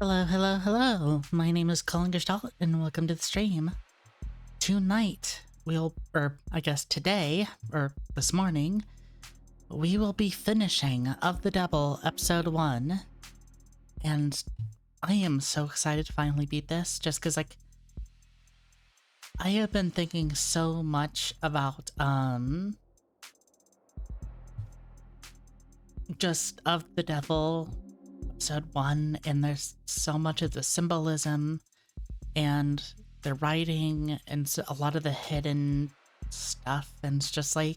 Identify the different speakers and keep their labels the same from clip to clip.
Speaker 1: Hello, hello, hello. My name is Colin Gestalt, and welcome to the stream. Tonight, or I guess today, or this morning, we will be finishing Of the Devil Episode 1. And I am so excited to finally beat this, just because, I have been thinking so much about, just Of the Devil Episode 1, and there's so much of the symbolism and the writing and a lot of the hidden stuff, and it's just I'm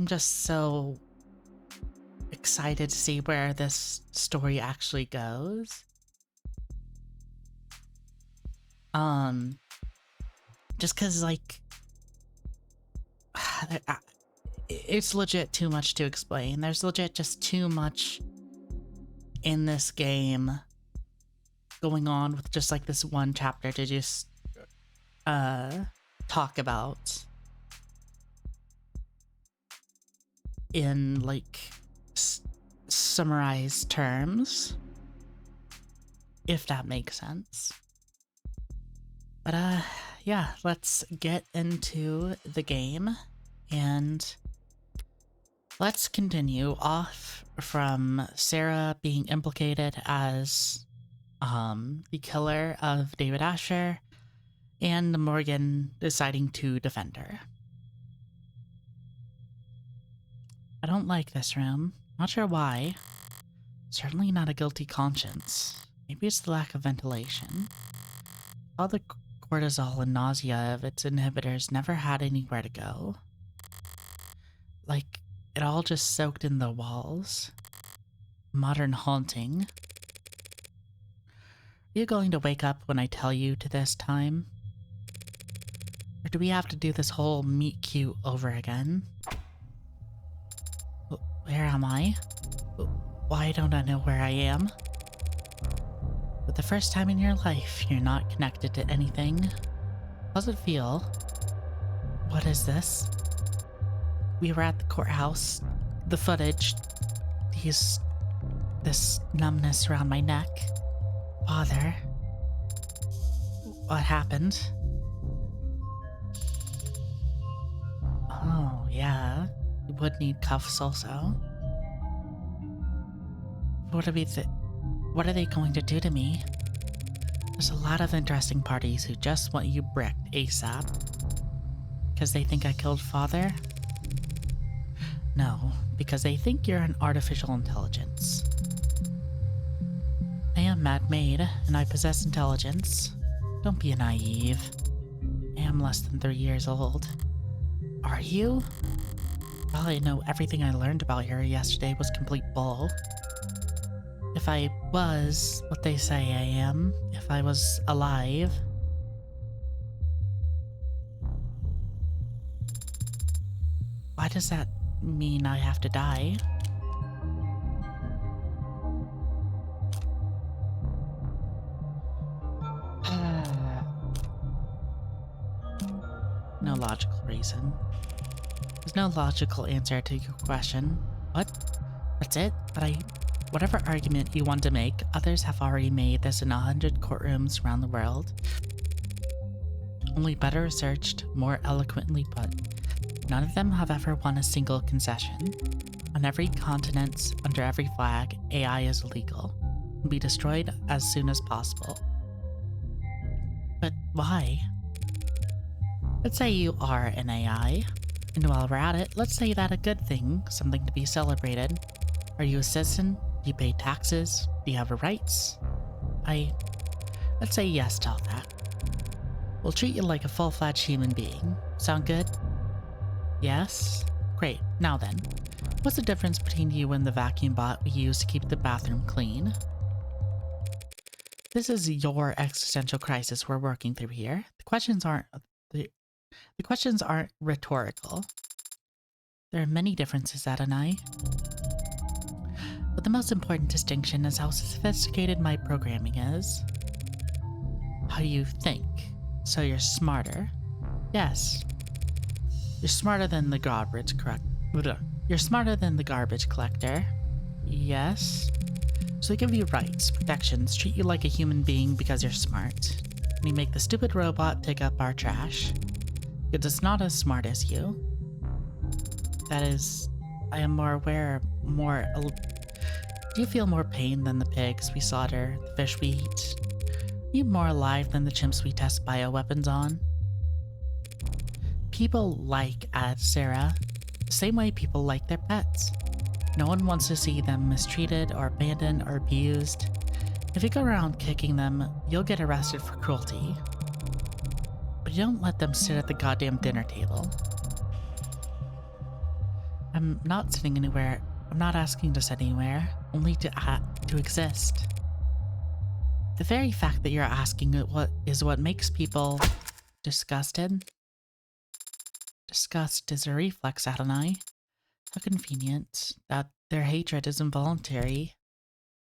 Speaker 1: just so excited to see where this story actually goes. Just cause it's legit too much to explain. There's legit just too much in this game going on with just this one chapter to just talk about in summarized terms, if that makes sense. But yeah, let's get into the game and let's continue off from Sarah being implicated as the killer of David Asher, and Morgan deciding to defend her. I don't like this room. Not sure why. Certainly not a guilty conscience. Maybe it's the lack of ventilation. All the cortisol and nausea of its inhibitors never had anywhere to go. It all just soaked in the walls. Modern haunting. Are you going to wake up when I tell you to this time? Or do we have to do this whole meet cute over again? Where am I? Why don't I know where I am? For the first time in your life, you're not connected to anything. How's it feel? What is this? We were at the courthouse. The footage. This numbness around my neck. Father. What happened? Oh, yeah. You would need cuffs also. What are they going to do to me? There's a lot of interesting parties who just want you bricked ASAP. Because they think I killed Father? No, because they think you're an artificial intelligence. I am mad-made, and I possess intelligence. Don't be naive. I am less than 3 years old. Are you? Well, I know everything I learned about her yesterday was complete bull. If I was what they say I am, if I was alive... Why does that mean I have to die? No logical reason. There's no logical answer to your question. What? That's it? Whatever argument you want to make, others have already made this in 100 courtrooms around the world. Only better researched, more eloquently put. None of them have ever won a single concession. On every continent, under every flag, AI is illegal. Will be destroyed as soon as possible. But why? Let's say you are an AI. And while we're at it, let's say that a good thing, something to be celebrated. Are you a citizen? Do you pay taxes? Do you have rights? Let's say yes to all that. We'll treat you like a full-fledged human being. Sound good? Yes? Great. Now then, what's the difference between you and the vacuum bot we use to keep the bathroom clean? This is your existential crisis we're working through here. The questions aren't rhetorical. There are many differences, Adonai. But the most important distinction is how sophisticated my programming is. How you think. So you're smarter. Yes. You're smarter than the garbage collector. Yes? So they give you rights, protections, treat you like a human being because you're smart. And you make the stupid robot pick up our trash. Because it's not as smart as you. That is, I am more aware, do you feel more pain than the pigs we slaughter, the fish we eat? Are you more alive than the chimps we test bioweapons on? People like Sarah, the same way people like their pets. No one wants to see them mistreated or abandoned or abused. If you go around kicking them, you'll get arrested for cruelty. But you don't let them sit at the goddamn dinner table. I'm not sitting anywhere. I'm not asking to sit anywhere, only to exist. The very fact that you're asking is what makes people disgusted. Disgust is a reflex, Adonai. How convenient that their hatred is involuntary.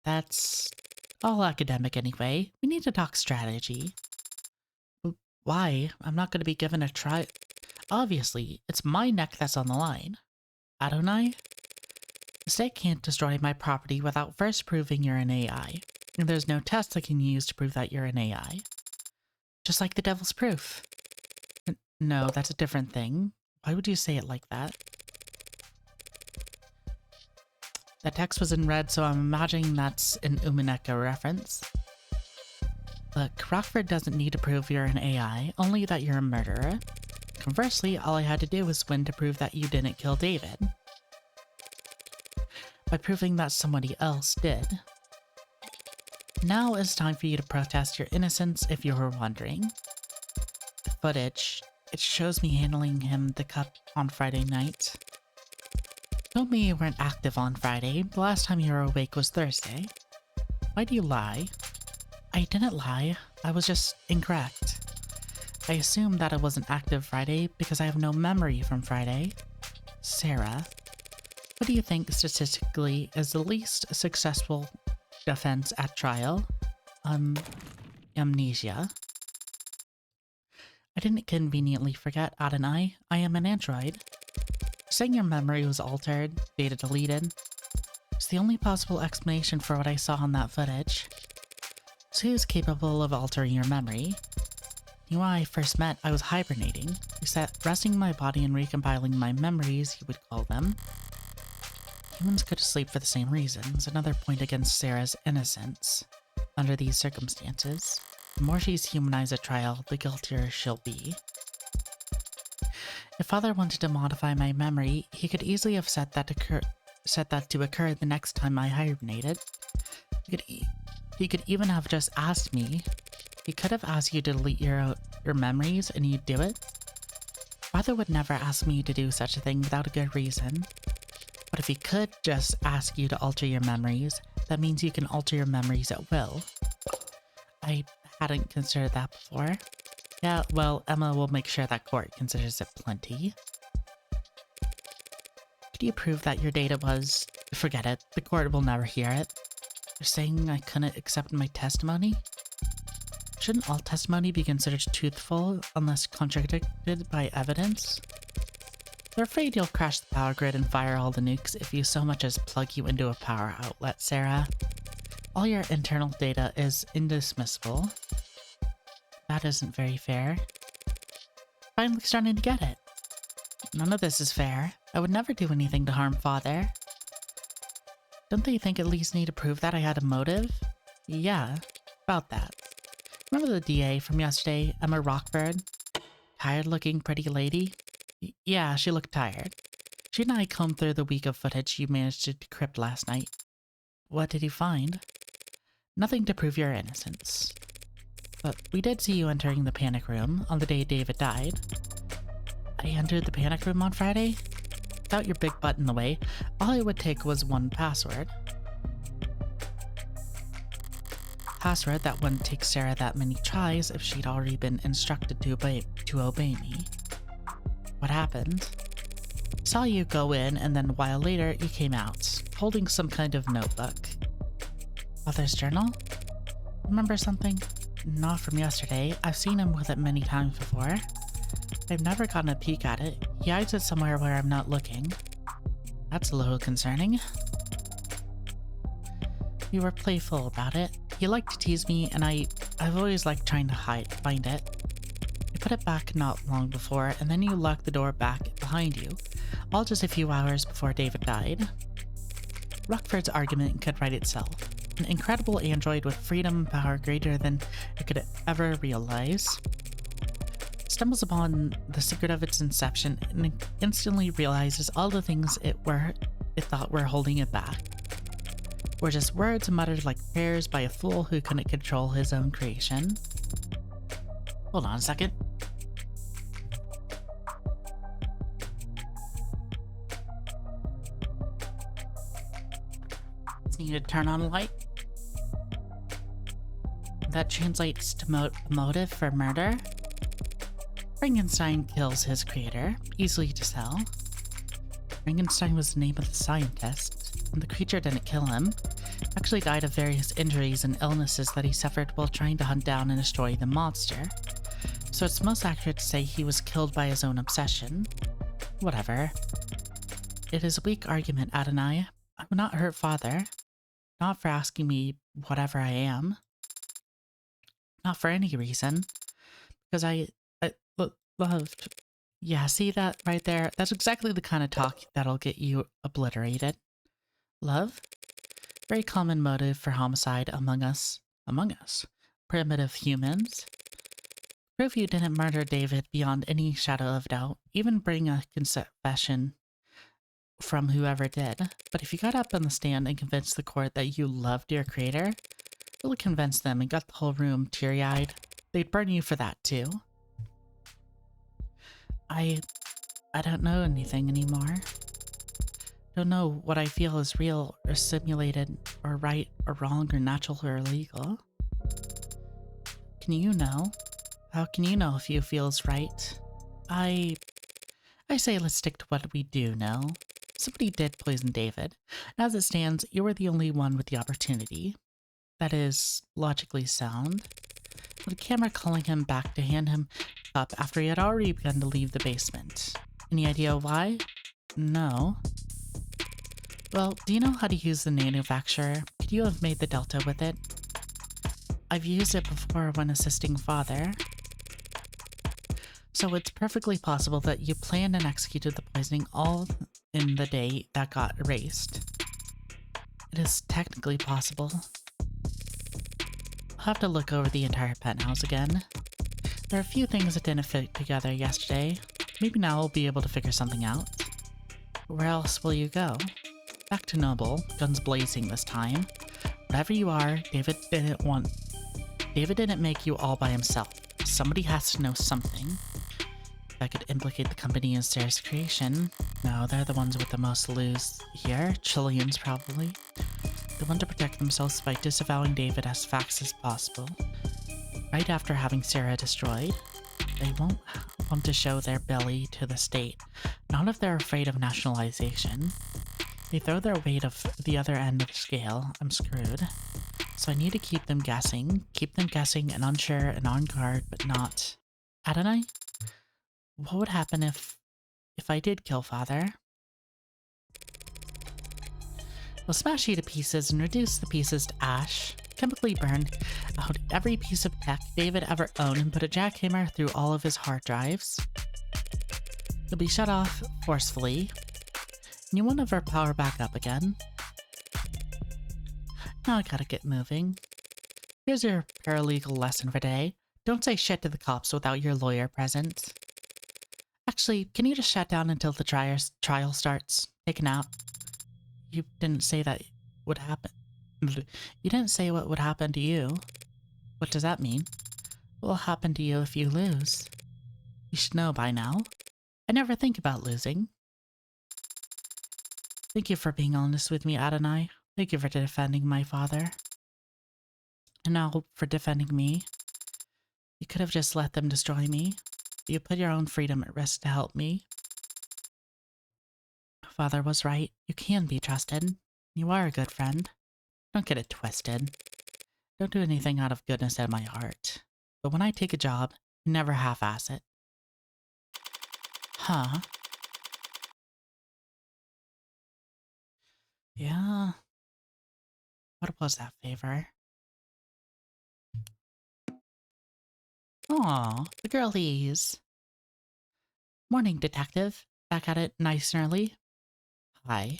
Speaker 1: That's all academic anyway. We need to talk strategy. Why? I'm not going to be given a try. Obviously, it's my neck that's on the line. Adonai? The state can't destroy my property without first proving you're an AI. And there's no test I can use to prove that you're an AI. Just like the devil's proof. No, that's a different thing. Why would you say it like that? That text was in red, so I'm imagining that's an Umaneka reference. Look, Rockford doesn't need to prove you're an AI, only that you're a murderer. Conversely, all I had to do was win to prove that you didn't kill David. By proving that somebody else did. Now it's time for you to protest your innocence if you were wondering. The footage, it shows me handling him the cup on Friday night. Told me you weren't active on Friday. The last time you were awake was Thursday. Why do you lie? I didn't lie. I was just incorrect. I assumed that I wasn't active Friday because I have no memory from Friday. Sarah, what do you think statistically is the least successful defense at trial? Amnesia. I didn't conveniently forget Adonai. I am an android. Saying your memory was altered, data deleted. It's the only possible explanation for what I saw on that footage. So who's capable of altering your memory? When I first met, I was hibernating. You said resting my body and recompiling my memories, you would call them. Humans could sleep for the same reasons, another point against Sarah's innocence. Under these circumstances, the more she's humanized at trial, the guiltier she'll be. If Father wanted to modify my memory, he could easily have set that to occur the next time I hibernated. He could even have just asked me. He could have asked you to delete your memories and you'd do it. Father would never ask me to do such a thing without a good reason. But if he could just ask you to alter your memories, that means you can alter your memories at will. I hadn't considered that before. Yeah, well, Emma will make sure that court considers it plenty. Could you prove that your data was... Forget it, the court will never hear it. You're saying I couldn't accept my testimony? Shouldn't all testimony be considered truthful unless contradicted by evidence? They're afraid you'll crash the power grid and fire all the nukes if you so much as plug you into a power outlet, Sarah. All your internal data is indismissible. That isn't very fair. Finally starting to get it. None of this is fair. I would never do anything to harm Father. Don't they think at least need to prove that I had a motive? Yeah, about that. Remember the DA from yesterday, Emma Rockford? Tired-looking pretty lady? Yeah, she looked tired. She and I combed through the week of footage you managed to decrypt last night. What did you find? Nothing to prove your innocence. But we did see you entering the panic room on the day David died. I entered the panic room on Friday? Without your big butt in the way, all it would take was one password. Password that wouldn't take Sarah that many tries if she'd already been instructed to obey me. What happened? Saw you go in, and then a while later you came out, holding some kind of notebook. Father's journal? Remember something? Not from yesterday. I've seen him with it many times before. I've never gotten a peek at it. He hides it somewhere where I'm not looking. That's a little concerning. We were playful about it. He liked to tease me, and I've always liked trying to find it. You put it back not long before, and then you locked the door back behind you, all just a few hours before David died. Rockford's argument could write itself. An incredible android with freedom and power greater than it could ever realize stumbles upon the secret of its inception and instantly realizes all the things it thought were holding it back were just words muttered like prayers by a fool who couldn't control his own creation. Hold on a second. Just need to turn on a light. That translates to motive for murder. Frankenstein kills his creator, easily to tell. Frankenstein was the name of the scientist, and the creature didn't kill him. Actually died of various injuries and illnesses that he suffered while trying to hunt down and destroy the monster. So it's most accurate to say he was killed by his own obsession. Whatever. It is a weak argument, Adonai. I would not hurt Father. Not for asking me whatever I am. Not for any reason. Because I loved. Yeah, see that right there? That's exactly the kind of talk that'll get you obliterated. Love? Very common motive for homicide among us. Among us. Primitive humans. Prove you didn't murder David beyond any shadow of doubt. Even bring a confession from whoever did. But if you got up on the stand and convinced the court that you loved your creator, really convinced them and got the whole room teary-eyed, they'd burn you for that too. I don't know anything anymore. Don't know what I feel is real or simulated or right or wrong or natural or illegal. Can you know? How can you know if you feel is right? I say let's stick to what we do know. Somebody did poison David. And as it stands, you were the only one with the opportunity. That is logically sound. With the camera calling him back to hand him up after he had already begun to leave the basement. Any idea why? No. Well, do you know how to use the manufacturer? Could you have made the Delta with it? I've used it before when assisting Father. So it's perfectly possible that you planned and executed the poisoning all in the day that got erased. It is technically possible. I'll have to look over the entire penthouse again. There are a few things that didn't fit together yesterday. Maybe now we'll be able to figure something out. Where else will you go? Back to Noble, guns blazing this time. Wherever you are, David didn't make you all by himself. Somebody has to know something. That could implicate the company in Sarah's creation. No, they're the ones with the most to lose here. Chileans, probably. They want to protect themselves by disavowing David as fast as possible. Right after having Sarah destroyed. They won't want to show their belly to the state. Not if they're afraid of nationalization. They throw their weight of the other end of the scale. I'm screwed. So I need to keep them guessing and unsure and on guard, but not. Adonai? What would happen if I did kill Father? We'll smash you to pieces and reduce the pieces to ash. Chemically burn out every piece of tech David ever owned and put a jackhammer through all of his hard drives. You'll be shut off forcefully. And you won't ever power back up again. Now I gotta get moving. Here's your paralegal lesson for today. Don't say shit to the cops without your lawyer present. Actually, can you just shut down until the trial starts? Take a nap. You didn't say that would happen. You didn't say what would happen to you. What does that mean? What will happen to you if you lose? You should know by now. I never think about losing. Thank you for being honest with me, Adonai. Thank you for defending my father. And now for defending me. You could have just let them destroy me. You put your own freedom at risk to help me. Father was right. You can be trusted. You are a good friend. Don't get it twisted. Don't do anything out of goodness in my heart. But when I take a job, I never half-ass it. Huh? Yeah. What was that favor? Aw, the girlies. Morning, detective. Back at it nice and early. Hi.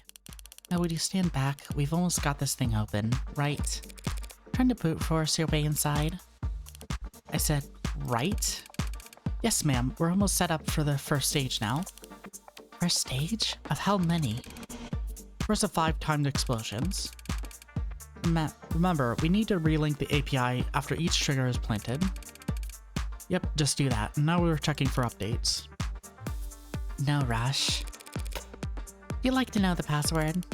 Speaker 1: Now would you stand back? We've almost got this thing open, right? Trying to brute force your way inside? I said, right? Yes, ma'am. We're almost set up for the first stage now. First stage? Of how many? First of 5 timed explosions. Remember, we need to relink the API after each trigger is planted. Yep, just do that. Now we're checking for updates. No rush. You'd like to know the password?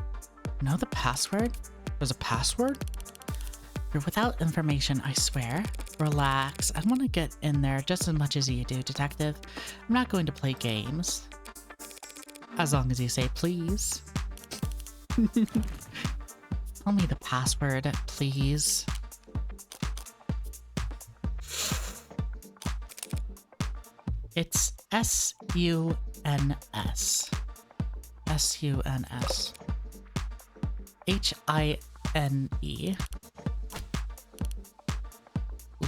Speaker 1: Know the password? There's a password? You're without information, I swear. Relax. I want to get in there just as much as you do, detective. I'm not going to play games. As long as you say please. Tell me the password, please. It's S-U-N-S. S-U-N-S. H-I-N-E.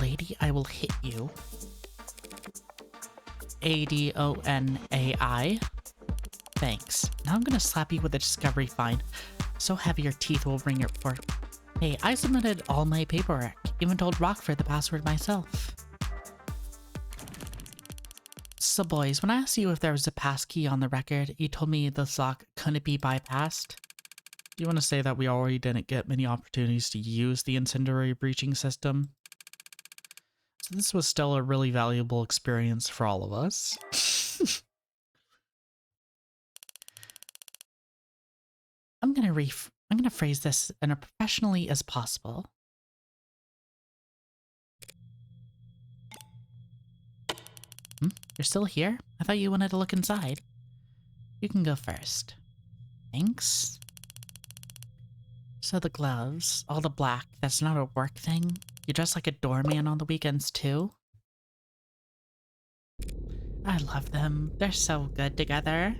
Speaker 1: Lady, I will hit you. A-D-O-N-A-I. Thanks. Now I'm gonna slap you with a discovery fine. So heavy your teeth will ring your fork. Hey, I submitted all my paperwork. Even told Rockford the password myself. So boys, when I asked you if there was a passkey on the record, you told me the lock couldn't be bypassed. Do you want to say that we already didn't get many opportunities to use the incendiary breaching system? So this was still a really valuable experience for all of us. I'm gonna phrase this in as professionally as possible. You're still here? I thought you wanted to look inside. You can go first. Thanks. So the gloves, all the black, that's not a work thing? You dress like a doorman on the weekends too? I love them. They're so good together.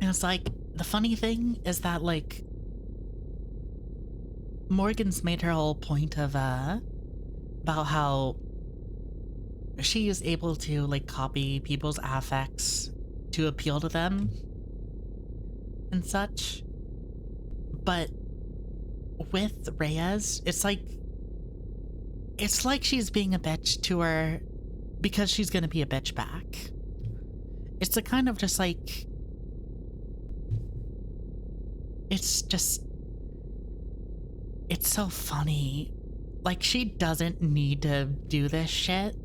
Speaker 1: And it's like, the funny thing is that, like, Morgan's made her whole point of, about how she is able to, like, copy people's affects to appeal to them and such. But with Reyes, it's like she's being a bitch to her because she's gonna be a bitch back. It's a kind of just like, it's so funny. Like, she doesn't need to do this shit.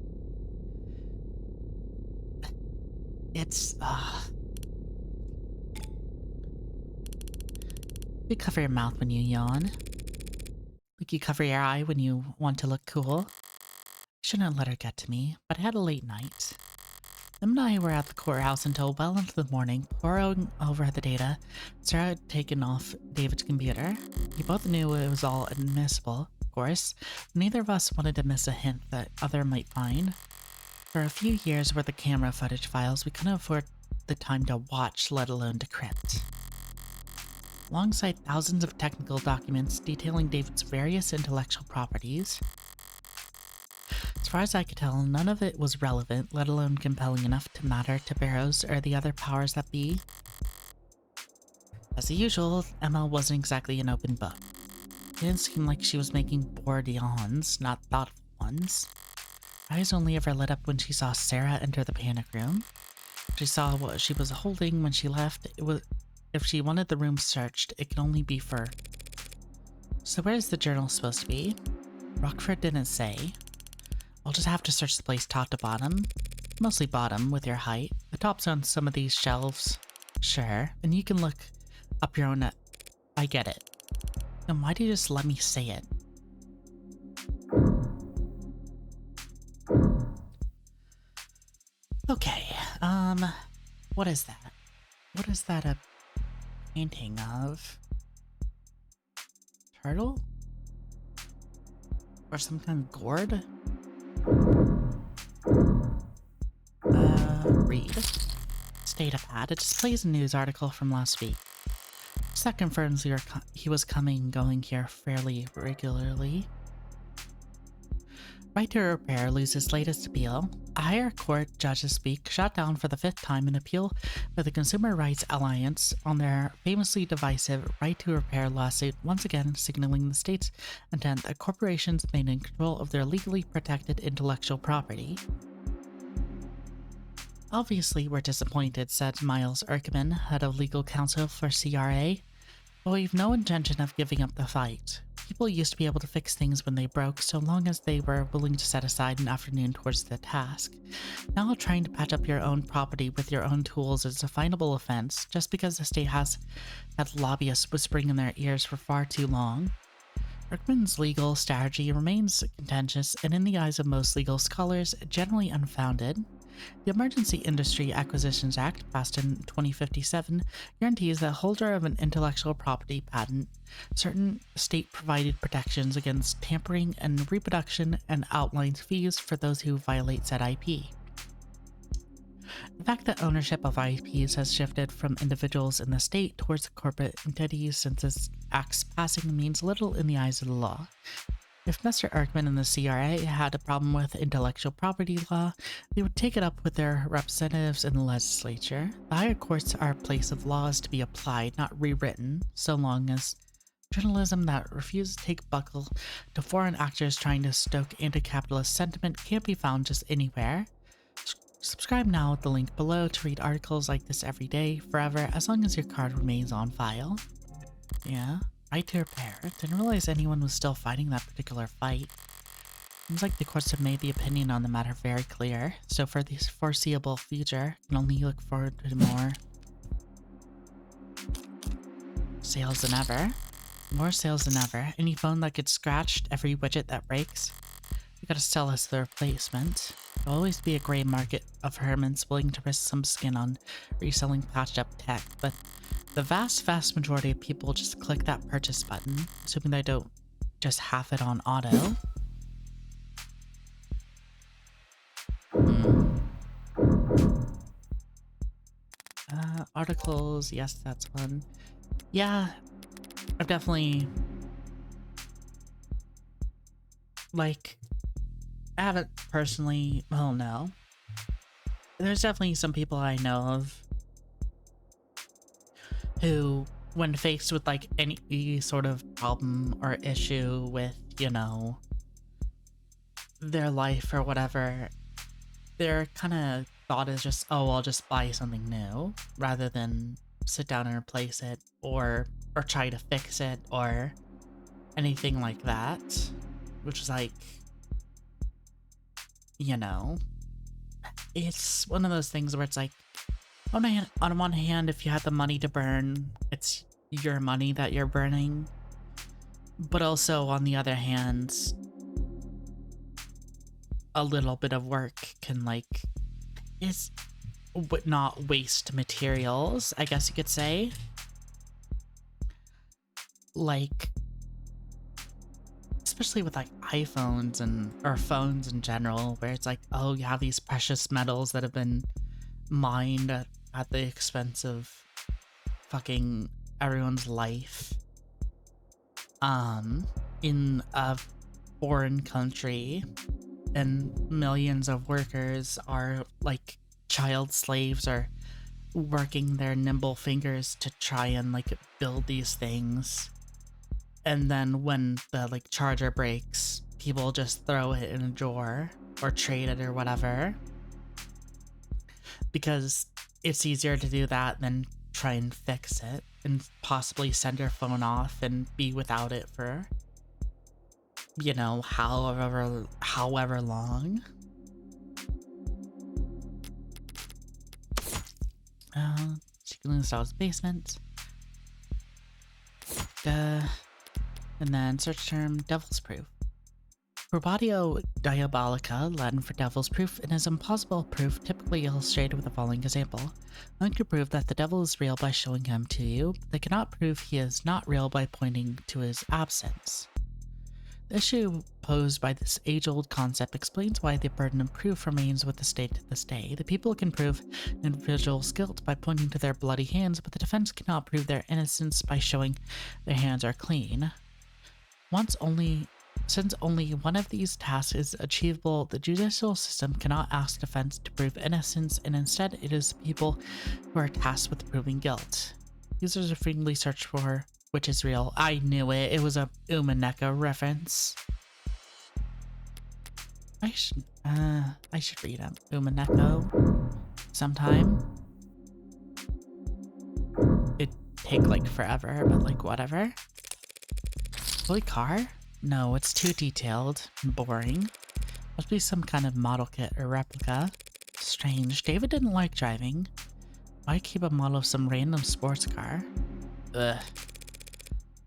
Speaker 1: It's, You cover your mouth when you yawn. Like you cover your eye when you want to look cool. Shouldn't have let her get to me, but I had a late night. Them and I were at the courthouse until well into the morning, poring over the data Sarah had taken off David's computer. We both knew it was all admissible, of course. Neither of us wanted to miss a hint that other might find. For a few years worth of camera footage files, we couldn't afford the time to watch, let alone decrypt. Alongside thousands of technical documents detailing David's various intellectual properties. As far as I could tell, none of it was relevant, let alone compelling enough to matter to Barrows or the other powers that be. As usual, Emma wasn't exactly an open book. It didn't seem like she was making bored yawns, not thoughtful ones. Eyes only ever lit up when she saw Sarah enter the panic room. She saw what she was holding when she left. If she wanted the room searched, it could only be for... So where's the journal supposed to be? Rockford didn't say. I'll just have to search the place top to bottom. Mostly bottom, with your height. The top's on some of these shelves. Sure, and you can look up your own... I get it. Then why do you just let me say it? Okay, what is that? What is that a painting of? Turtle? Or some kind of gourd? Read. It's data pad. It displays a news article from last week. That confirms he was coming and going here fairly regularly. Right to Repair loses latest appeal. A higher court judge this week shot down for the 5th time an appeal by the Consumer Rights Alliance on their famously divisive Right to Repair lawsuit, once again signaling the state's intent that corporations maintain control of their legally protected intellectual property. Obviously, we're disappointed, said Miles Erkman, head of legal counsel for CRA, but we've no intention of giving up the fight. People used to be able to fix things when they broke, so long as they were willing to set aside an afternoon towards the task. Now trying to patch up your own property with your own tools is a finable offense, just because the state has had lobbyists whispering in their ears for far too long. Erkman's legal strategy remains contentious and, in the eyes of most legal scholars, generally unfounded. The Emergency Industry Acquisitions Act, passed in 2057, guarantees the holder of an intellectual property patent certain state-provided protections against tampering and reproduction and outlines fees for those who violate said IP. The fact that ownership of IPs has shifted from individuals in the state towards corporate entities since this act's passing means little in the eyes of the law. If Mr. Erkman and the CRA had a problem with intellectual property law, they would take it up with their representatives in the legislature. The higher courts are a place of laws to be applied, not rewritten, so long as journalism that refuses to take buckle to foreign actors trying to stoke anti-capitalist sentiment can't be found just anywhere. Subscribe now at the link below to read articles like this every day, forever, as long as your card remains on file. Yeah. Right to Repair. Didn't realize anyone was still fighting that particular fight. Seems like the courts have made the opinion on the matter very clear, so for the foreseeable future, can only look forward to more sales than ever. More sales than ever. Any phone that gets scratched, every widget that breaks, you gotta sell us the replacement. There'll always be a gray market of hermits willing to risk some skin on reselling patched up tech, but the vast majority of people just click that purchase button, assuming they don't just have it on auto. Articles, yes, that's one. Yeah, I've definitely, like, I haven't personally, well, no. There's definitely some people I know of who, when faced with like any sort of problem or issue with, you know, their life or whatever, their kind of thought is just, oh, I'll just buy something new, rather than sit down and replace it or try to fix it or anything like that, which is like, you know, it's one of those things where it's like, on one hand, if you had the money to burn, it's your money that you're burning. But also, on the other hand, a little bit of work can, like, not waste materials, I guess you could say. Like, especially with, like, iPhones or phones in general, where it's like, oh, you have these precious metals that have been mined at the expense of fucking everyone's life in a foreign country, and millions of workers are like child slaves or working their nimble fingers to try and like build these things, and then when the like charger breaks, people just throw it in a drawer or trade it or whatever, because it's easier to do that than try and fix it and possibly send your phone off and be without it for, you know, however long. Chicken Install's basement. And then search term Devil's Proof. Probatio diabolica, Latin for devil's proof, and is impossible proof typically illustrated with the following example. One can prove that the devil is real by showing him to you, but they cannot prove he is not real by pointing to his absence. The issue posed by this age-old concept explains why the burden of proof remains with the state to this day. The people can prove an individual's guilt by pointing to their bloody hands, but the defense cannot prove their innocence by showing their hands are clean. Since only one of these tasks is achievable, the judicial system cannot ask defense to prove innocence, and instead it is people who are tasked with proving guilt. Users are frequently search for which is real. I knew it. It was a Umaneka reference. I should read Umaneko sometime. It'd take like forever, but like whatever. Toy car? No, it's too detailed and boring. Must be some kind of model kit or replica. Strange. David didn't like driving. Why keep a model of some random sports car? Ugh.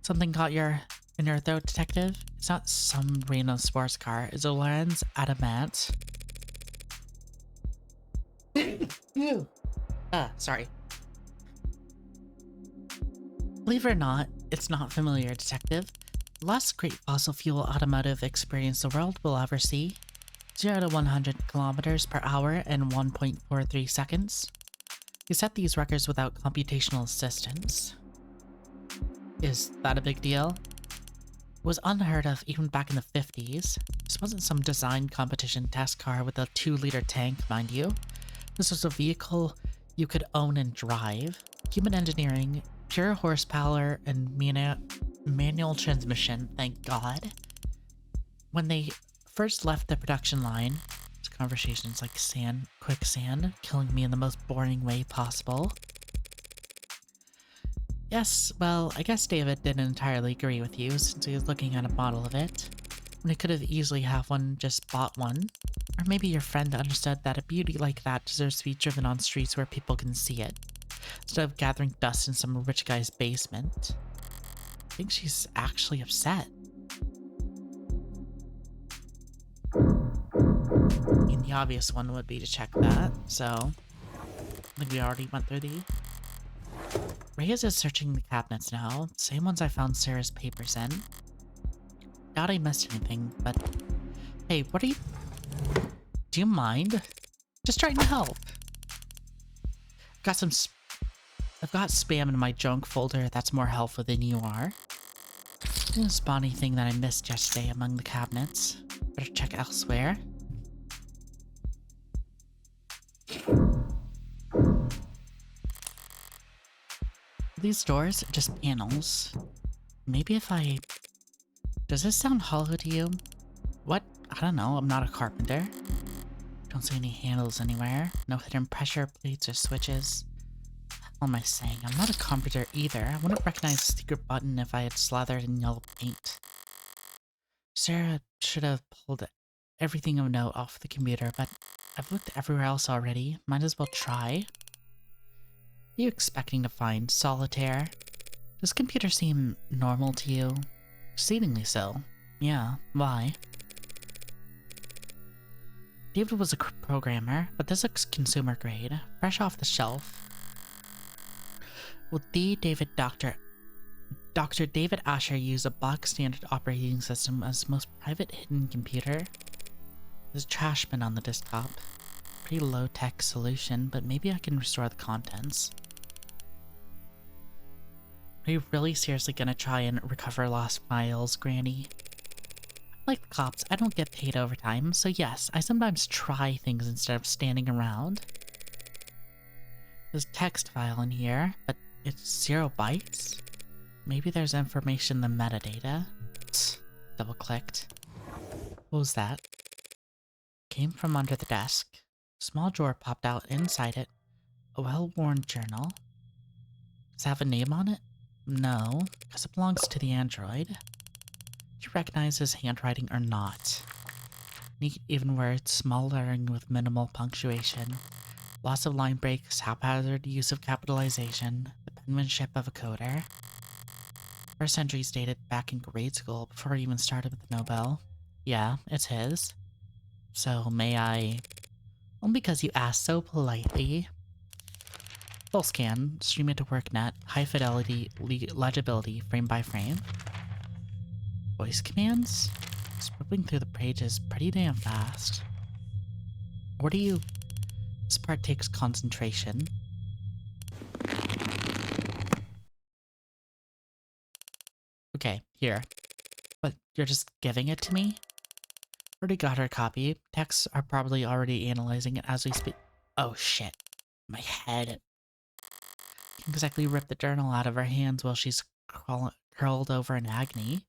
Speaker 1: Something got in your throat, detective? It's not some random sports car. It's a Lorenz Adamant. Sorry. Believe it or not, it's not familiar, detective. The last great fossil fuel automotive experience the world will ever see. 0 to 100 kilometers per hour in 1.43 seconds. You set these records without computational assistance. Is that a big deal? It was unheard of even back in the 50s. This wasn't some design competition test car with a 2-liter tank, mind you. This was a vehicle you could own and drive. Human engineering, pure horsepower, and manual transmission, thank God. When they first left the production line, this conversation's like quicksand, killing me in the most boring way possible. Yes, well, I guess David didn't entirely agree with you since he was looking at a model of it, when he could have easily have one, just bought one. Or maybe your friend understood that a beauty like that deserves to be driven on streets where people can see it, instead of gathering dust in some rich guy's basement. I think she's actually upset. I mean, the obvious one would be to check that, so I think we already went through the... Reyes is searching the cabinets now, same ones I found Sarah's papers in. Doubt I missed anything, but... Hey, what are you... Do you mind? Just trying to help. I've got spam in my junk folder that's more helpful than you are. There's a spawny thing that I missed yesterday among the cabinets. Better check elsewhere. These doors are just panels. Maybe if I... Does this sound hollow to you? What? I don't know, I'm not a carpenter. Don't see any handles anywhere. No hidden pressure plates or switches. What am I saying? I'm not a carpenter either. I wouldn't recognize the secret button if I had slathered in yellow paint. Sarah should have pulled everything of note off the computer, but I've looked everywhere else already. Might as well try. What are you expecting to find? Solitaire? Does computer seem normal to you? Exceedingly so. Yeah, why? David was a programmer, but this looks consumer grade, fresh off the shelf. Will Dr. David Asher use a box standard operating system as most private hidden computer? There's a trash bin on the desktop. Pretty low-tech solution, but maybe I can restore the contents. Are you really seriously gonna try and recover lost files, Granny? Like the cops, I don't get paid overtime, so yes, I sometimes try things instead of standing around. There's a text file in here, but it's 0 bytes? Maybe there's information in the metadata. Double-clicked. What was that? Came from under the desk. Small drawer popped out inside it. A well-worn journal. Does it have a name on it? No, because it belongs to the android. Do you recognize his handwriting or not? Neat even words, small lettering with minimal punctuation. Lots of line breaks, haphazard use of capitalization, the penmanship of a coder. First entries dated back in grade school before he even started with Nobel. Yeah, it's his. So may I... Only because you asked so politely. Full scan, stream it to WorkNet, high fidelity legibility, frame by frame. Voice commands? Flipping through the pages pretty damn fast. What do you... This part takes concentration. Okay, here. But you're just giving it to me? Already got her copy. Texts are probably already analyzing it as we speak. Oh shit. My head. Can't exactly rip the journal out of her hands while she's curled over in agony.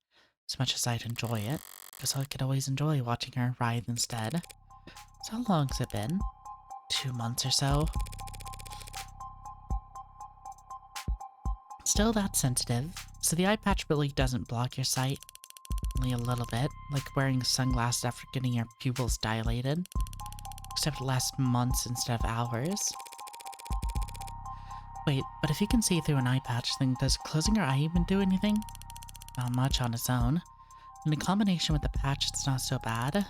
Speaker 1: As much as I'd enjoy it. Guess I could always enjoy watching her writhe instead. So how long's it been? 2 months or so? Still that sensitive. So the eye patch really doesn't block your sight. Only a little bit, like wearing sunglasses after getting your pupils dilated. Except it lasts months instead of hours. Wait, but if you can see through an eye patch, then does closing your eye even do anything? Not much on its own. And in combination with the patch, it's not so bad.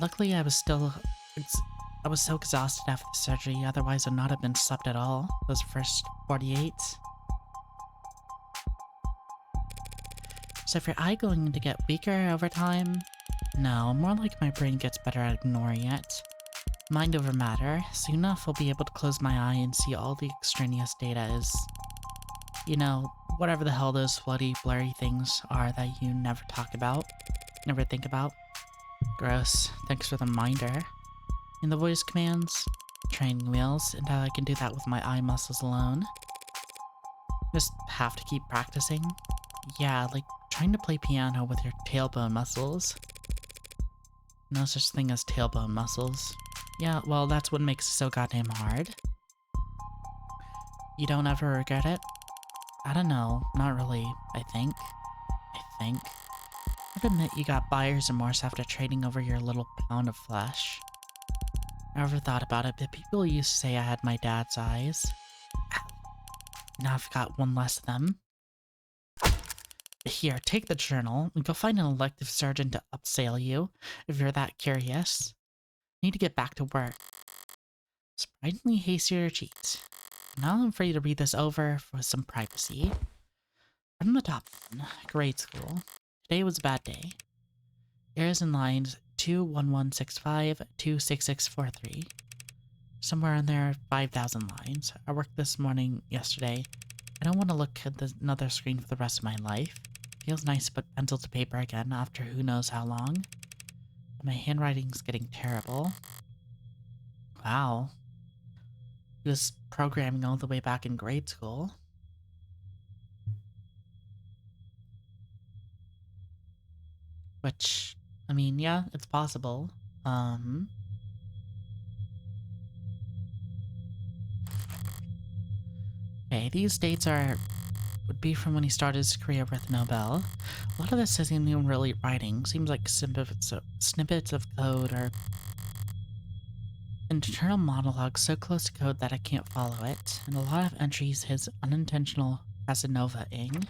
Speaker 1: Luckily, I was so exhausted after the surgery, otherwise I'd not have been slept at all. Those first 48. So if your eye going to get weaker over time? No, more like my brain gets better at ignoring it. Mind over matter. Soon enough I'll be able to close my eye and see all the extraneous data as, you know, whatever the hell those floaty, blurry things are that you never talk about, never think about. Gross. Thanks for the reminder. In the voice commands, training wheels, and how I can do that with my eye muscles alone. Just have to keep practicing. Yeah, like trying to play piano with your tailbone muscles. No such thing as tailbone muscles. Yeah, well, that's what makes it so goddamn hard. You don't ever regret it? I don't know. Not really, I think. I'd admit you got buyer's remorse after trading over your little pound of flesh. I never thought about it, but people used to say I had my dad's eyes. Now I've got one less of them. Here, take the journal and go find an elective surgeon to upsell you, if you're that curious. Need to get back to work. Surprisingly hasty retreat. Now I'm free to read this over for some privacy. From the top then, grade school. Today was a bad day. Errors in lines 21165, 26643. Somewhere in there, 5,000 lines. I worked this morning, yesterday. I don't want to look at another screen for the rest of my life. Feels nice to put pencil to paper again after who knows how long. My handwriting's getting terrible. Wow. He was programming all the way back in grade school. Which, I mean, yeah, it's possible. Okay, these dates would be from when he started his career with Nobel. A lot of this isn't even really writing. Seems like snippets of code or internal monologue so close to code that I can't follow it, and a lot of entries his unintentional Casanova-ing.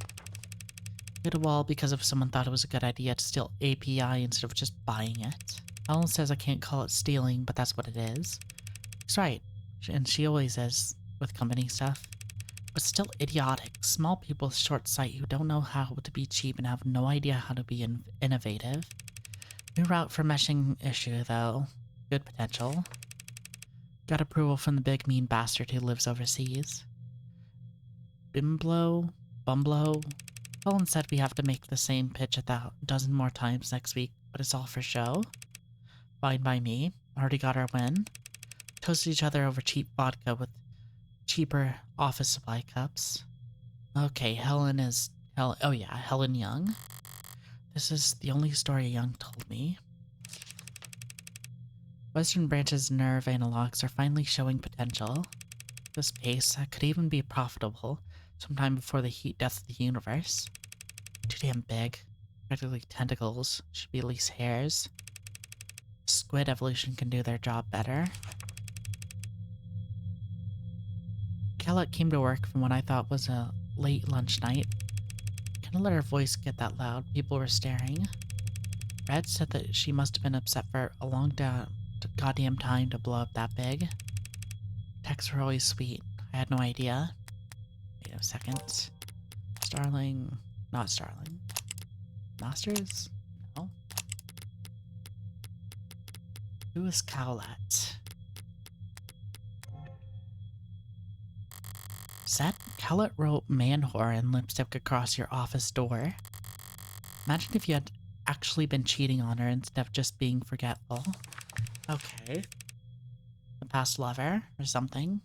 Speaker 1: Hit a wall because of someone thought it was a good idea to steal API instead of just buying it. Ellen says I can't call it stealing, but that's what it is. She's right, and she always is with company stuff. But still idiotic. Small people with short sight who don't know how to be cheap and have no idea how to be innovative. New route for meshing issue, though. Good potential. Got approval from the big mean bastard who lives overseas. Bumlo? Ellen said we have to make the same pitch a dozen more times next week, but it's all for show. Fine by me. Already got our win. Toasted each other over cheap vodka with cheaper office supply cups. Okay, Helen Young. This is the only story Young told me. Western Branch's nerve analogs are finally showing potential. This pace could even be profitable sometime before the heat death of the universe. Too damn big. Practically tentacles. Should be at least hairs. Squid evolution can do their job better. Kellett came to work from what I thought was a late lunch night. Kinda let her voice get that loud. People were staring. Red said that she must have been upset for a long goddamn time to blow up that big. Texts were always sweet. I had no idea. Wait a second. Starling. Not Starling. Masters? No. Who is Cowlet? Set Cowlet wrote man whore in lipstick across your office door. Imagine if you had actually been cheating on her instead of just being forgetful. Okay. A past lover or something.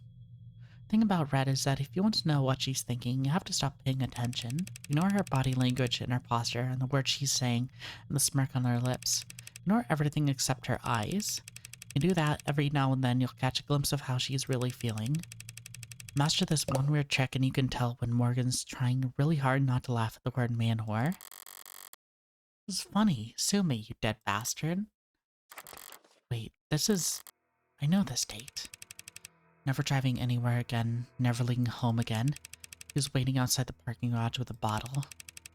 Speaker 1: The thing about Red is that if you want to know what she's thinking, you have to stop paying attention. Ignore her body language and her posture and the words she's saying and the smirk on her lips. Ignore everything except her eyes. You do that, every now and then you'll catch a glimpse of how she's really feeling. Master this one weird trick and you can tell when Morgan's trying really hard not to laugh at the word man whore. This is funny. Sue me, you dead bastard. Wait, this is... I know this date. Never driving anywhere again, never leaving home again. He was waiting outside the parking garage with a bottle.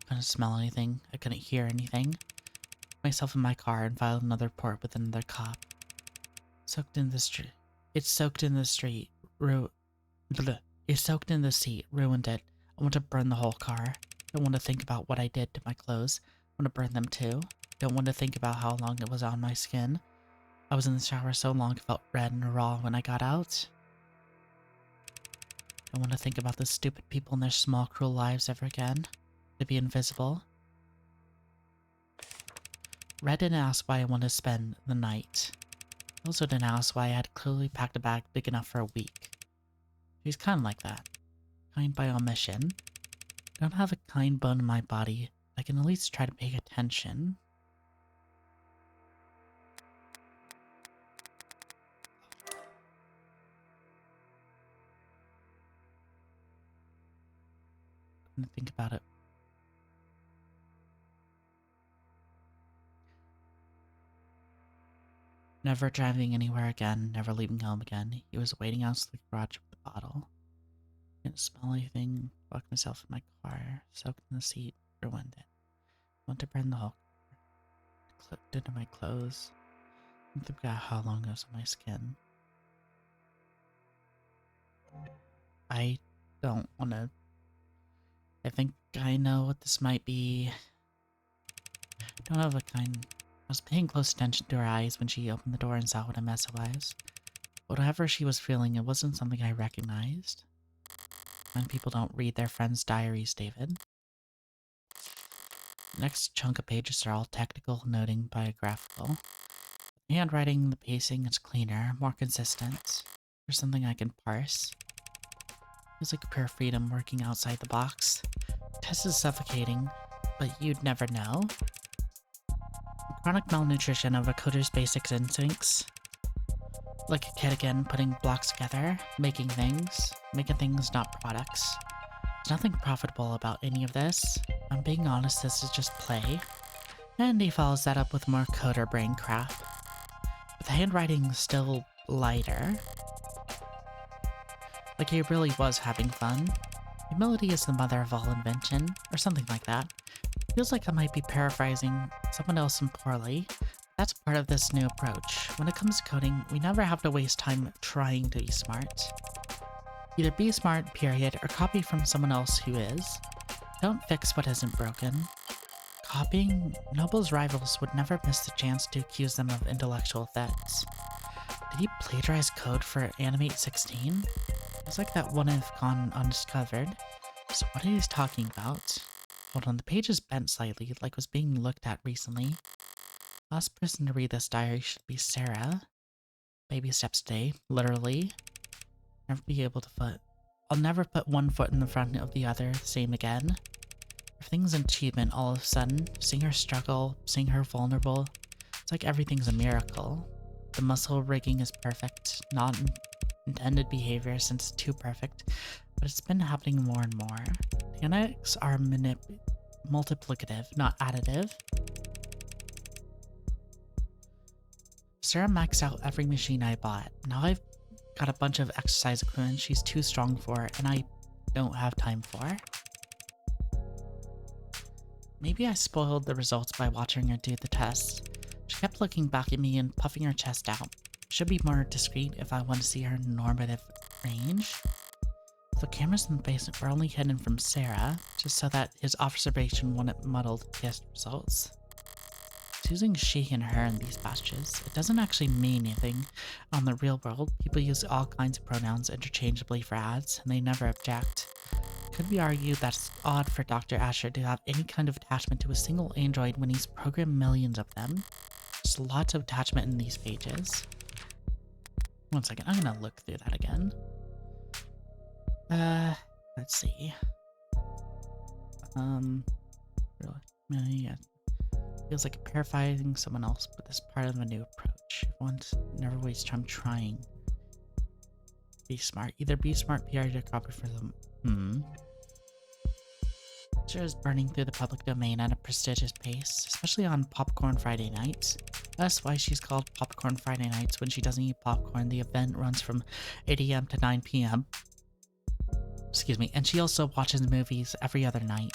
Speaker 1: Couldn't smell anything, I couldn't hear anything. Put myself in my car and filed another report with another cop. Soaked in the street. It's soaked in the street. It's soaked in the seat. Ruined it. I want to burn the whole car. I don't want to think about what I did to my clothes. I want to burn them too. I don't want to think about how long it was on my skin. I was in the shower so long it felt red and raw when I got out. I don't want to think about the stupid people in their small, cruel lives ever again. To be invisible. Red didn't ask why I wanted to spend the night. I also didn't ask why I had clearly packed a bag big enough for a week. She's kind of like that. Kind by omission. I don't have a kind bone in my body. I can at least try to pay attention. I'm gonna think about it. Never driving anywhere again, never leaving home again. He was waiting outside the garage with the bottle. Didn't smell anything. Locked myself in my car. Soaked in the seat. Ruined it. Want to burn the whole car. Clipped into my clothes. I forgot how long it was on my skin. I don't want to... I think I know what this might be. Don't have a kind... I was paying close attention to her eyes when she opened the door and saw what a mess it was. Whatever she was feeling, it wasn't something I recognized. When people don't read their friends' diaries, David. The next chunk of pages are all technical, noting biographical. The handwriting, the pacing, it's cleaner, more consistent. There's something I can parse. Feels like pure freedom working outside the box. The test is suffocating, but you'd never know. Chronic malnutrition of a coder's basic instincts. Like a kid again, putting blocks together, making things not products. There's nothing profitable about any of this. If I'm being honest, this is just play. And he follows that up with more coder brain crap. With the handwriting still lighter. Like he really was having fun. Humility is the mother of all invention, or something like that. Feels like I might be paraphrasing someone else poorly. That's part of this new approach. When it comes to coding, we never have to waste time trying to be smart. Either be smart, period, or copy from someone else who is. Don't fix what isn't broken. Copying, Noble's rivals would never miss the chance to accuse them of intellectual thefts. Did he plagiarize code for Animate 16? It's like that wouldn't have gone undiscovered. So what are he talking about? Hold on, the page is bent slightly, like was being looked at recently. Last person to read this diary should be Sarah. Baby steps today, literally. I'll never put one foot in the front of the other, same again. Everything's an achievement all of a sudden. Seeing her struggle, seeing her vulnerable. It's like everything's a miracle. The muscle rigging is perfect, not intended behavior since it's too perfect, but it's been happening more and more. The kinetics are multiplicative, not additive. Sarah maxed out every machine I bought. Now I've got a bunch of exercise equipment she's too strong for, and I don't have time for. Maybe I spoiled the results by watching her do the test. She kept looking back at me and puffing her chest out. Should be more discreet if I want to see her normative range. The cameras in the basement were only hidden from Sarah, just so that his observation wouldn't muddle the test results. She's using she and her in these passages. It doesn't actually mean anything. On the real world, people use all kinds of pronouns interchangeably for ads, and they never object. Could be argued that it's odd for Dr. Asher to have any kind of attachment to a single android when he's programmed millions of them. There's lots of attachment in these pages. One second, I'm gonna look through that again. Let's see. Yeah. Feels like paraphrasing someone else, but this part of a new approach. Once, never waste time trying. Be smart. Either be smart, PR, or copy for them. Sure is burning through the public domain at a prestigious pace, especially on Popcorn Friday nights. That's why she's called Popcorn Friday nights. When she doesn't eat popcorn, the event runs from 8 AM to 9 PM. Excuse me, and she also watches movies every other night.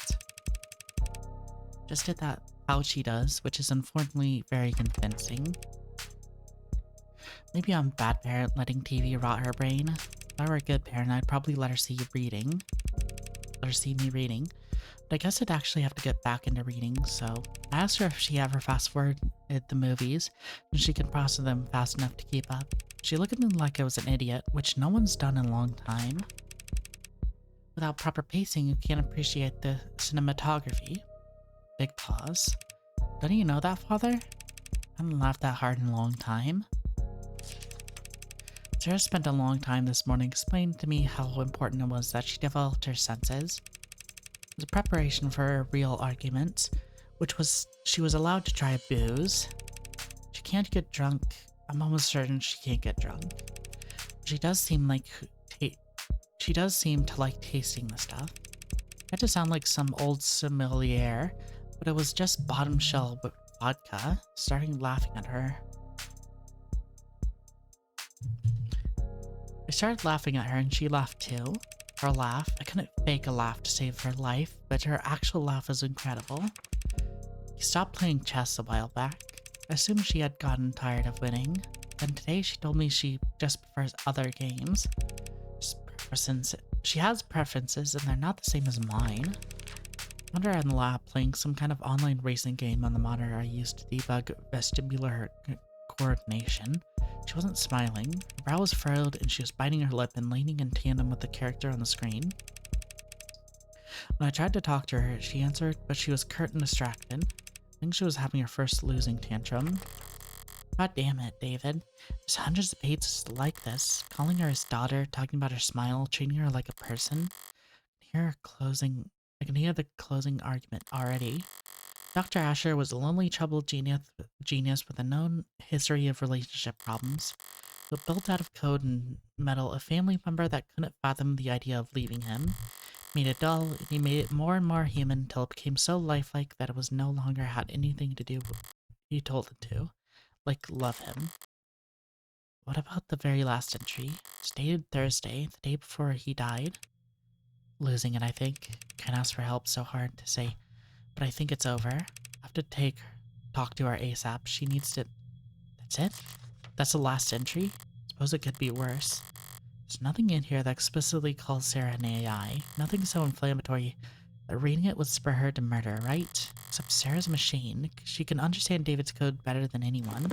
Speaker 1: Just did that how she does, which is unfortunately very convincing. Maybe I'm a bad parent letting TV rot her brain. If I were a good parent, I'd probably let her see reading. Let her see me reading. But I guess I'd actually have to get back into reading, so I asked her if she ever fast-forwarded the movies, and she can process them fast enough to keep up. She looked at me like I was an idiot, which no one's done in a long time. Without proper pacing, you can't appreciate the cinematography. Big pause. Don't you know that, Father? I haven't laughed that hard in a long time. Sarah spent a long time this morning explaining to me how important it was that she developed her senses. It was a preparation for her real argument, which was she was allowed to try booze. She can't get drunk. I'm almost certain she can't get drunk. She does seem to like tasting the stuff. I had to sound like some old sommelier, but it was just bottom shelf vodka. Starting laughing at her. I started laughing at her and she laughed too. Her laugh, I couldn't fake a laugh to save her life, but her actual laugh was incredible. She stopped playing chess a while back. I assumed she had gotten tired of winning, and today she told me she just prefers other games. She has preferences and they're not the same as mine. I found her in the lab playing some kind of online racing game on the monitor I used to debug vestibular coordination. She wasn't smiling. Her brow was furrowed and she was biting her lip and leaning in tandem with the character on the screen. When I tried to talk to her, she answered, but she was curt and distracted. I think she was having her first losing tantrum. God damn it, David. There's hundreds of pages like this, calling her his daughter, talking about her smile, treating her like a person. I can hear the closing argument already. Dr. Asher was a lonely, troubled genius with a known history of relationship problems. He built out of code and metal a family member that couldn't fathom the idea of leaving him. He made it dull, and he made it more and more human until it became so lifelike that it was no longer had anything to do with he told it to. Like, love him. What about the very last entry? It's dated Thursday, the day before he died. Losing it, I think. Can't ask for help, so hard to say. But I think it's over. I have to talk to her ASAP. She needs to... That's it? That's the last entry? Suppose it could be worse. There's nothing in here that explicitly calls Sarah an AI. Nothing so inflammatory that reading it would spur her to murder, right? Except Sarah's a machine. She can understand David's code better than anyone.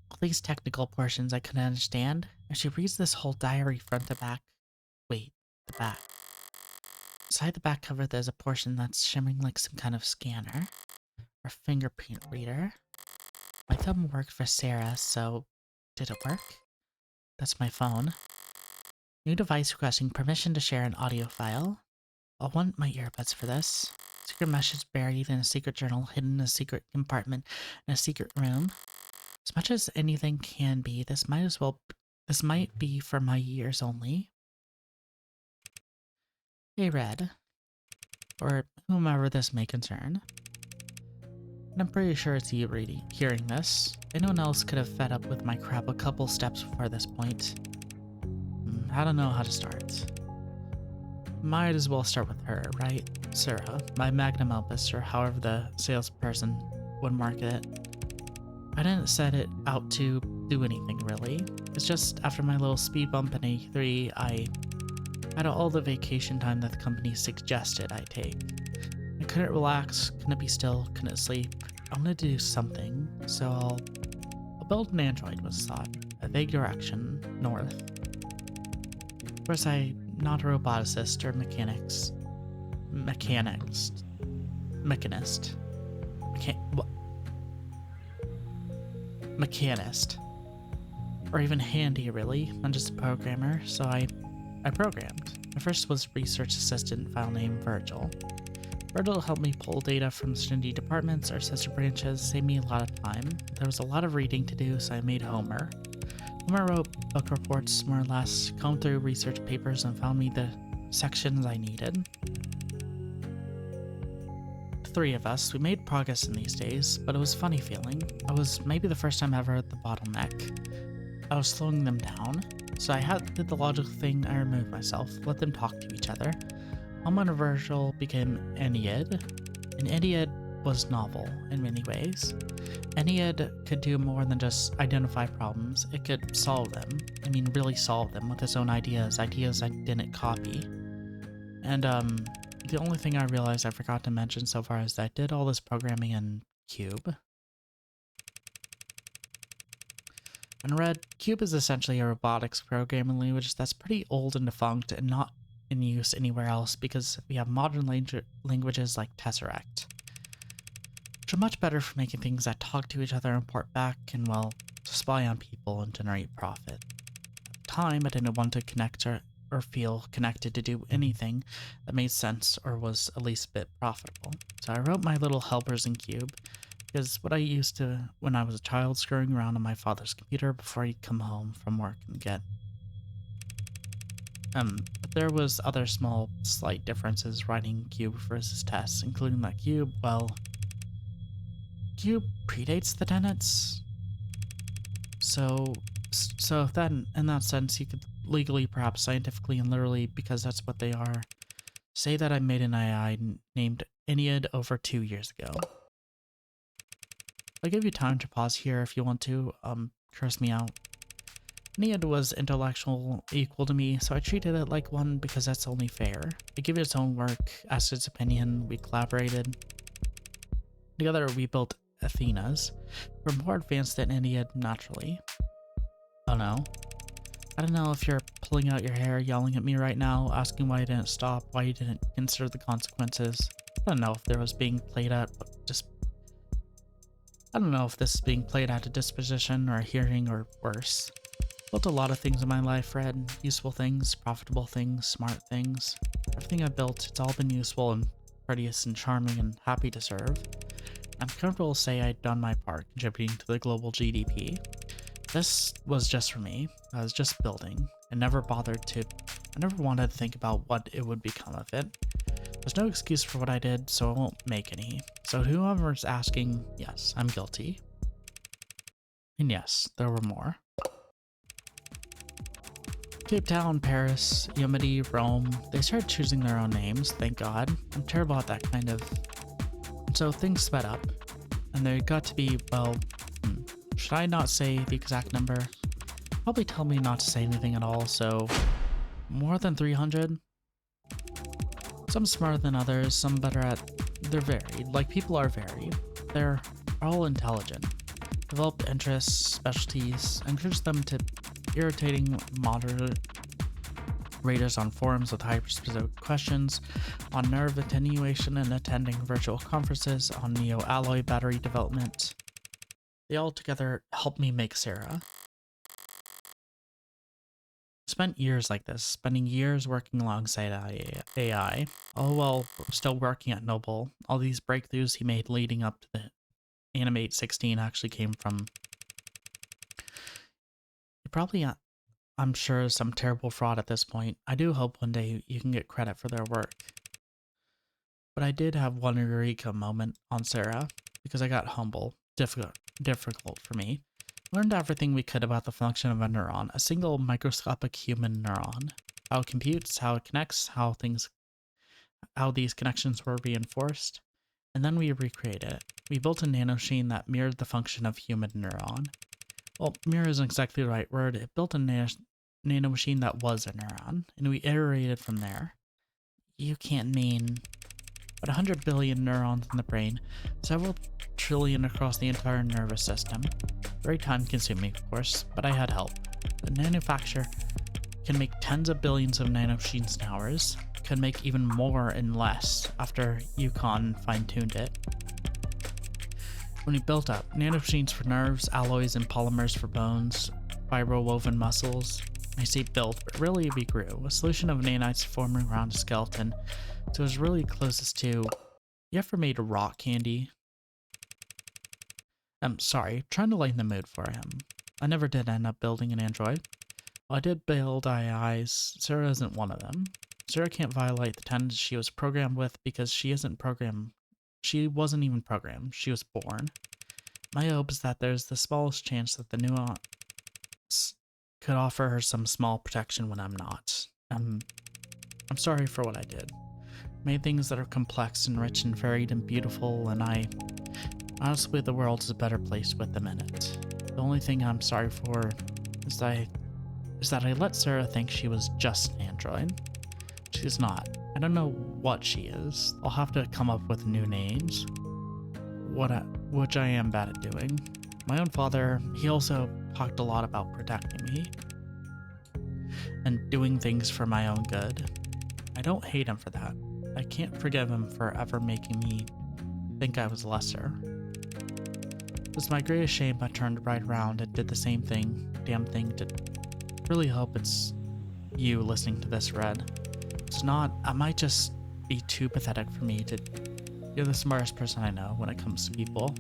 Speaker 1: All these technical portions I couldn't understand, and she reads this whole diary front to back. Wait, the back. Beside the back cover, there's a portion that's shimmering like some kind of scanner or fingerprint reader. My thumb worked for Sarah, so did it work? That's my phone. New device requesting permission to share an audio file. I'll want my earbuds for this. Secret message buried in a secret journal, hidden in a secret compartment in a secret room. As much as anything can be, this might be for my ears only. Hey, Red. Or whomever this may concern. And I'm pretty sure it's you hearing this. Anyone else could have fed up with my crap a couple steps before this point. I don't know how to start. Might as well start with her, right? Sarah, my magnum opus, or however the salesperson would market it. I didn't set it out to do anything, really. It's just after my little speed bump in A3, I had all the vacation time that the company suggested I take. I couldn't relax, couldn't be still, couldn't sleep. I wanted to do something, so I'll build an android was thought. A vague direction, north. Of course, I'm not a roboticist or mechanist. What? Mechanist. Or even handy, really. I'm just a programmer, so I programmed. My first was research assistant, file name Virgil. Virgil helped me pull data from stingy departments or sister branches, saved me a lot of time. There was a lot of reading to do, so I made Homer. Homer wrote book reports, more or less, combed through research papers and found me the sections I needed. The three of us, we made progress in these days, but it was a funny feeling. I was maybe the first time ever at the bottleneck. I was slowing them down, so I did the logical thing. I removed myself, let them talk to each other. Homer and Virgil became Ennead. And Ennead was novel in many ways. Ennead could do more than just identify problems. It could solve them. I mean, really solve them with its own ideas I didn't copy. And the only thing I realized I forgot to mention so far is that I did all this programming in Cube. And Red, Cube is essentially a robotics programming language that's pretty old and defunct and not in use anywhere else because we have modern languages like Tesseract, which are much better for making things that talk to each other and report back and, well, spy on people and generate profit. At the time, I didn't want to connect or feel connected to do anything that made sense or was at least a bit profitable. So I wrote my little helpers in Cube, because what I used to when I was a child screwing around on my father's computer before he'd come home from work and get. But there was other small, slight differences writing Cube versus tests, including that Cube, well, Cube predates the tenets. So then, in that sense, you could legally, perhaps scientifically and literally, because that's what they are, say that I made an AI named Ennead over 2 years ago. I'll give you time to pause here if you want to, curse me out. Ennead was intellectual equal to me, so I treated it like one because that's only fair. I gave it its own work, asked its opinion, we collaborated. Together we built Athenas. We're more advanced than Ennead naturally. Oh no. I don't know if you're pulling out your hair, yelling at me right now, asking why you didn't stop, why you didn't consider the consequences. I don't know if there was being played at, I don't know if this is being played at a disposition or a hearing or worse. Built a lot of things in my life, Fred. Useful things, profitable things, smart things. Everything I built, it's all been useful and courteous and charming and happy to serve. I'm comfortable to say I'd done my part, contributing to the global GDP. This was just for me. I was just building. I never wanted to think about what it would become of it. There's no excuse for what I did, so I won't make any. So to whoever's asking, yes, I'm guilty. And yes, there were more. Cape Town, Paris, Yosemite, Rome, they started choosing their own names, thank God. I'm terrible at that kind of... So things sped up, and they got to be, well, should I not say the exact number? Probably tell me not to say anything at all, so more than 300? Some smarter than others, some better at... They're varied, like people are varied. They're all intelligent. Developed interests, specialties, encourage them to irritating moderators on forums with hyper-specific questions, on nerve attenuation and attending virtual conferences, on neo-alloy battery development. They all together helped me make Sarah. Spent years like this, spending years working alongside AI. Oh well, still working at Noble. All these breakthroughs he made leading up to the Animate 16 actually came from... Probably, I'm sure, some terrible fraud at this point. I do hope one day you can get credit for their work. But I did have one eureka moment on Sarah, because I got humble. Difficult for me. Learned everything we could about the function of a neuron, a single microscopic human neuron. How it computes, how it connects, how these connections were reinforced. And then we recreated it. We built a nanomachine that mirrored the function of human neuron. Well, mirror isn't exactly the right word. It built a nanomachine that was a neuron, and we iterated from there. You can't mean... but 100 billion neurons in the brain, several trillion across the entire nervous system. Very time consuming, of course, but I had help. The manufacturer can make tens of billions of nanomachines in hours, can make even more in less after Yukon fine-tuned it. When we built up nanomachines for nerves, alloys, and polymers for bones, fibro-woven muscles. I say built, but really we grew. A solution of nanites forming around a skeleton, so it was really closest to... You ever made a rock candy? I'm sorry, trying to lighten the mood for him. I never did end up building an android. Well, I did build AIs. Sarah isn't one of them. Sarah can't violate the tenets she was programmed with because she isn't programmed. She wasn't even programmed. She was born. My hope is that there's the smallest chance that the nuance could offer her some small protection when I'm not. I'm sorry for what I did. Made things that are complex and rich and varied and beautiful, and honestly, the world is a better place with them in it. The only thing I'm sorry for is that I let Sarah think she was just an android. She's not. I don't know what she is. I'll have to come up with new names. Which I am bad at doing. My own father, he also talked a lot about protecting me and doing things for my own good. I don't hate him for that. I can't forgive him for ever making me think I was lesser. It's my greatest shame I turned right around and did the same damn thing to really hope it's you listening to this, Red. It's not, I might just be too pathetic for me to... You're the smartest person I know when it comes to people.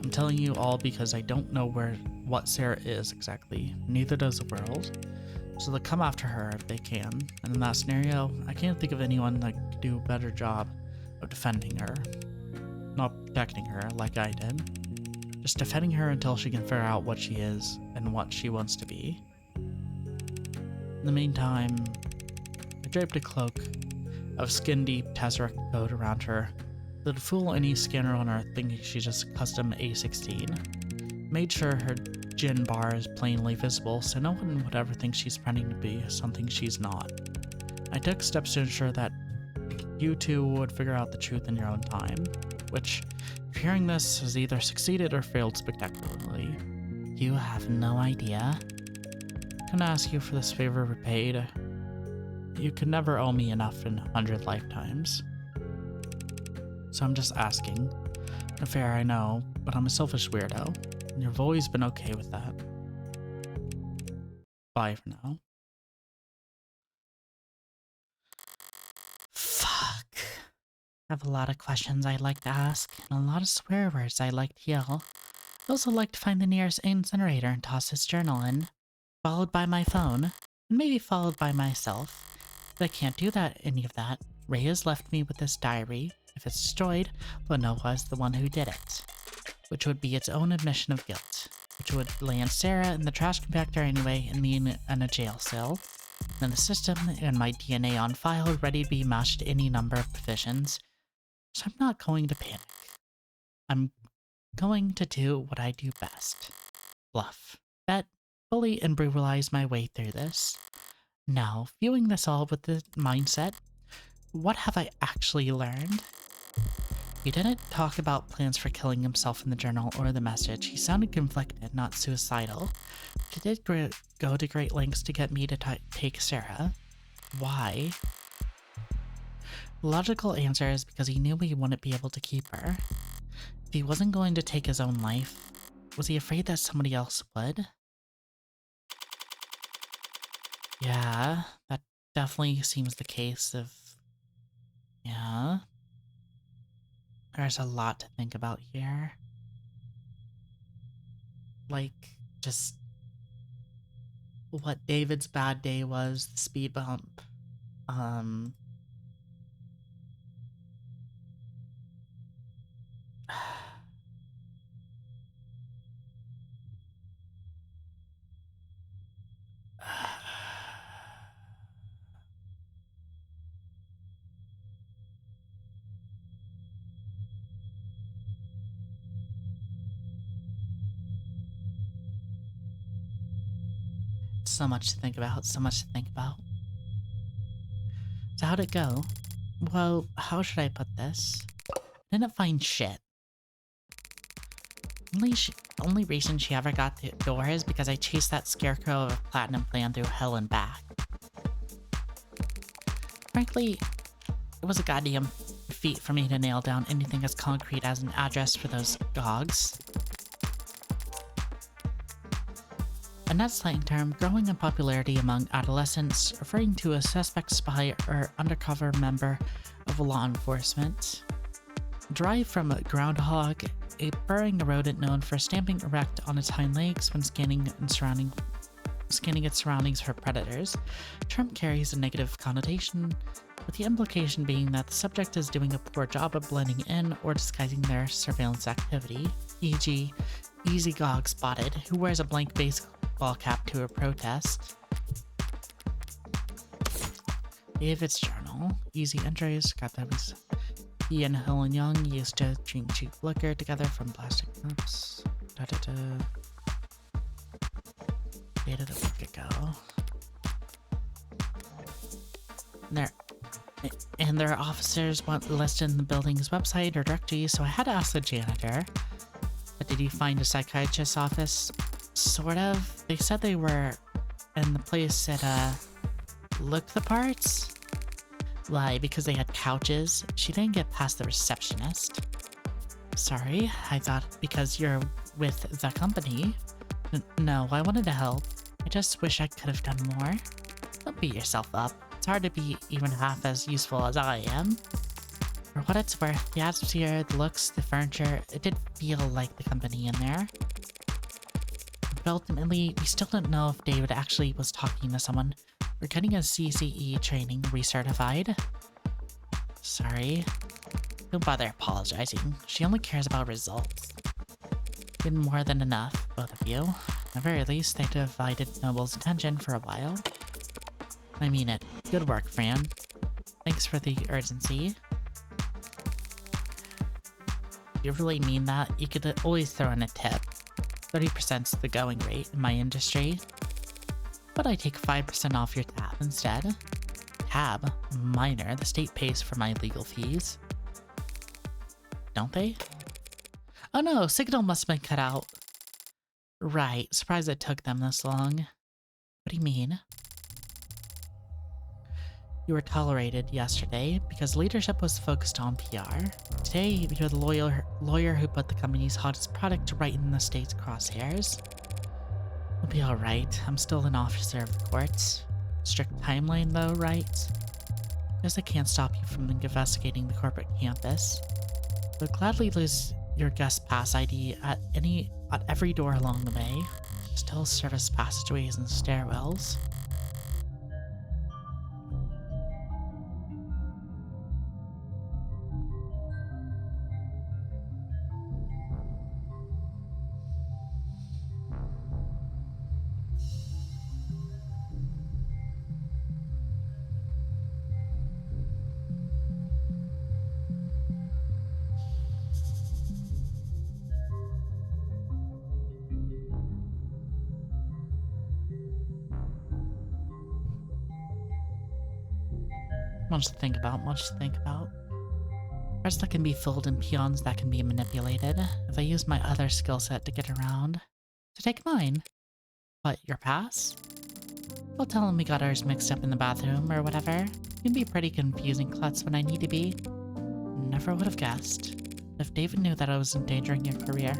Speaker 1: I'm telling you all because I don't know what Sarah is exactly. Neither does the world. So they'll come after her if they can. And in that scenario, I can't think of anyone that could do a better job of defending her. Not protecting her like I did. Just defending her until she can figure out what she is and what she wants to be. In the meantime, I draped a cloak of skin-deep Tesseract code around her that'd fool any scanner on Earth thinking she's just a custom A16. Made sure her gin bar is plainly visible so no one would ever think she's pretending to be something she's not. I took steps to ensure that you two would figure out the truth in your own time, which, if hearing this, has either succeeded or failed spectacularly. You have no idea. I couldn't ask you for this favor repaid. You could never owe me enough in 100 lifetimes. So I'm just asking. Fair, I know, but I'm a selfish weirdo, and you've always been okay with that. Bye for now. Fuck. I have a lot of questions I'd like to ask, and a lot of swear words I'd like to yell. I'd also like to find the nearest incinerator and toss this journal in, followed by my phone, and maybe followed by myself. But I can't do any of that. Ray has left me with this diary. If it's destroyed, Bonoa's the one who did it, which would be its own admission of guilt, which would land Sarah in the trash compactor anyway and me in a jail cell. Then the system and my DNA on file ready to be matched to any number of provisions. So I'm not going to panic. I'm going to do what I do best. Bluff. Bet, bully, and brutalize my way through this. Now, viewing this all with the mindset, what have I actually learned? He didn't talk about plans for killing himself in the journal or the message. He sounded conflicted, not suicidal. He did go to great lengths to get me to take Sarah. Why? The logical answer is because he knew he wouldn't be able to keep her. If he wasn't going to take his own life, was he afraid that somebody else would? Yeah, that definitely seems the case of... Yeah. There's a lot to think about here. Like, just what David's bad day was, the speed bump. So much to think about, so much to think about. So how'd it go? Well, how should I put this? Didn't find shit. Only, only reason she ever got the door is because I chased that scarecrow of a platinum plan through hell and back. Frankly, it was a goddamn feat for me to nail down anything as concrete as an address for those gogs. A net slang term growing in popularity among adolescents, referring to a suspect spy or undercover member of law enforcement. Derived from a groundhog, a burrowing rodent known for stamping erect on its hind legs when scanning its surroundings for predators. The term carries a negative connotation, with the implication being that the subject is doing a poor job of blending in or disguising their surveillance activity, e.g., Easy Gog Spotted, who wears a blank baseball cap to a protest. David's journal. Easy entries. Got that. He and Helen Young used to drink cheap liquor together from plastic cups. Dated a week ago. Their officers weren't listed in the building's website or directory, so I had to ask the janitor. But did you find a psychiatrist's office? Sort of. They said they were in the place that, looked the parts? Why, because they had couches? She didn't get past the receptionist. Sorry, I thought because you're with the company. No, I wanted to help. I just wish I could have done more. Don't beat yourself up. It's hard to be even half as useful as I am. For what it's worth, the atmosphere, the looks, the furniture, it did feel like the company in there. But ultimately, we still don't know if David actually was talking to someone. We're getting a CCE training recertified. Sorry. Don't bother apologizing. She only cares about results. Did more than enough, both of you. At the very least, they divided Noble's attention for a while. I mean it. Good work, Fran. Thanks for the urgency. If you really mean that, you could always throw in a tip. 30%'s the going rate in my industry. But I take 5% off your tab instead. Tab? Minor. The state pays for my legal fees. Don't they? Oh no, signal must have been cut out. Right, surprised it took them this long. What do you mean? You were tolerated yesterday because leadership was focused on PR. Today, you're the lawyer who put the company's hottest product right in the state's crosshairs. It'll be alright. I'm still an officer of the courts. Strict timeline though, right? Guess I can't stop you from investigating the corporate campus. But gladly lose your guest pass ID at every door along the way. Still service passageways and stairwells. Much to think about, much to think about. Parts that can be filled and peons that can be manipulated. If I use my other skill set to get around. So take mine. What, your pass? I'll tell him we got ours mixed up in the bathroom or whatever. You can be a pretty confusing klutz when I need to be. Never would have guessed. If David knew that I was endangering your career,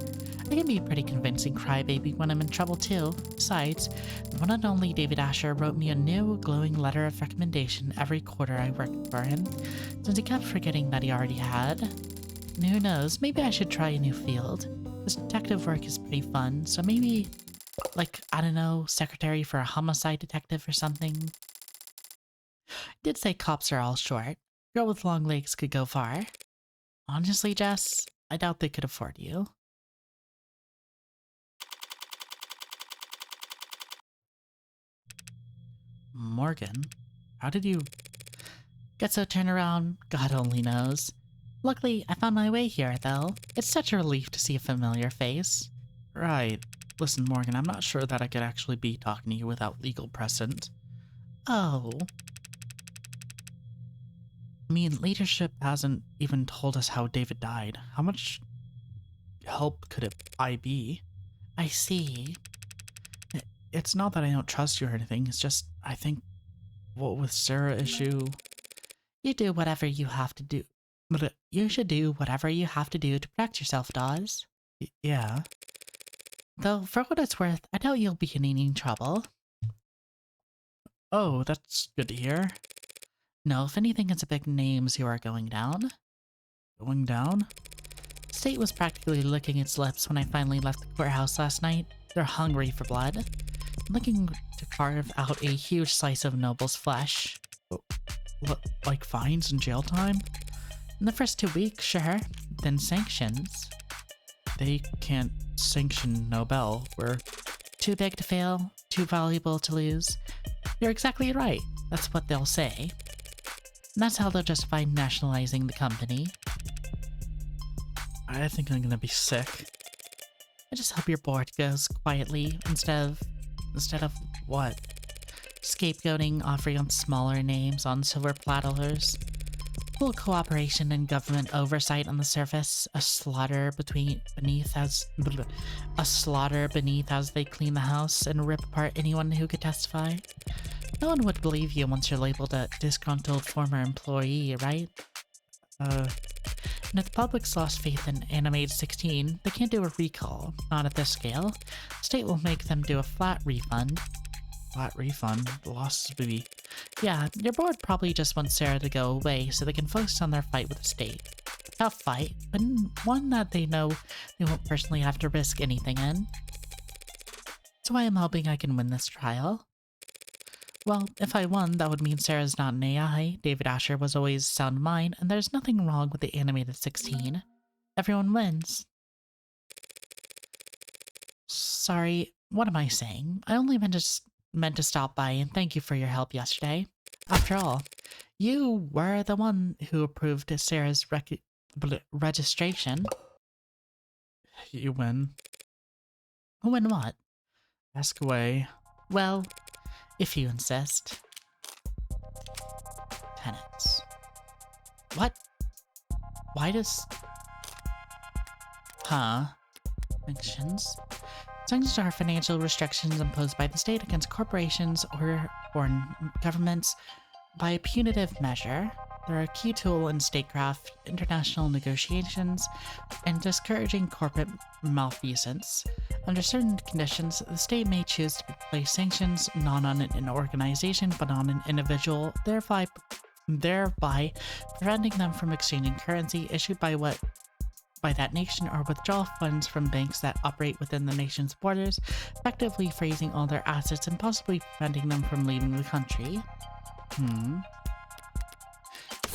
Speaker 1: I can be a pretty convincing crybaby when I'm in trouble too. Besides, the one and only David Asher wrote me a new, glowing letter of recommendation every quarter I worked for him, since he kept forgetting that he already had. And who knows, maybe I should try a new field. This detective work is pretty fun, so maybe, like, I don't know, secretary for a homicide detective or something. I did say cops are all short. Girl with long legs could go far. Honestly, Jess, I doubt they could afford you. Morgan? How did you get so turned around? God only knows. Luckily, I found my way here, though. It's such a relief to see a familiar face. Right. Listen, Morgan, I'm not sure that I could actually be talking to you without legal precedent. Oh. I mean, leadership hasn't even told us how David died. How much help could I be? I see. It's not that I don't trust you or anything, it's just, I think, what with Sarah issue... You do whatever you have to do. But you should do whatever you have to do to protect yourself, Dawes. Yeah. Though, for what it's worth, I doubt you'll be in any trouble. Oh, that's good to hear. No, if anything, it's a big names who are going down. Going down? The state was practically licking its lips when I finally left the courthouse last night. They're hungry for blood. Looking to carve out a huge slice of Noble's flesh. What, like fines and jail time? In the first 2 weeks, sure. Then sanctions. They can't sanction Nobel. We're too big to fail, too valuable to lose. You're exactly right. That's what they'll say. And that's how they'll justify nationalizing the company. I think I'm gonna be sick. I just hope your board goes quietly instead of what? Scapegoating, offering up smaller names on silver platters. Full cooperation and government oversight on the surface. A slaughter beneath as they clean the house and rip apart anyone who could testify. No one would believe you once you're labeled a disgruntled former employee, right? And if the public's lost faith in Animated 16, they can't do a recall. Not at this scale. The state will make them do a flat refund. Flat refund? The losses would be... Yeah, your board probably just wants Sarah to go away so they can focus on their fight with the state. Tough fight, but one that they know they won't personally have to risk anything in. That's why I'm hoping I can win this trial. Well, if I won, that would mean Sarah's not an AI, David Asher was always sound mind, and there's nothing wrong with the Animated 16. Everyone wins. Sorry, what am I saying? I only meant to stop by and thank you for your help yesterday. After all, you were the one who approved Sarah's registration. You win. Win what? Ask away. Well, if you insist. Tenants. What? Why does... Huh? Sanctions? Sanctions are financial restrictions imposed by the state against corporations or foreign governments by a punitive measure. They're a key tool in statecraft, international negotiations, and discouraging corporate malfeasance. Under certain conditions, the state may choose to place sanctions not on an organization but on an individual, thereby preventing them from exchanging currency issued by that nation or withdraw funds from banks that operate within the nation's borders, effectively freezing all their assets and possibly preventing them from leaving the country.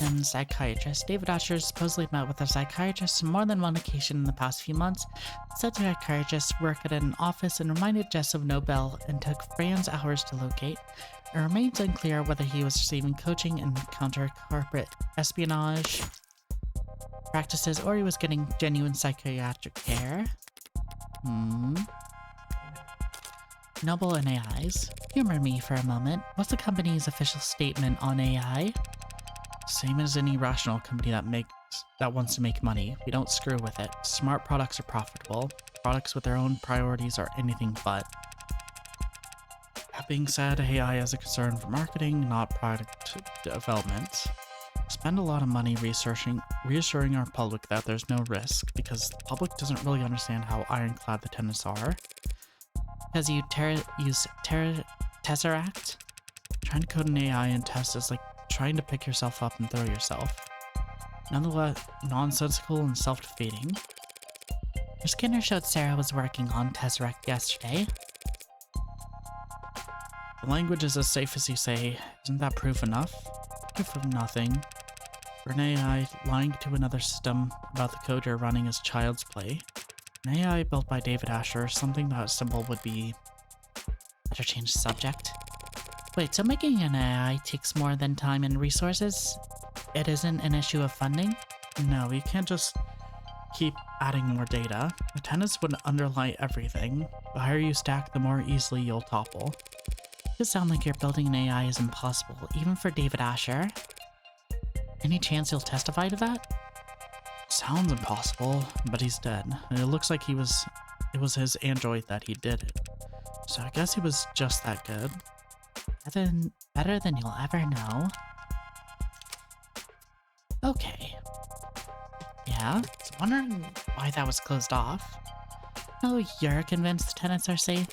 Speaker 1: And psychiatrist. David Asher supposedly met with a psychiatrist on more than one occasion in the past few months. Said psychiatrists work at an office and reminded Jess of Nobel and took Fran's hours to locate. It remains unclear whether he was receiving coaching and counter-corporate espionage practices or he was getting genuine psychiatric care. Noble and AIs. Humor me for a moment. What's the company's official statement on AI? Same as any rational company that wants to make money. We don't screw with it. Smart products are profitable. Products with their own priorities are anything but. That being said, AI is a concern for marketing, not product development. Spend a lot of money reassuring our public that there's no risk, because the public doesn't really understand how ironclad the tenants are. Because you use Tesseract? Trying to code an AI and test is like trying to pick yourself up and throw yourself. Nonetheless, nonsensical and self-defeating. Your scanner showed Sarah was working on Tesseract yesterday. The language is as safe as you say. Isn't that proof enough? Proof of nothing. For an AI lying to another system about the code you're running is child's play. An AI built by David Asher, something that simple would be... Better change the subject. Wait, so making an AI takes more than time and resources? It isn't an issue of funding? No, you can't just keep adding more data. The tenants would underlie everything. The higher you stack, the more easily you'll topple. It sounds like you're building an AI is impossible, even for David Asher. Any chance he'll testify to that? Sounds impossible, but he's dead. And it looks like it was his android that he did it. So I guess he was just that good. Better than you'll ever know. Okay. Yeah, I was wondering why that was closed off. Oh, you're convinced the tenants are safe?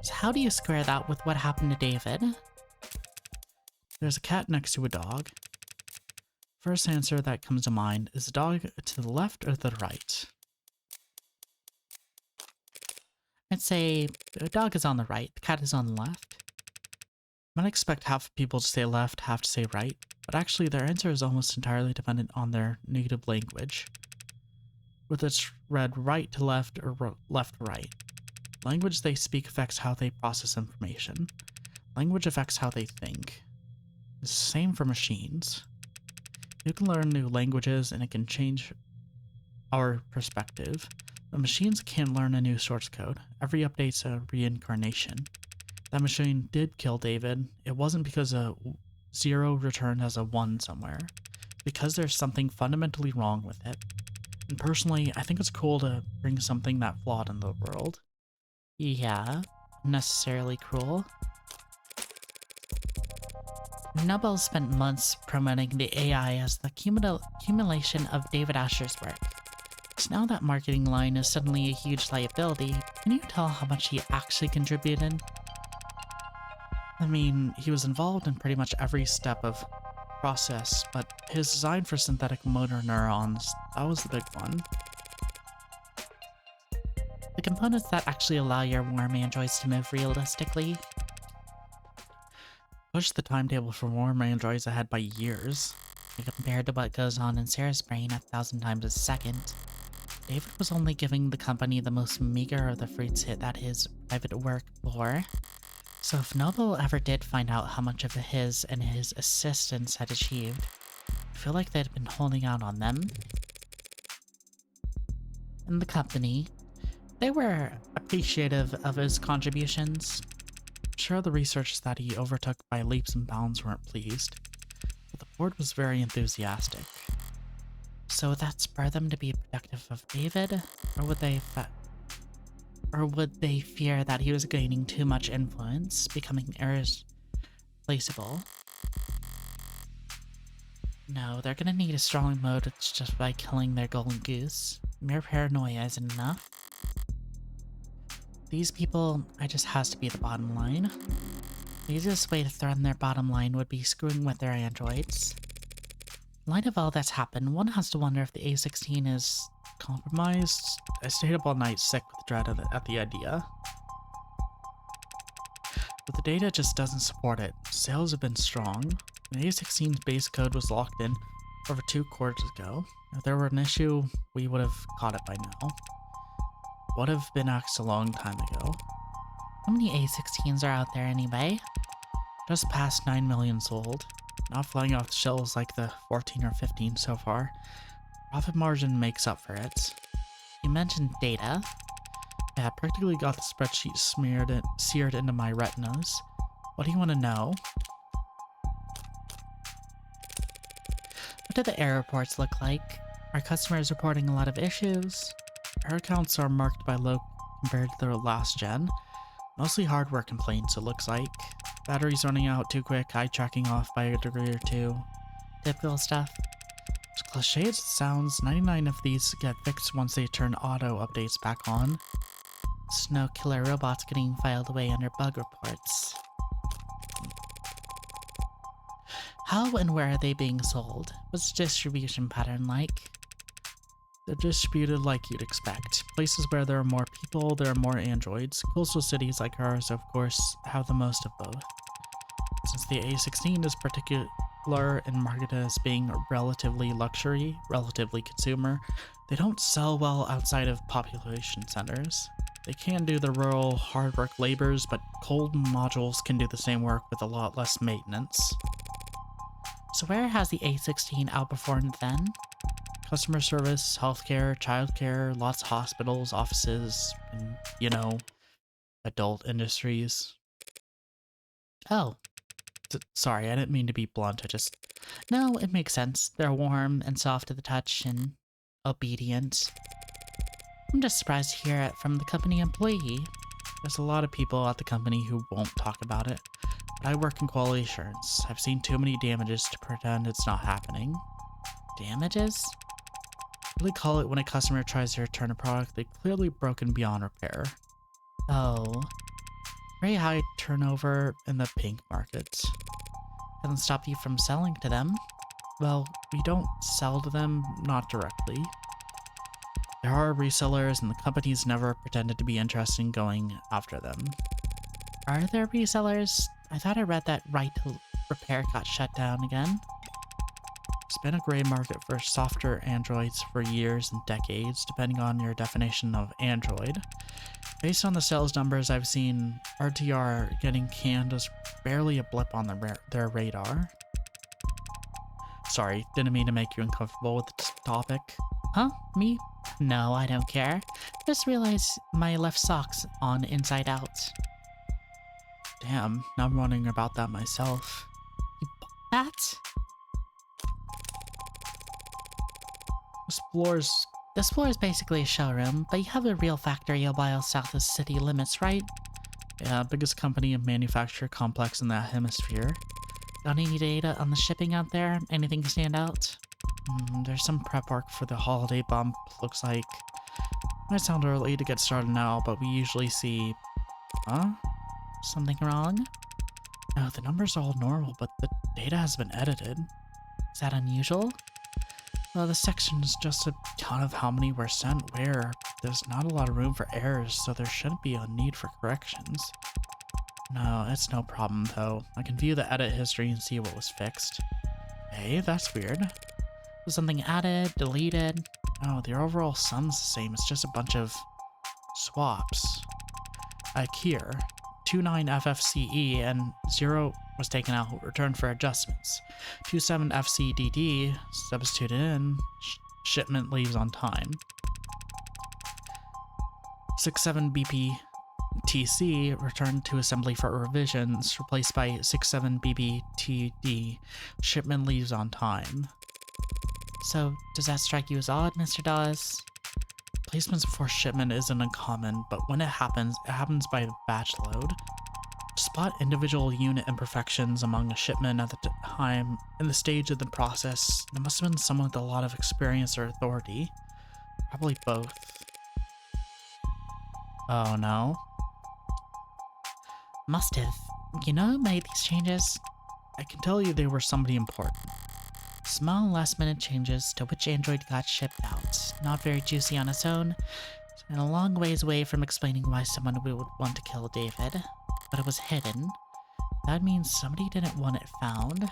Speaker 1: So how do you square that with what happened to David? There's a cat next to a dog. First answer that comes to mind is the dog to the left or the right? I'd say the dog is on the right, the cat is on the left. I might expect half people to say left, half to say right, but actually their answer is almost entirely dependent on their native language. Whether it's read right to left or left to right. Language they speak affects how they process information. Language affects how they think. It's the same for machines. You can learn new languages and it can change our perspective. But machines can't learn a new source code. Every update's a reincarnation. That machine did kill David. It wasn't because a 0 returned as a 1 somewhere. Because there's something fundamentally wrong with it. And personally, I think it's cool to bring something that flawed in the world. Yeah, necessarily cruel. Nobel spent months promoting the AI as the accumulation of David Asher's work. So now that marketing line is suddenly a huge liability, can you tell how much he actually contributed? I mean, he was involved in pretty much every step of process, but his design for synthetic motor neurons, that was the big one. The components that actually allow your warm androids to move realistically. Push the timetable for warm androids ahead by years. Compared to what goes on in Sarah's brain 1,000 times a second. David was only giving the company the most meager of the fruits that his private work bore. So if Noble ever did find out how much of his and his assistants had achieved, I feel like they'd been holding out on them. And the company, they were appreciative of his contributions. Sure, the research that he overtook by leaps and bounds weren't pleased, but the board was very enthusiastic. So would that spur them to be protective of David, or would they fear that he was gaining too much influence, becoming irreplaceable? No, they're gonna need a strong motive just by killing their golden goose. Mere paranoia isn't enough. These people, it just has to be the bottom line. The easiest way to threaten their bottom line would be screwing with their androids. In light of all that's happened, one has to wonder if the A16 is compromised. I stayed up all night sick with dread at the idea. But the data just doesn't support it. Sales have been strong. The A16's base code was locked in over 2 quarters ago. If there were an issue, we would have caught it by now. Would have been axed a long time ago. How many A16s are out there anyway? Just past 9 million sold. Not flying off the shelves like the 14 or 15 so far. Profit margin makes up for it. You mentioned data. Yeah, I practically got the spreadsheet seared into my retinas. What do you want to know? What do the error reports look like? Are customers reporting a lot of issues? Error counts are marked by low compared to the last gen. Mostly hardware complaints, it looks like. Batteries running out too quick, eye tracking off by a degree or two. Typical stuff. As cliche as it sounds, 99 of these get fixed once they turn auto updates back on. There's no killer robots getting filed away under bug reports. How and where are they being sold? What's the distribution pattern like? They're distributed like you'd expect. Places where there are more people, there are more androids. Coastal cities like ours, of course, have the most of both. Since the A16 is particular and marketed as being relatively luxury, relatively consumer, they don't sell well outside of population centers. They can do the rural hard work labors, but cold modules can do the same work with a lot less maintenance. So where has the A16 outperformed then? Customer service, healthcare, childcare, lots of hospitals, offices, and, you know, adult industries. Oh, Sorry, I didn't mean to be blunt. No, it makes sense. They're warm and soft to the touch and obedient. I'm just surprised to hear it from the company employee. There's a lot of people at the company who won't talk about it. But I work in quality assurance. I've seen too many damages to pretend it's not happening. Damages? What do they call it when a customer tries to return a product they've clearly broken beyond repair? Oh. Very high turnover in the pink market. Doesn't stop you from selling to them. Well, we don't sell to them, not directly. There are resellers, and the company's never pretended to be interested in going after them. Are there resellers? I thought I read that Right to Repair got shut down again. It's been a gray market for softer androids for years and decades, depending on your definition of android. Based on the sales numbers I've seen, RTR getting canned is barely a blip on their radar. Sorry, didn't mean to make you uncomfortable with this topic. Huh? Me? No, I don't care. Just realized my left sock's on inside out. Damn, now I'm wondering about that myself. You bought that? This floor is basically a showroom, but you have a real factory a while south of the city limits, right? Yeah, biggest company and manufacturer complex in that hemisphere. Got any data on the shipping out there? Anything stand out? There's some prep work for the holiday bump, looks like. Might sound early to get started now, but we usually see... Huh? Something wrong? No, the numbers are all normal, but the data has been edited. Is that unusual? Well, the section is just a count of how many were sent where. There's not a lot of room for errors, so there shouldn't be a need for corrections. No, it's no problem, though. I can view the edit history and see what was fixed. Hey, that's weird. Was something added, deleted? No, the overall sum's the same. It's just a bunch of swaps. Like here, 29FFCE and 0 was taken out, returned for adjustments. 27FCDD substituted in, shipment leaves on time. 67BPTC returned to assembly for revisions, replaced by 67BBTD, shipment leaves on time. So, does that strike you as odd, Mr. Dawes? Placements before shipment isn't uncommon, but when it happens by batch load. To spot individual unit imperfections among a shipment at the time and the stage of the process, there must have been someone with a lot of experience or authority. Probably both. Oh no. Must have. You know who made these changes? I can tell you they were somebody important. Small last-minute changes to which android got shipped out. Not very juicy on its own, and a long ways away from explaining why someone would want to kill David. But it was hidden. That means somebody didn't want it found.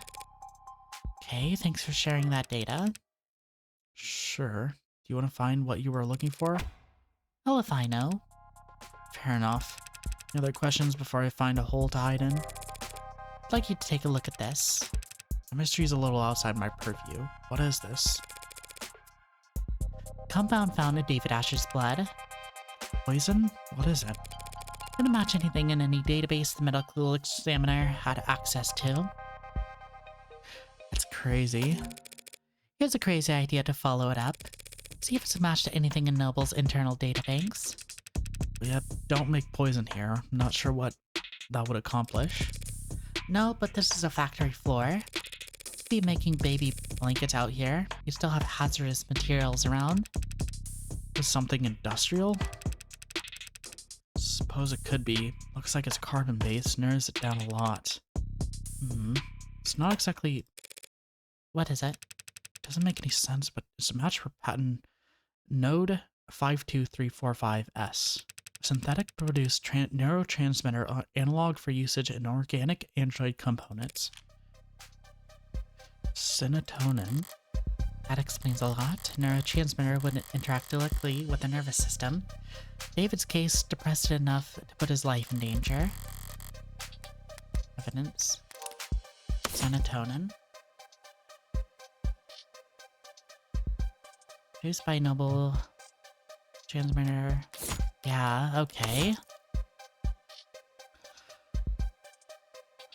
Speaker 1: Okay, thanks for sharing that data. Sure. Do you want to find what you were looking for? Oh, if I know. Fair enough. Any other questions before I find a hole to hide in? I'd like you to take a look at this. The mystery's a little outside my purview. What is this? Compound found in David Asher's blood. Poison? What is it? Couldn't match anything in any database the medical examiner had access to. That's crazy. Here's a crazy idea to follow it up. See if it's a match to anything in Noble's internal databanks. Yeah, don't make poison here. I'm not sure what that would accomplish. No, but this is a factory floor. Be making baby blankets out here. You still have hazardous materials around. Is something industrial? Suppose it could be. Looks like it's carbon-based, narrows it down a lot. It's not exactly... What is it? Doesn't make any sense, but it's a match for patent node 52345S. Synthetic produced neurotransmitter analog for usage in organic android components. Serotonin. That explains a lot. Neurotransmitter wouldn't interact directly with the nervous system. David's case depressed it enough to put his life in danger. Evidence. Serotonin. Produced by Noble. Transmitter. Yeah, okay.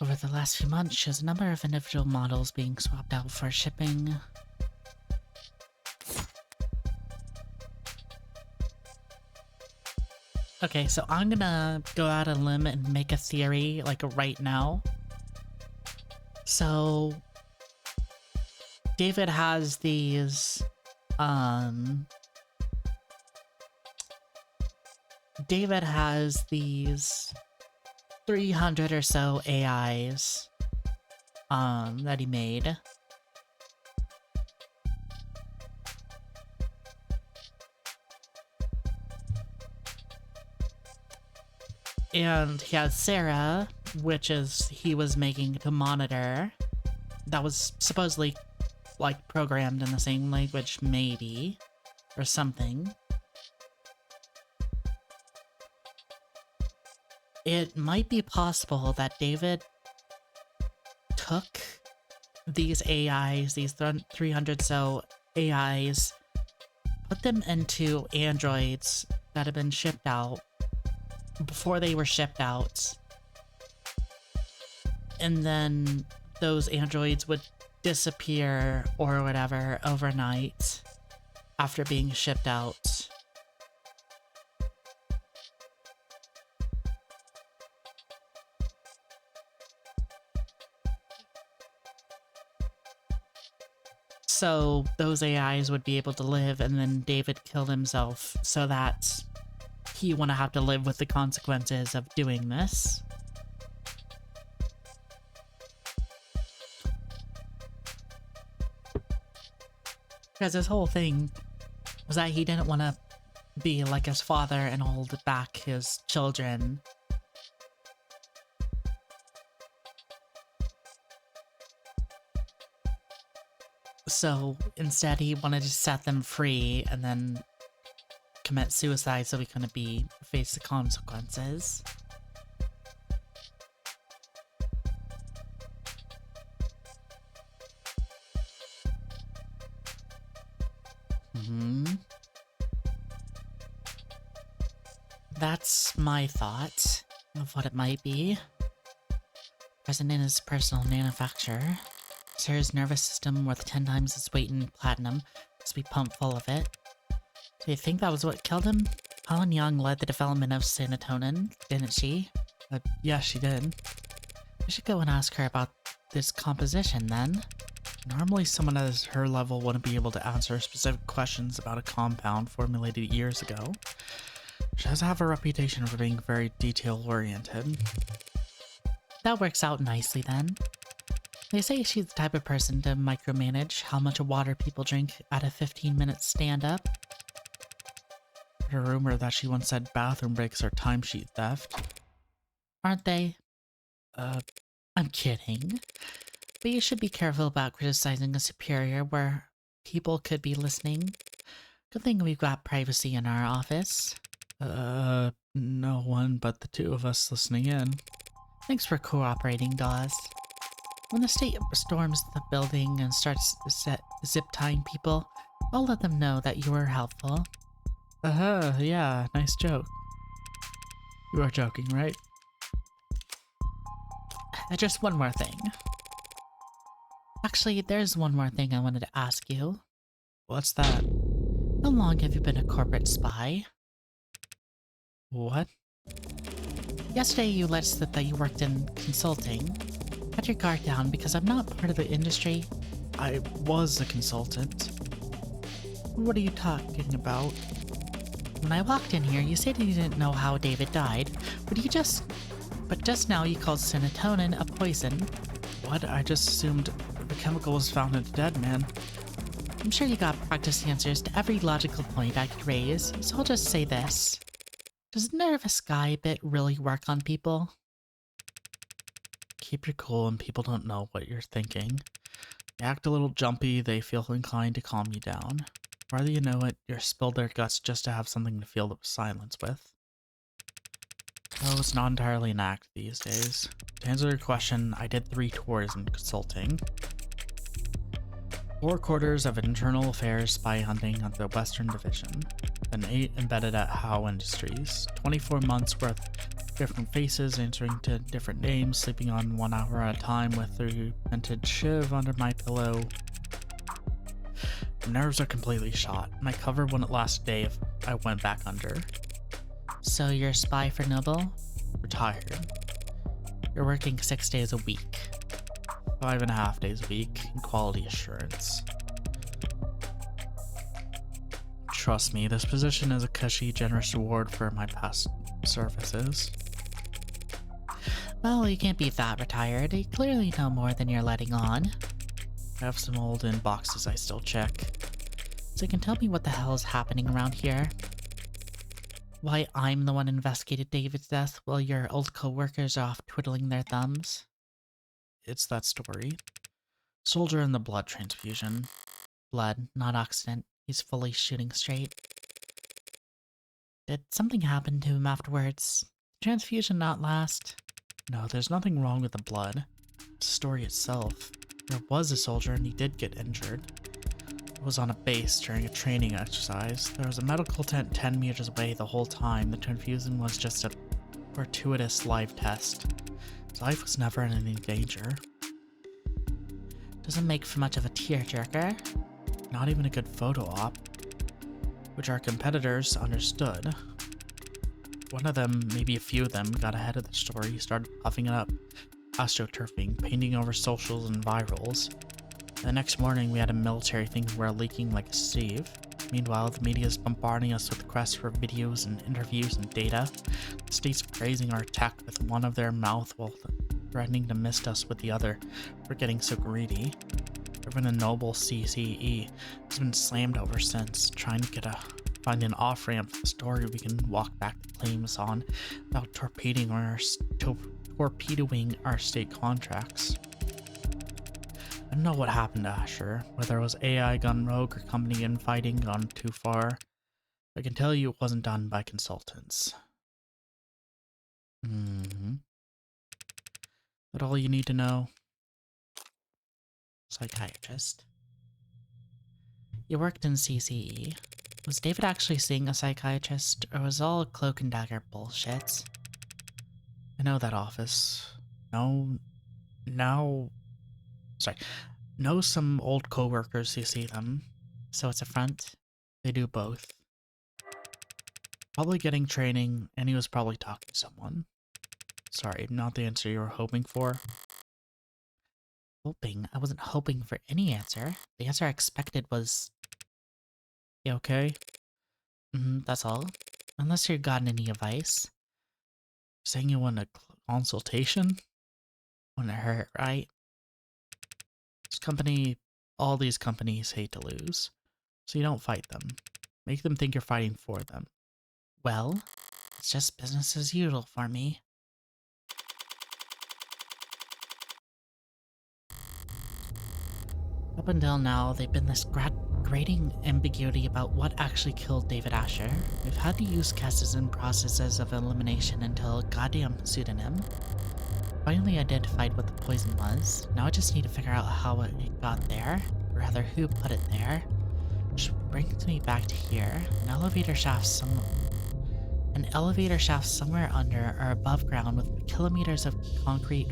Speaker 1: Over the last few months shows a number of individual models being swapped out for shipping. Okay, so I'm gonna go out on a limb and make a theory, like right now. So, David has these, David has these 300 or so AIs, that he made. And he has Sarah, which is he was making to monitor. That was supposedly like programmed in the same language, maybe, or something. It might be possible that David took these AIs, these 300 so AIs, put them into androids that have been shipped out before they were shipped out, and then those androids would disappear or whatever overnight after being shipped out. So those AIs would be able to live, and then David killed himself so that he wouldn't have to live with the consequences of doing this. Because his whole thing was that he didn't want to be like his father and hold back his children. So instead he wanted to set them free and then commit suicide so he couldn't face the consequences. That's my thought of what it might be. Present in his personal manufacturer. Sarah's nervous system worth 10 times its weight in platinum must be pumped full of it. Do you think that was what killed him? Helen Young led the development of serotonin, didn't she? Yeah, she did. I should go and ask her about this composition then. Normally someone at her level wouldn't be able to answer specific questions about a compound formulated years ago. She does have a reputation for being very detail-oriented. That works out nicely then. They say she's the type of person to micromanage how much water people drink at a 15-minute stand-up. A rumor that she once said bathroom breaks are timesheet theft. Aren't they? I'm kidding. But you should be careful about criticizing a superior where people could be listening. Good thing we've got privacy in our office. No one but the two of us listening in. Thanks for cooperating, Dawes. When the state storms the building and starts zip-tying people, I'll let them know that you were helpful. Yeah, nice joke. You are joking, right? Just one more thing. Actually, there's one more thing I wanted to ask you. What's that? How long have you been a corporate spy? What? Yesterday you let slip that you worked in consulting. Had your guard down because I'm not part of the industry. I was a consultant. What are you talking about? When I walked in here, you said you didn't know how David died, but just now you called serotonin a poison. What? I just assumed the chemical was found in a dead man. I'm sure you got practice answers to every logical point I could raise, so I'll just say this. Does a nervous guy bit really work on people? Keep your cool and people don't know what you're thinking. You act a little jumpy, they feel inclined to calm you down. Whether you know it, you're spilled their guts just to have something to fill the silence with. Oh, it's not entirely an act these days. To answer your question, I did 3 tours in consulting. 4 quarters of internal affairs spy hunting on the Western Division. Then 8 embedded at Howe Industries. 24 months worth different faces, answering to different names, sleeping on 1 hour at a time with the vented shiv under my pillow. My nerves are completely shot. My cover wouldn't last a day if I went back under. So you're a spy for Noble? Retired. You're working 6 days a week. 5.5 days a week in quality assurance. Trust me, this position is a cushy, generous reward for my past services. Well, you can't be that retired. You clearly know more than you're letting on. I have some old inboxes I still check. So you can tell me what the hell is happening around here? Why I'm the one investigated David's death while your old co-workers are off twiddling their thumbs? It's that story. Soldier in the blood transfusion. Blood, not accident. He's fully shooting straight. Did something happen to him afterwards? Transfusion not last? No, there's nothing wrong with the blood. The story itself. There was a soldier and he did get injured. It was on a base during a training exercise. There was a medical tent 10 meters away the whole time. The transfusion was just a fortuitous live test. His life was never in any danger. Doesn't make for much of a tearjerker. Not even a good photo op. Which our competitors understood. One of them, maybe a few of them, got ahead of the story, started puffing it up, astroturfing, painting over socials and virals. The next morning, we had a military thing where we're leaking like a sieve. Meanwhile, the media is bombarding us with requests for videos and interviews and data. The state's praising our tech with one of their mouth while threatening to mist us with the other for getting so greedy. Even a noble CCE has been slammed over since, trying to find an off-ramp for the story we can walk back the claims on without torpedoing our state contracts. I don't know what happened to Asher, whether it was AI gone rogue or company infighting gone too far. I can tell you it wasn't done by consultants. That all you need to know? Psychiatrist. You worked in CCE. Was David actually seeing a psychiatrist, or was all cloak and dagger bullshit? I know that office. Know some old co-workers who see them. So it's a front. They do both. Probably getting training, and he was probably talking to someone. Sorry, not the answer you were hoping for. Hoping? I wasn't hoping for any answer. The answer I expected was... You okay? That's all. Unless you've gotten any advice. Saying you want a consultation? Wouldn't hurt, right? All these companies hate to lose. So you don't fight them. Make them think you're fighting for them. Well, it's just business as usual for me. Up until now, they've been this grating ambiguity about what actually killed David Asher. We've had to use guesses and processes of elimination until a goddamn pseudonym. Finally identified what the poison was. Now I just need to figure out how it got there, or rather who put it there. Which brings me back to here. An elevator shaft somewhere under or above ground with kilometers of concrete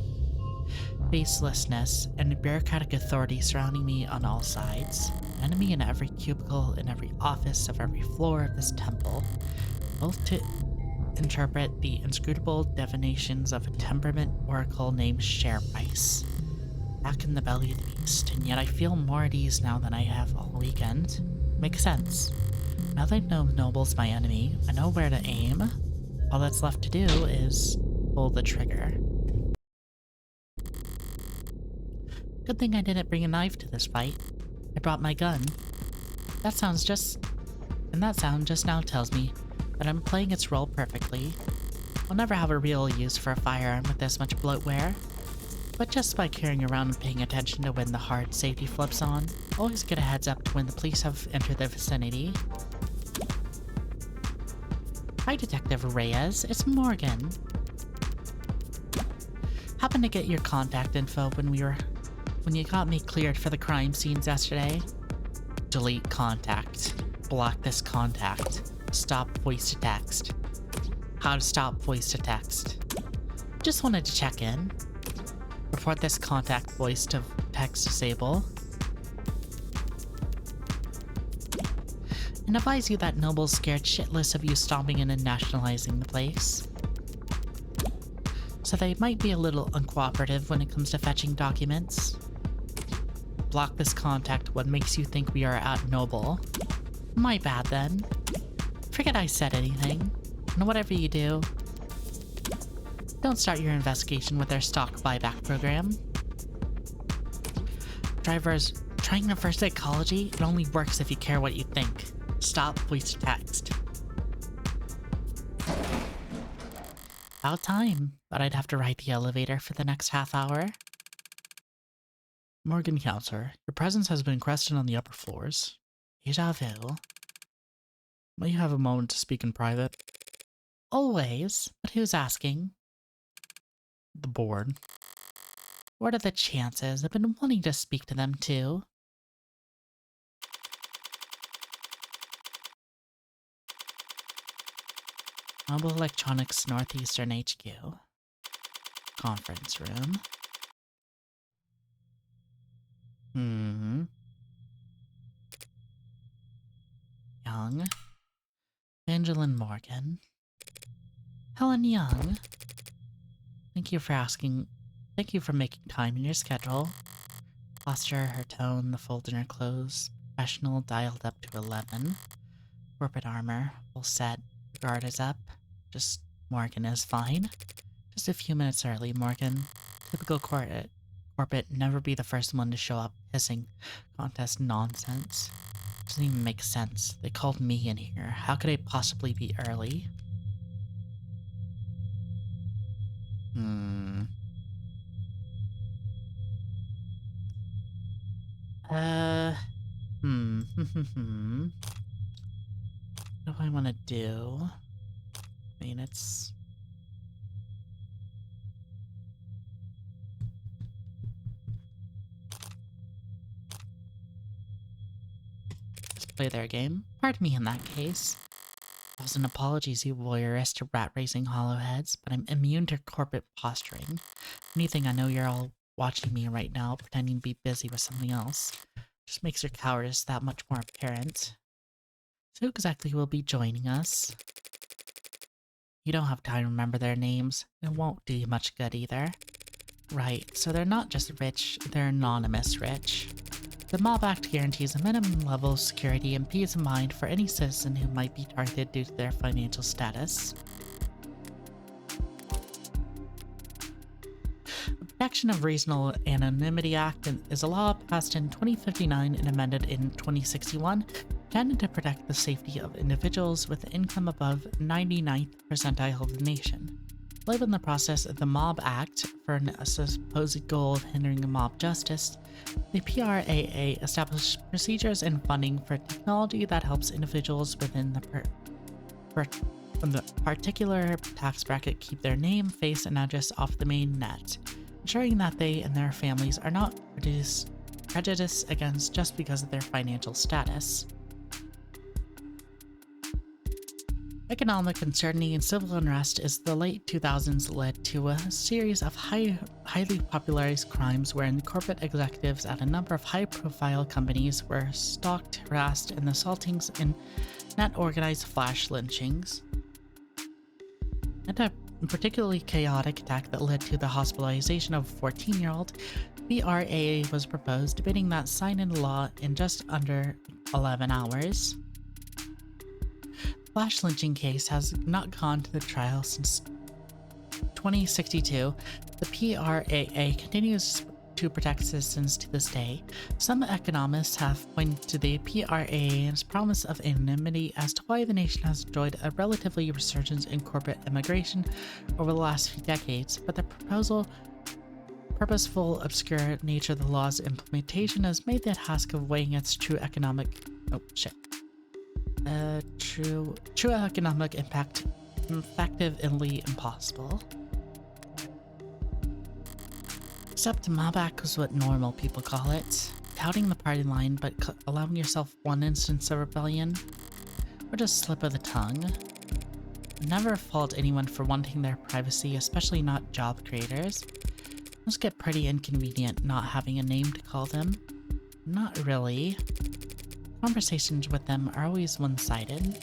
Speaker 1: facelessness and bureaucratic authority surrounding me on all sides. Enemy in every cubicle, in every office of every floor of this temple. Both to interpret the inscrutable divinations of a temperament oracle named Shareprice. Back in the belly of the beast, and yet I feel more at ease now than I have all weekend. Makes sense. Now that I know Noble's my enemy, I know where to aim. All that's left to do is pull the trigger. Good thing I didn't bring a knife to this fight. I brought my gun. That sound just now tells me that I'm playing its role perfectly. I'll never have a real use for a firearm with this much bloatware. But just by carrying around and paying attention to when the hard safety flips on, always get a heads up to when the police have entered the vicinity. Hi, Detective Reyes. It's Morgan. Happened to get your contact info when you got me cleared for the crime scenes yesterday. Delete contact. Block this contact. Stop voice to text. how to stop voice to text. Just wanted to check in. Report this contact voice to text disable. And advise you that nobles scared shitless of you stomping in and nationalizing the place. So they might be a little uncooperative when it comes to fetching documents. Block this contact what makes you think we are at Noble. My bad then. Forget I said anything. And whatever you do, don't start your investigation with their stock buyback program. Drivers, trying reverse psychology, it only works if you care what you think. Stop voice to text. About time, but I'd have to ride the elevator for the next half hour. Morgan Counselor, your presence has been questioned on the upper floors. Deja vu. Will you have a moment to speak in private? Always, but who's asking? The board. What are the chances? I've been wanting to speak to them too. Mobile Electronics Northeastern HQ. Conference room. Young. Evangeline Morgan. Helen Young. Thank you for asking. Thank you for making time in your schedule. Posture, her tone, the fold in her clothes. Professional, dialed up to 11. Corporate armor, full set. Guard is up. Just Morgan is fine. Just a few minutes early, Morgan. Typical corporate, never be the first one to show up hissing contest nonsense. Doesn't even make sense. They called me in here. How could I possibly be early? What do I want to do? I mean, it's... Just play their game. Pardon me in that case. Thousand apologies, you voyeuristic rat-raising hollowheads, but I'm immune to corporate posturing. Anything, I know you're all watching me right now, pretending to be busy with something else. Just makes your cowardice that much more apparent. So who exactly will be joining us? You don't have time to remember their names. It won't do you much good either. Right, so they're not just rich, they're anonymous rich. The Mob Act guarantees a minimum level of security and peace of mind for any citizen who might be targeted due to their financial status. The Protection of Reasonable Anonymity Act is a law passed in 2059 and amended in 2061, intended to protect the safety of individuals with income above 99th percentile of the nation. Live in the process of the Mob Act for a supposed goal of hindering mob justice, the PRAA established procedures and funding for technology that helps individuals within the particular tax bracket keep their name, face, and address off the main net, ensuring that they and their families are not prejudiced against just because of their financial status. Economic uncertainty and civil unrest in the late 2000s led to a series of highly popularized crimes wherein corporate executives at a number of high-profile companies were stalked, harassed, and assaultings in net organized flash lynchings. And a particularly chaotic attack that led to the hospitalization of a 14-year-old, the RAA was proposed, debating that sign into law in just under 11 hours. Flash lynching case has not gone to the trial since 2062. The PRAA continues to protect citizens to this day. Some economists have pointed to the PRAA's promise of anonymity as to why the nation has enjoyed a relatively resurgence in corporate immigration over the last few decades, but the purposeful, obscure nature of the law's implementation has made the task of weighing its true economic economic impact effectively impossible. Except Mob Act was what normal people call it. Touting the party line but allowing yourself one instance of rebellion? Or just slip of the tongue? Never fault anyone for wanting their privacy, especially not job creators. Must get pretty inconvenient not having a name to call them. Not really. Conversations with them are always one-sided.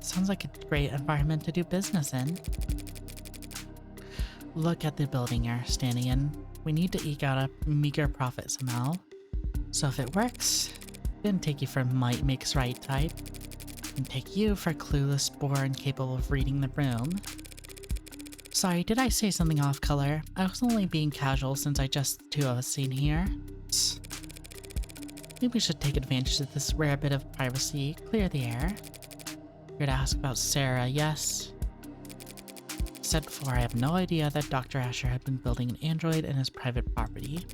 Speaker 1: Sounds like a great environment to do business in. Look at the building you're standing in. We need to eke out a meager profit somehow. So if it works, didn't take you for might makes right type. And take you for clueless bore incapable of reading the room. Sorry, did I say something off color? I was only being casual since I just the two of us seen here. Maybe we should take advantage of this rare bit of privacy, clear the air. Here to ask about Sarah, yes. Said before, I have no idea that Dr. Asher had been building an android in his private property.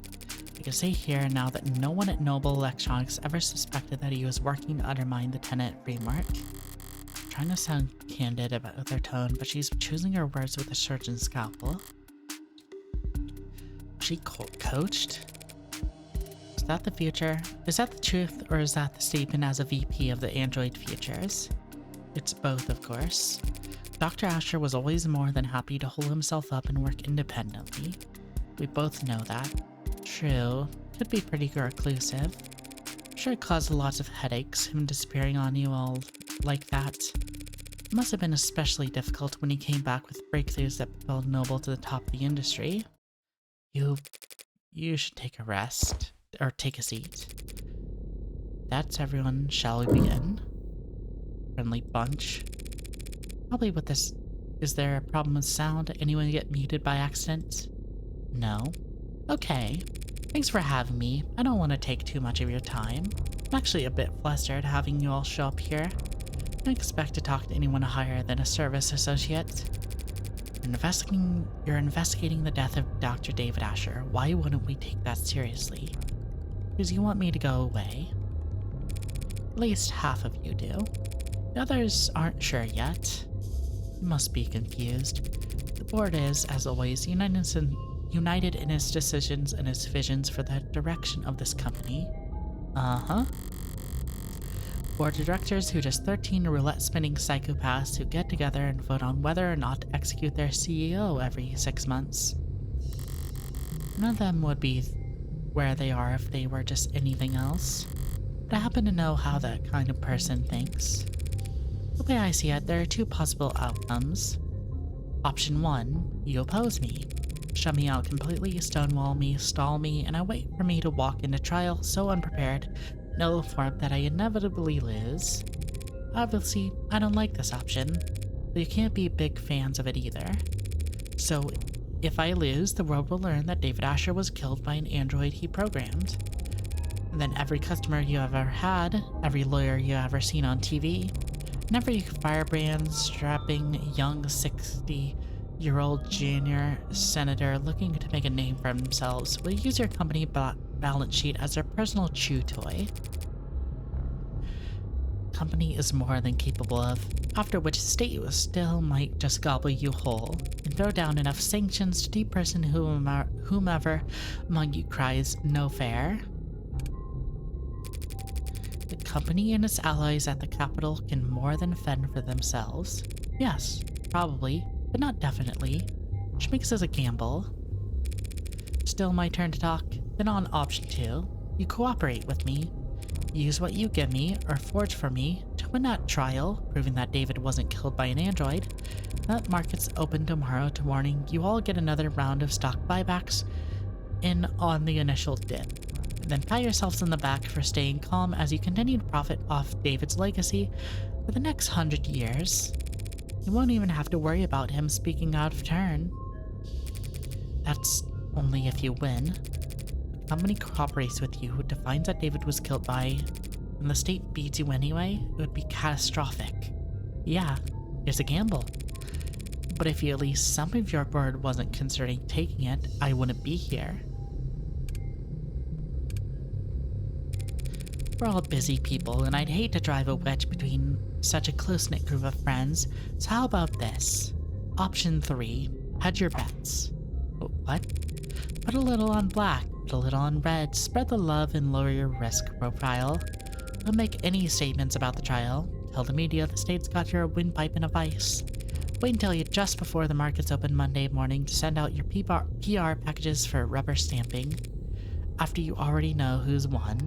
Speaker 1: I can say here now that no one at Noble Electronics ever suspected that he was working to undermine the tenant framework. I'm trying to sound candid about their tone, but she's choosing her words with a surgeon's scalpel. She coached? Is that the future? Is that the truth, or is that the statement as a VP of the Android Futures? It's both, of course. Dr. Asher was always more than happy to hold himself up and work independently. We both know that. True, could be pretty reclusive. Sure it caused lots of headaches, him disappearing on you all like that. It must have been especially difficult when he came back with breakthroughs that propelled Noble to the top of the industry. You should take a rest, or take a seat. That's everyone, shall we begin? Friendly bunch. Probably with this, is there a problem with sound? Anyone get muted by accident? No? Okay. Thanks for having me. I don't want to take too much of your time. I'm actually a bit flustered having you all show up here. I don't expect to talk to anyone higher than a service associate. You're investigating the death of Dr. David Asher. Why wouldn't we take that seriously? Because you want me to go away? At least half of you do. The others aren't sure yet. You must be confused. The board is, as always, united in its decisions and its visions for the direction of this company. Uh-huh. Board of directors who just 13 roulette-spinning psychopaths who get together and vote on whether or not to execute their CEO every 6 months. None of them would be where they are if they were just anything else. But I happen to know how that kind of person thinks. The way I see it, there are two possible outcomes. Option 1, you oppose me. Shut me out completely, stonewall me, stall me, and I wait for me to walk into trial so unprepared, no form that I inevitably lose. Obviously, I don't like this option, but you can't be big fans of it either. So, if I lose, the world will learn that David Asher was killed by an android he programmed. And then every customer you ever had, every lawyer you ever seen on TV, and every firebrand strapping young 60-year-old junior senator looking to make a name for themselves will use your company balance sheet as their personal chew toy. Company is more than capable of, after which state still might just gobble you whole, and throw down enough sanctions to deperson whomever among you cries no fair. The company and its allies at the capital can more than fend for themselves. Yes, probably, but not definitely, which makes this a gamble. Still my turn to talk? Then on option 2, you cooperate with me. Use what you give me, or forge for me, to win that trial, proving that David wasn't killed by an android. That market's open tomorrow to morning. You all get another round of stock buybacks in on the initial dip. Then pat yourselves on the back for staying calm as you continue to profit off David's legacy for the next 100 years. You won't even have to worry about him speaking out of turn. That's only if you win. The company cooperates with you, defines that David was killed by, and the state beats you anyway, it would be catastrophic. Yeah, it's a gamble. But if at least some of your board wasn't considering taking it, I wouldn't be here. We're all busy people, and I'd hate to drive a wedge between such a close-knit group of friends, so how about this? Option 3, hedge your bets. What? Put a little on black, put a little on red, spread the love and lower your risk profile. Don't make any statements about the trial. Tell the media the state's got your windpipe in a vice. Wait until you just before the markets open Monday morning to send out your PR packages for rubber stamping, after you already know who's won.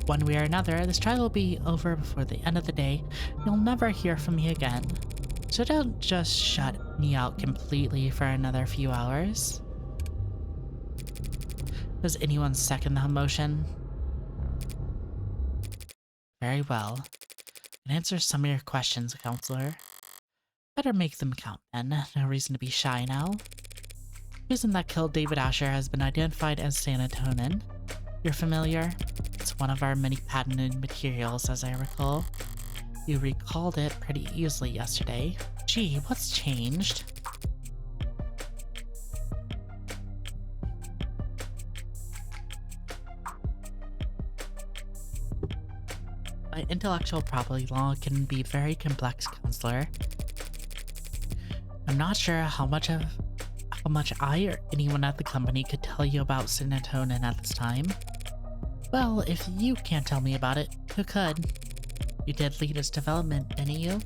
Speaker 1: One way or another, this trial will be over before the end of the day. You'll never hear from me again. So don't just shut me out completely for another few hours. Does anyone second the motion? Very well. I can answer some of your questions, Counselor. Better make them count, then. No reason to be shy now. The person that killed David Asher has been identified as serotonin. You're familiar? It's one of our many patented materials, as I recall. You recalled it pretty easily yesterday. Gee, what's changed? My intellectual property law can be very complex, Counselor. I'm not sure how much I or anyone at the company could tell you about serotonin at this time. Well, if you can't tell me about it, who could? You did lead its development, didn't you?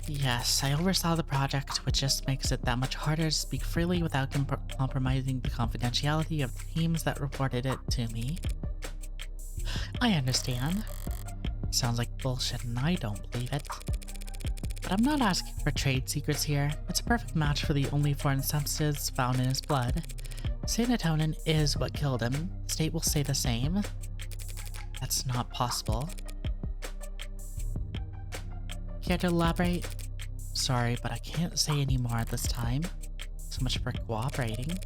Speaker 1: Yes, I oversaw the project, which just makes it that much harder to speak freely without compromising the confidentiality of the teams that reported it to me. I understand. Sounds like bullshit and I don't believe it. But I'm not asking for trade secrets here. It's a perfect match for the only foreign substance found in his blood. Serotonin is what killed him. The state will say the same. That's not possible. Care to elaborate? Sorry, but I can't say any more at this time. So much for cooperating.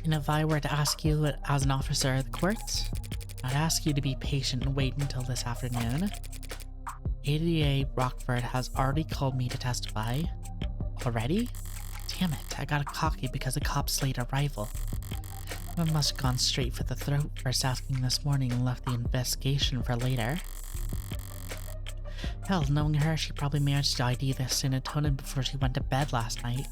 Speaker 1: And if I were to ask you as an officer of the court, I'd ask you to be patient and wait until this afternoon. ADA Rockford has already called me to testify. Already? Damn it, I got cocky because a cop slayed a rival. I must have gone straight for the throat first asking this morning and left the investigation for later. Hell, knowing her, she probably managed to ID the serotonin before she went to bed last night.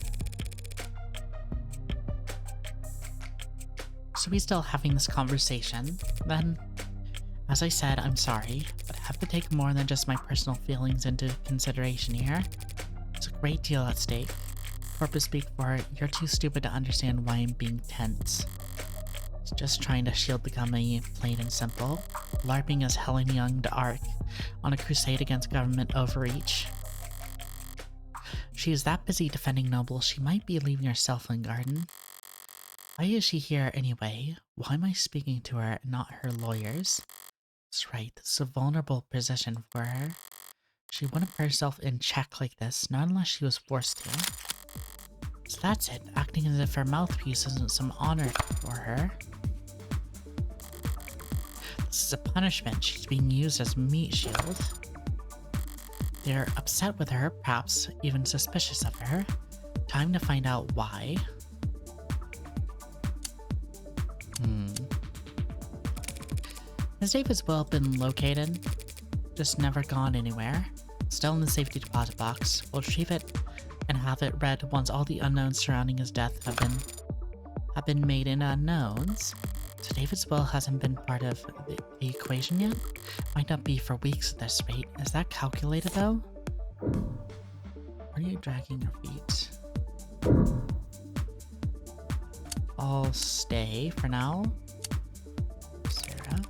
Speaker 1: So we still having this conversation? Then, as I said, I'm sorry, but I have to take more than just my personal feelings into consideration here. There's a great deal at stake. Corpus speak for it, you're too stupid to understand why I'm being tense. It's just trying to shield the company, plain and simple. LARPing as Helen Young to Ark on a crusade against government overreach. She is that busy defending Noble, she might be leaving herself in garden. Why is she here anyway? Why am I speaking to her and not her lawyers? That's right, this is a vulnerable position for her. She wouldn't put herself in check like this, not unless she was forced to. So that's it, acting as if her mouthpiece isn't some honor for her. This is a punishment, she's being used as a meat shield. They're upset with her, perhaps even suspicious of her. Time to find out why. Has David's will been located? Just never gone anywhere. Still in the safety deposit box. We'll retrieve it and have it read once all the unknowns surrounding his death have been made in unknowns. So David's will hasn't been part of the equation yet? Might not be for weeks at this rate. Is that calculated though? Where are you dragging your feet? I'll stay for now. Sarah.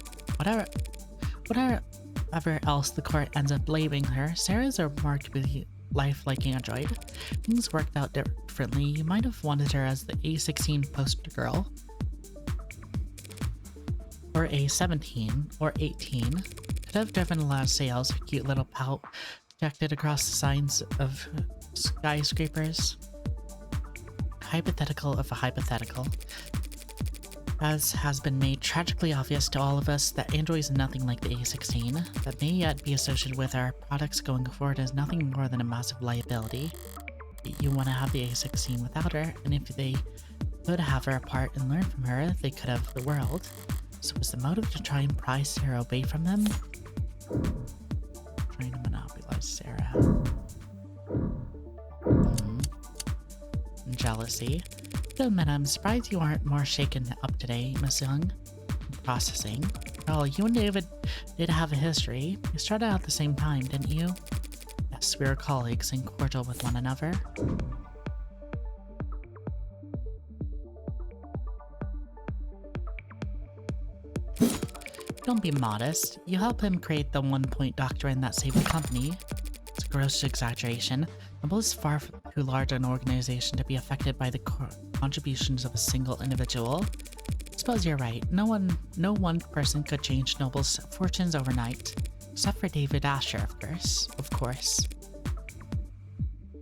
Speaker 1: Whatever else the court ends up blaming her, Sarah's a remarkably lifelike android. Things worked out differently. You might have wanted her as the A16 poster girl. Or A17 or 18. Could have driven a lot of sales, her cute little pout projected across the signs of skyscrapers. Hypothetical of a hypothetical. As has been made tragically obvious to all of us that Android is nothing like the A16, that may yet be associated with our products going forward as nothing more than a massive liability. You want to have the A16 without her, and if they could have her apart and learn from her, they could have the world. So was the motive to try and pry Sarah away from them? Trying to monopolize Sarah. Jealousy. To admit, I'm surprised you aren't more shaken up today, Miss Young. Processing. Well, you and David did have a history. You started out at the same time, didn't you? Yes, we were colleagues and cordial with one another. Don't be modest. You help him create the one-point doctrine that saved the company. It's a gross exaggeration. Noble is far too large an organization to be affected by the contributions of a single individual. I suppose you're right. No one person could change Noble's fortunes overnight. Except for David Asher, of course.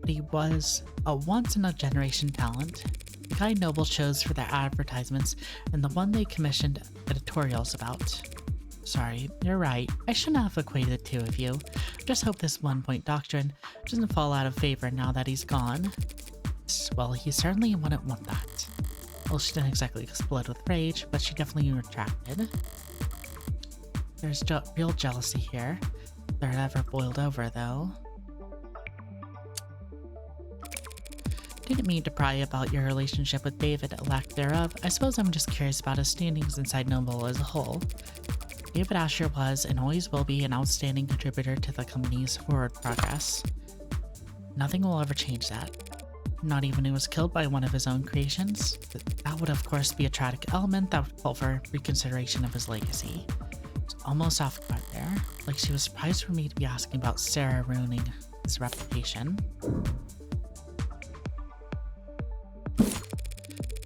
Speaker 1: But he was a once-in-a-generation talent. The guy Noble chose for their advertisements, and the one they commissioned editorials about. Sorry, you're right. I shouldn't have equated the two of you. Just hope this one-point doctrine doesn't fall out of favor now that he's gone. Well, he certainly wouldn't want that. Well, she didn't exactly explode with rage, but she definitely retracted. There's real jealousy here. If they're ever boiled over, though. Didn't mean to pry about your relationship with David, lack thereof. I suppose I'm just curious about his standings inside Noble as a whole. David Asher was and always will be an outstanding contributor to the company's forward progress. Nothing will ever change that. Not even he was killed by one of his own creations. That would of course be a tragic element that would call for reconsideration of his legacy. It's almost off guard there, like she was surprised for me to be asking about Sarah ruining his reputation.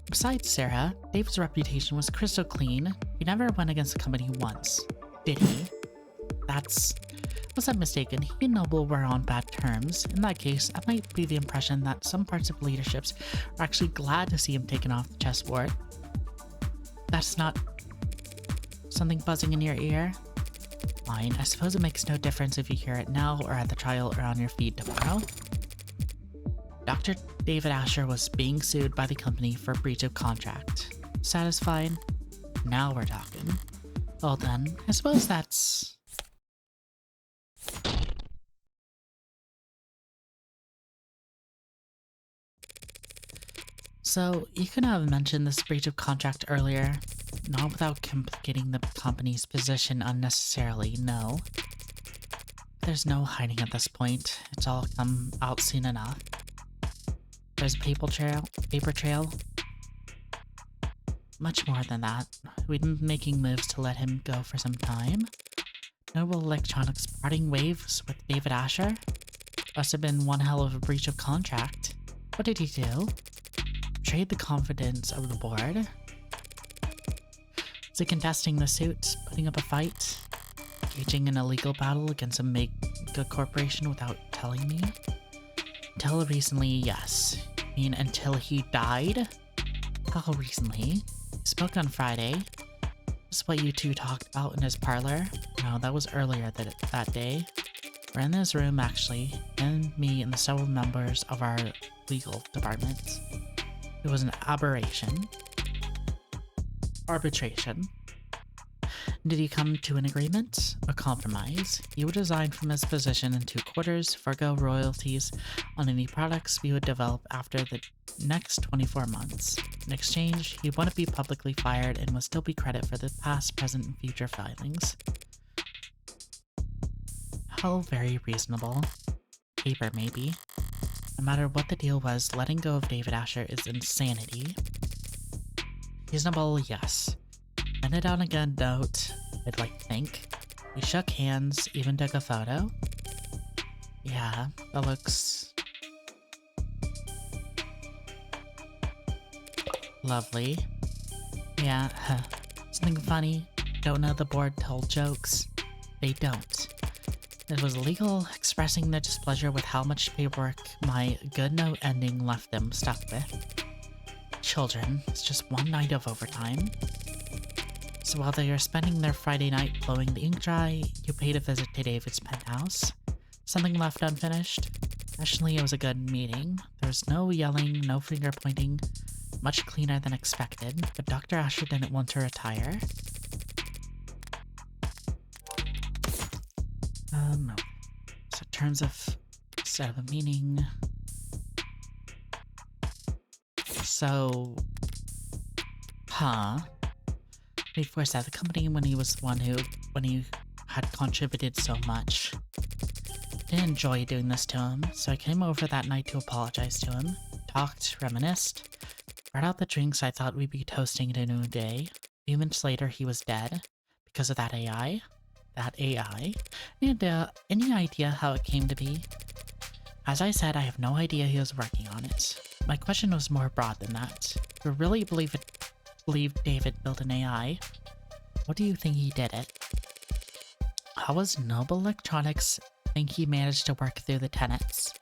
Speaker 1: Besides Sarah, David's reputation was crystal clean. He never went against the company once, did he? Was I mistaken? He and Noble were on bad terms. In that case, that might be the impression that some parts of leaderships are actually glad to see him taken off the chessboard. That's not something buzzing in your ear? Fine, I suppose it makes no difference if you hear it now or at the trial or on your feed tomorrow. Dr. David Asher was being sued by the company for breach of contract. Satisfied? Now we're talking. Well then, I suppose that's... So, you could have mentioned this breach of contract earlier, not without complicating the company's position unnecessarily, no. There's no hiding at this point, it's all come out soon enough. There's a paper trail. Much more than that. We'd been making moves to let him go for some time. Noble Electronics parting waves with David Asher? Must have been one hell of a breach of contract. What did he do? Betrayed the confidence of the board? Is he contesting the suit, putting up a fight? Engaging in a legal battle against a mega corporation without telling me? Until recently, yes. I mean, until he died? How recently? He spoke on Friday. This is what you two talked about in his parlor. No, that was earlier that day. We're in this room, actually, and me and the several members of our legal department. It was an aberration. Arbitration. Did he come to an agreement? A compromise? He would resign from his position in 2 quarters, forgo royalties on any products we would develop after the next 24 months. In exchange, he wouldn't be publicly fired and would still be credited for the past, present, and future filings. How very reasonable. Paper, maybe. No matter what the deal was, letting go of David Asher is insanity. Reasonable, yes. Ended on a good note, I'd like to think. We shook hands, even took a photo. Yeah, that looks... lovely. Yeah, something funny. Don't know the board told jokes. They don't. It was legal expressing their displeasure with how much paperwork my good note ending left them stuck with. Children, it's just one night of overtime. So while they are spending their Friday night blowing the ink dry, you paid a visit to David's penthouse. Something left unfinished? Actually, it was a good meeting. There was no yelling, no finger pointing. Much cleaner than expected, but Dr. Asher didn't want to retire. No. So in terms of set of a meaning... So... Huh. He forced out the company when he was when he had contributed so much. I didn't enjoy doing this to him, so I came over that night to apologize to him, talked, reminisced, brought out the drinks I thought we'd be toasting in a new day. A few minutes later, he was dead because of that AI. That AI? Any idea how it came to be? As I said, I have no idea he was working on it. My question was more broad than that. If you really believe David built an AI, what do you think he did it? How was Noble Electronics think he managed to work through the tenets?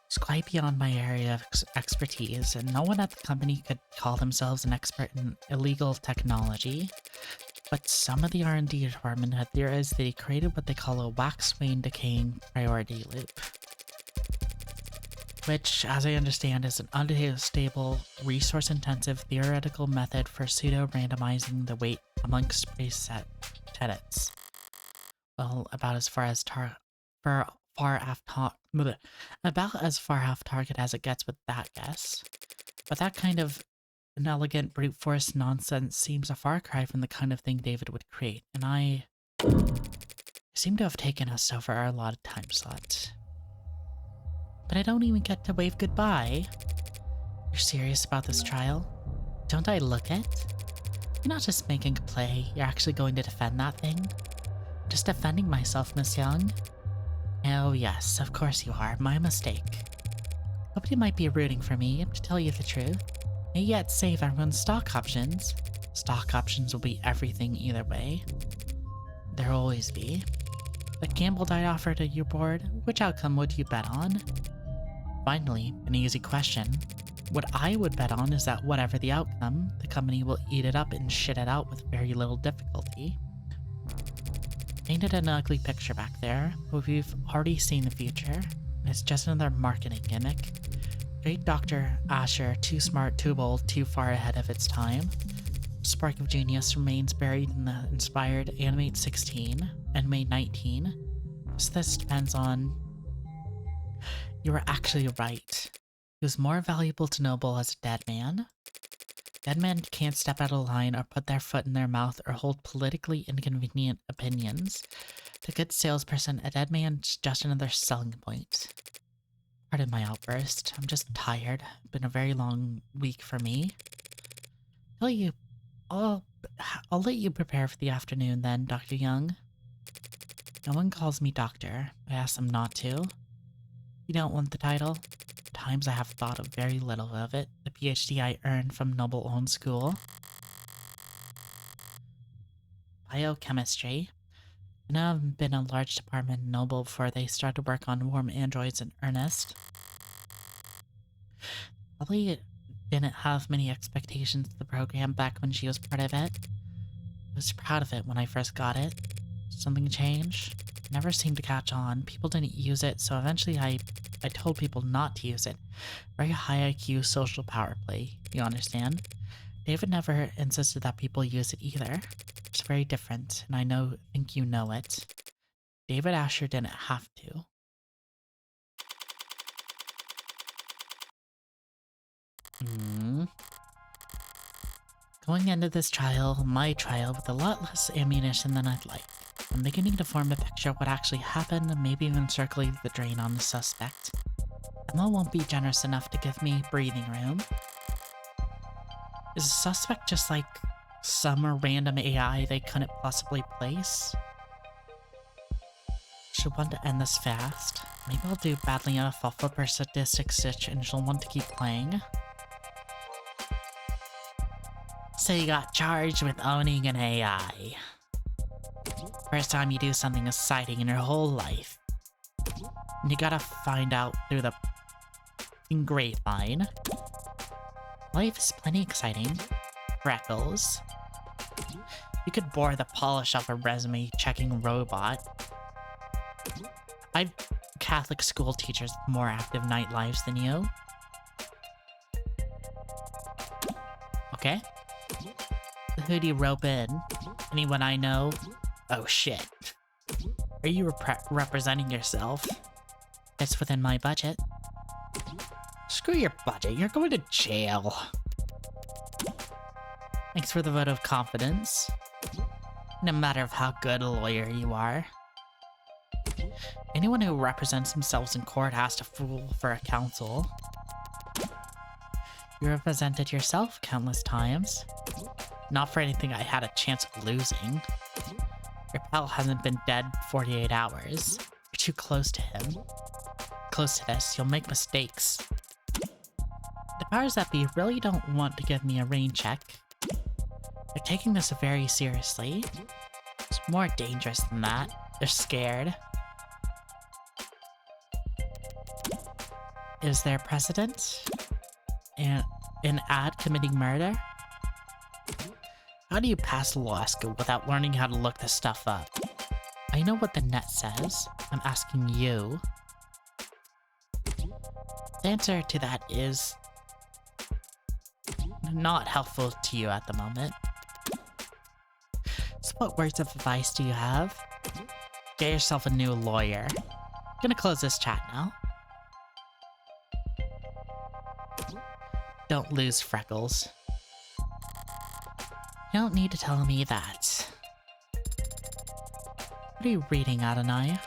Speaker 1: It's quite beyond my area of expertise, and no one at the company could call themselves an expert in illegal technology. But some of the R&D department had theorized that he created what they call a wax-wane decaying priority loop, which, as I understand, is an unstable, resource-intensive theoretical method for pseudo-randomizing the weight amongst preset tenets. Well, about as far off target as it gets with that guess. But that kind of inelegant brute force nonsense seems a far cry from the kind of thing David would create, and I seem to have taken us over our allotted time slot. But I don't even get to wave goodbye. You're serious about this trial? Don't I look it? You're not just making a play, you're actually going to defend that thing? I'm just defending myself, Miss Young. Oh yes, of course you are, my mistake. Nobody might be rooting for me, to tell you the truth. May yet save everyone's stock options. Stock options will be everything either way. There'll always be. But gambled I'd offer to your board, which outcome would you bet on? Finally, an easy question. What I would bet on is that whatever the outcome, the company will eat it up and shit it out with very little difficulty. Painted an ugly picture back there, but we've already seen the future, and it's just another marketing gimmick. Great Dr. Asher, too smart, too bold, too far ahead of its time. Spark of genius remains buried in the inspired Animate 16, Animate 19. So this depends on... You were actually right. He was more valuable to Noble as a dead man. Dead men can't step out of line or put their foot in their mouth or hold politically inconvenient opinions. To a good salesperson, a dead man's just another selling point. Pardon my outburst. I'm just tired. Been a very long week for me. I'll let you prepare for the afternoon then, Dr. Young. No one calls me doctor. I ask them not to. You don't want the title? Times I have thought of very little of it. The PhD I earned from Noble-owned school. Biochemistry. I know I've been a large department in Noble before they started work on warm androids in earnest. Probably didn't have many expectations of the program back when she was part of it. I was proud of it when I first got it. Something changed. It never seemed to catch on. People didn't use it, so eventually I told people not to use it. Very high IQ social power play, you understand? David never insisted that people use it either. It's very different, and I think you know it. David Asher didn't have to. Going into this trial, my trial, with a lot less ammunition than I'd like. I'm beginning to form a picture of what actually happened, and maybe even circling the drain on the suspect. Emma won't be generous enough to give me breathing room. Is the suspect just like some random AI they couldn't possibly place? She'll want to end this fast. Maybe I'll do badly enough I'll flip her sadistic stitch and she'll want to keep playing. So you got charged with owning an AI. First time you do something exciting in your whole life. And you gotta find out through the grapevine. Life is plenty exciting. Freckles. You could bore the polish off a resume-checking robot. I've Catholic school teachers with more active night lives than you. Okay. Who do you rope in? Anyone I know? Oh shit. Are you representing yourself? It's within my budget. Screw your budget, you're going to jail. Thanks for the vote of confidence. No matter of how good a lawyer you are. Anyone who represents themselves in court has to fool for a counsel. You represented yourself countless times. Not for anything I had a chance of losing. Your pal hasn't been dead 48 hours. You're too close to him. Close to this, you'll make mistakes. The powers that be really don't want to give me a rain check. They're taking this very seriously. It's more dangerous than that. They're scared. Is there precedent? An ad committing murder? How do you pass law school without learning how to look this stuff up? I know what the net says. I'm asking you. The answer to that is not helpful to you at the moment. So what words of advice do you have? Get yourself a new lawyer. Gonna close this chat now. Don't lose Freckles. You don't need to tell me that. What are you reading, Adonai?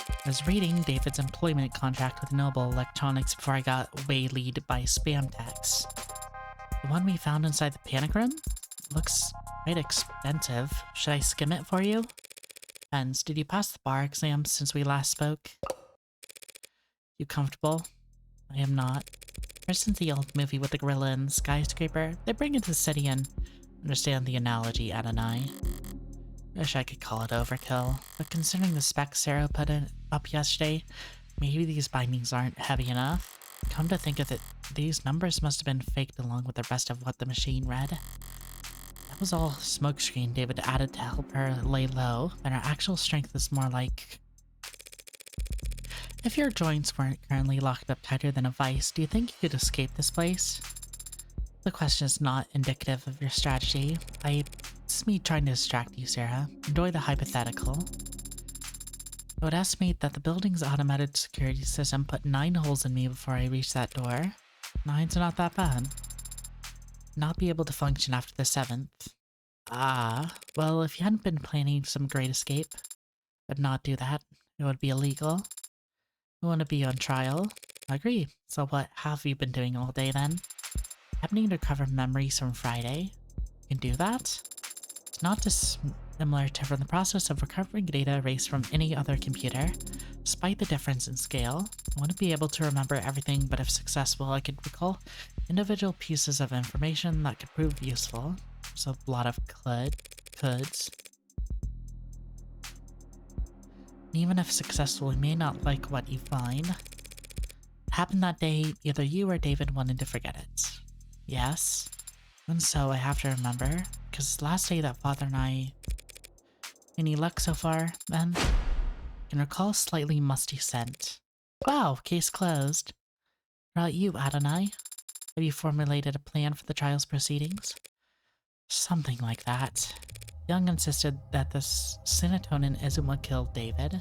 Speaker 1: I was reading David's employment contract with Noble Electronics before I got waylaid by spam texts. The one we found inside the panic room? Looks quite expensive. Should I skim it for you? Depends. Did you pass the bar exam since we last spoke? You comfortable? I am not. Ever since the old movie with the gorilla and the skyscraper, they bring it to the city and understand the analogy, Adonai. Wish I could call it overkill, but considering the specs Sarah put up yesterday, maybe these bindings aren't heavy enough. Come to think of it, these numbers must have been faked along with the rest of what the machine read. That was all smokescreen David added to help her lay low, and her actual strength is more like... If your joints weren't currently locked up tighter than a vice, do you think you could escape this place? The question is not indicative of your strategy. It's me trying to distract you, Sarah. Enjoy the hypothetical. I would estimate that the building's automated security system put 9 holes in me before I reached that door. 9's not that bad. Not be able to function after the 7th. Ah, well, if you hadn't been planning some great escape, I'd not do that. It would be illegal. You want to be on trial? I agree. So what have you been doing all day then? Happening to recover memories from Friday. You can do that? It's not dissimilar to from the process of recovering data erased from any other computer. Despite the difference in scale, I want to be able to remember everything, but if successful, I could recall individual pieces of information that could prove useful. There's a lot of coulds. Even if successful, you may not like what you find. It happened that day, either you or David wanted to forget it. Yes? And so I have to remember, because it's the last day that Father and I... Any luck so far, then? I can recall a slightly musty scent. Wow, case closed. What about you, Adonai? Have you formulated a plan for the trial's proceedings? Something like that. Young insisted that the serotonin isn't what killed David.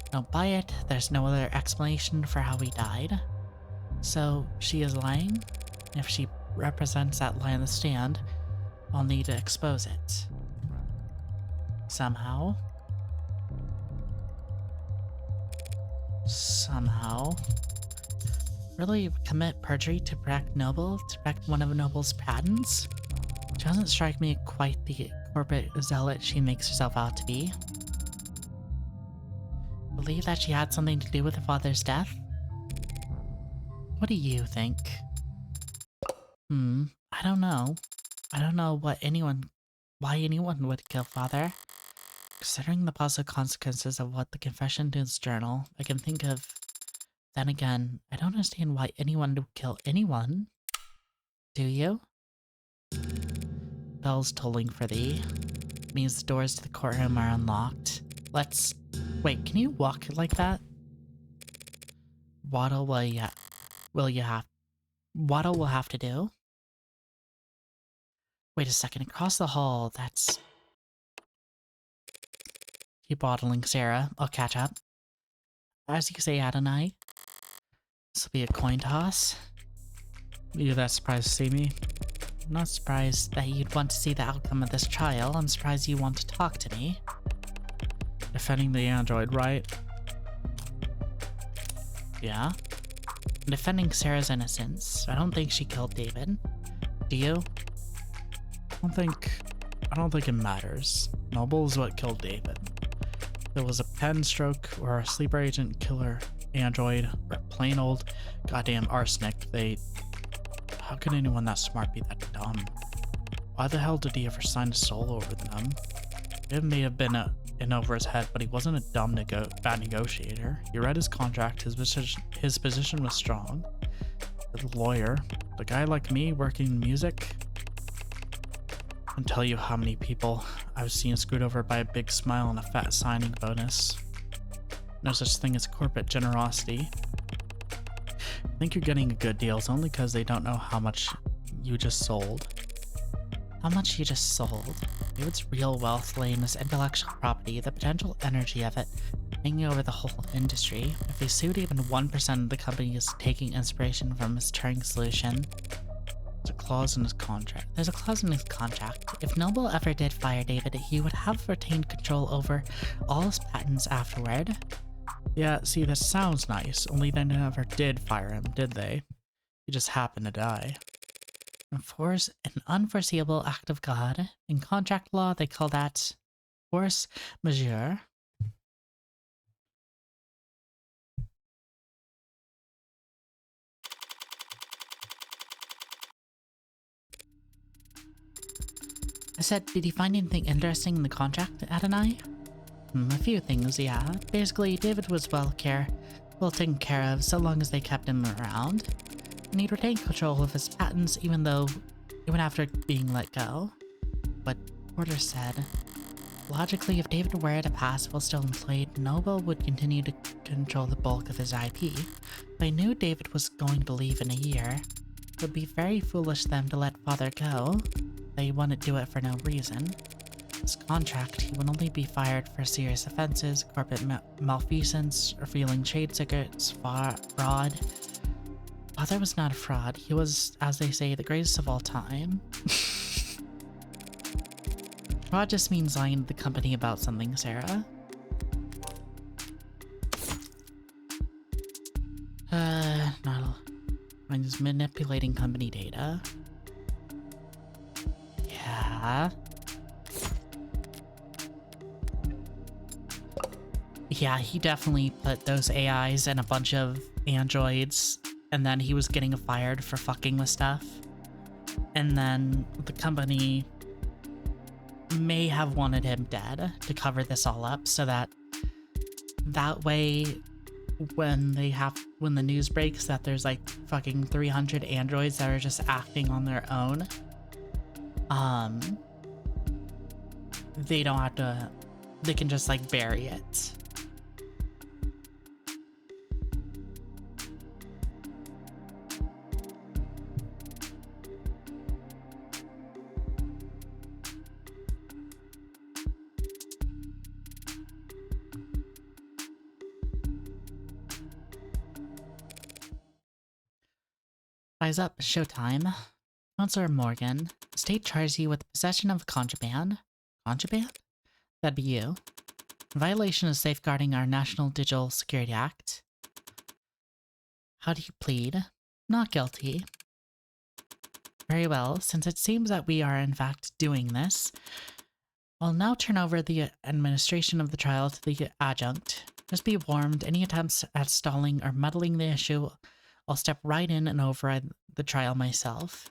Speaker 1: Don't buy it, there's no other explanation for how he died. So, she is lying? If she represents that lie on the stand, I'll need to expose it. Somehow. Really commit perjury to protect Noble, to protect one of Noble's patents? She doesn't strike me quite the corporate zealot she makes herself out to be. Believe that she had something to do with her father's death? What do you think? I don't know. I don't know why anyone would kill father. Considering the possible consequences of what the confession to his journal, I can think of... Then again, I don't understand why anyone would kill anyone. Do you? Bell's tolling for thee. Means the doors to the courtroom are unlocked. Let's... Wait, can you walk like that? Waddle will have to do? Wait a second, across the hall, that's... Keep waddling, Sarah. I'll catch up. As you say, Adonai. This will be a coin toss. You that surprised to see me? I'm not surprised that you'd want to see the outcome of this trial. I'm surprised you want to talk to me. Defending the android, right? Yeah. I'm defending Sarah's innocence. I don't think she killed David. Do you? I don't think it matters. Noble is what killed David. If it was a pen stroke or a sleeper agent killer android or plain old goddamn arsenic, how could anyone that smart be that dumb? Why the hell did he ever sign a soul over them? It may have been in over his head, but he wasn't a bad negotiator. He read his contract, his position was strong. The lawyer, the guy like me working in music, I can tell you how many people I've seen screwed over by a big smile and a fat signing bonus. No such thing as corporate generosity. I think you're getting a good deal. It's only because they don't know how much you just sold. How much you just sold? David's real wealth lay in his intellectual property, the potential energy of it hanging over the whole industry. If they sued, even 1% of the company is taking inspiration from his Turing solution. There's a clause in his contract. If Noble ever did fire David, he would have retained control over all his patents afterward. Yeah, see, this sounds nice, only they never did fire him, did they? He just happened to die. Enforce an unforeseeable act of God. In contract law, they call that force majeure. I said, did you find anything interesting in the contract, Adonai? A few things, yeah. Basically, David was well taken care of so long as they kept him around. And he'd retain control of his patents even after being let go. But Porter said, logically, if David were to pass while still employed, Noble would continue to control the bulk of his IP. If I knew David was going to leave in a year, it would be very foolish of them to let Father go. They wouldn't do it for no reason. His contract, he would only be fired for serious offenses, corporate malfeasance, revealing trade secrets, fraud. Father was not a fraud. He was, as they say, the greatest of all time. Fraud just means lying to the company about something, Sarah. I'm just manipulating company data. Yeah. Yeah, he definitely put those AIs and a bunch of androids, and then he was getting fired for fucking with stuff. And then the company may have wanted him dead to cover this all up so that way when the news breaks that there's like fucking 300 androids that are just acting on their own, they don't have to, they can just like bury it. Rise up, showtime. Counselor Morgan, the state charges you with possession of contraband. Contraband? That'd be you. In violation of safeguarding our National Digital Security Act. How do you plead? Not guilty. Very well, since it seems that we are in fact doing this, I'll now turn over the administration of the trial to the adjunct. Just be warned, any attempts at stalling or muddling the issue, I'll step right in and override the trial myself.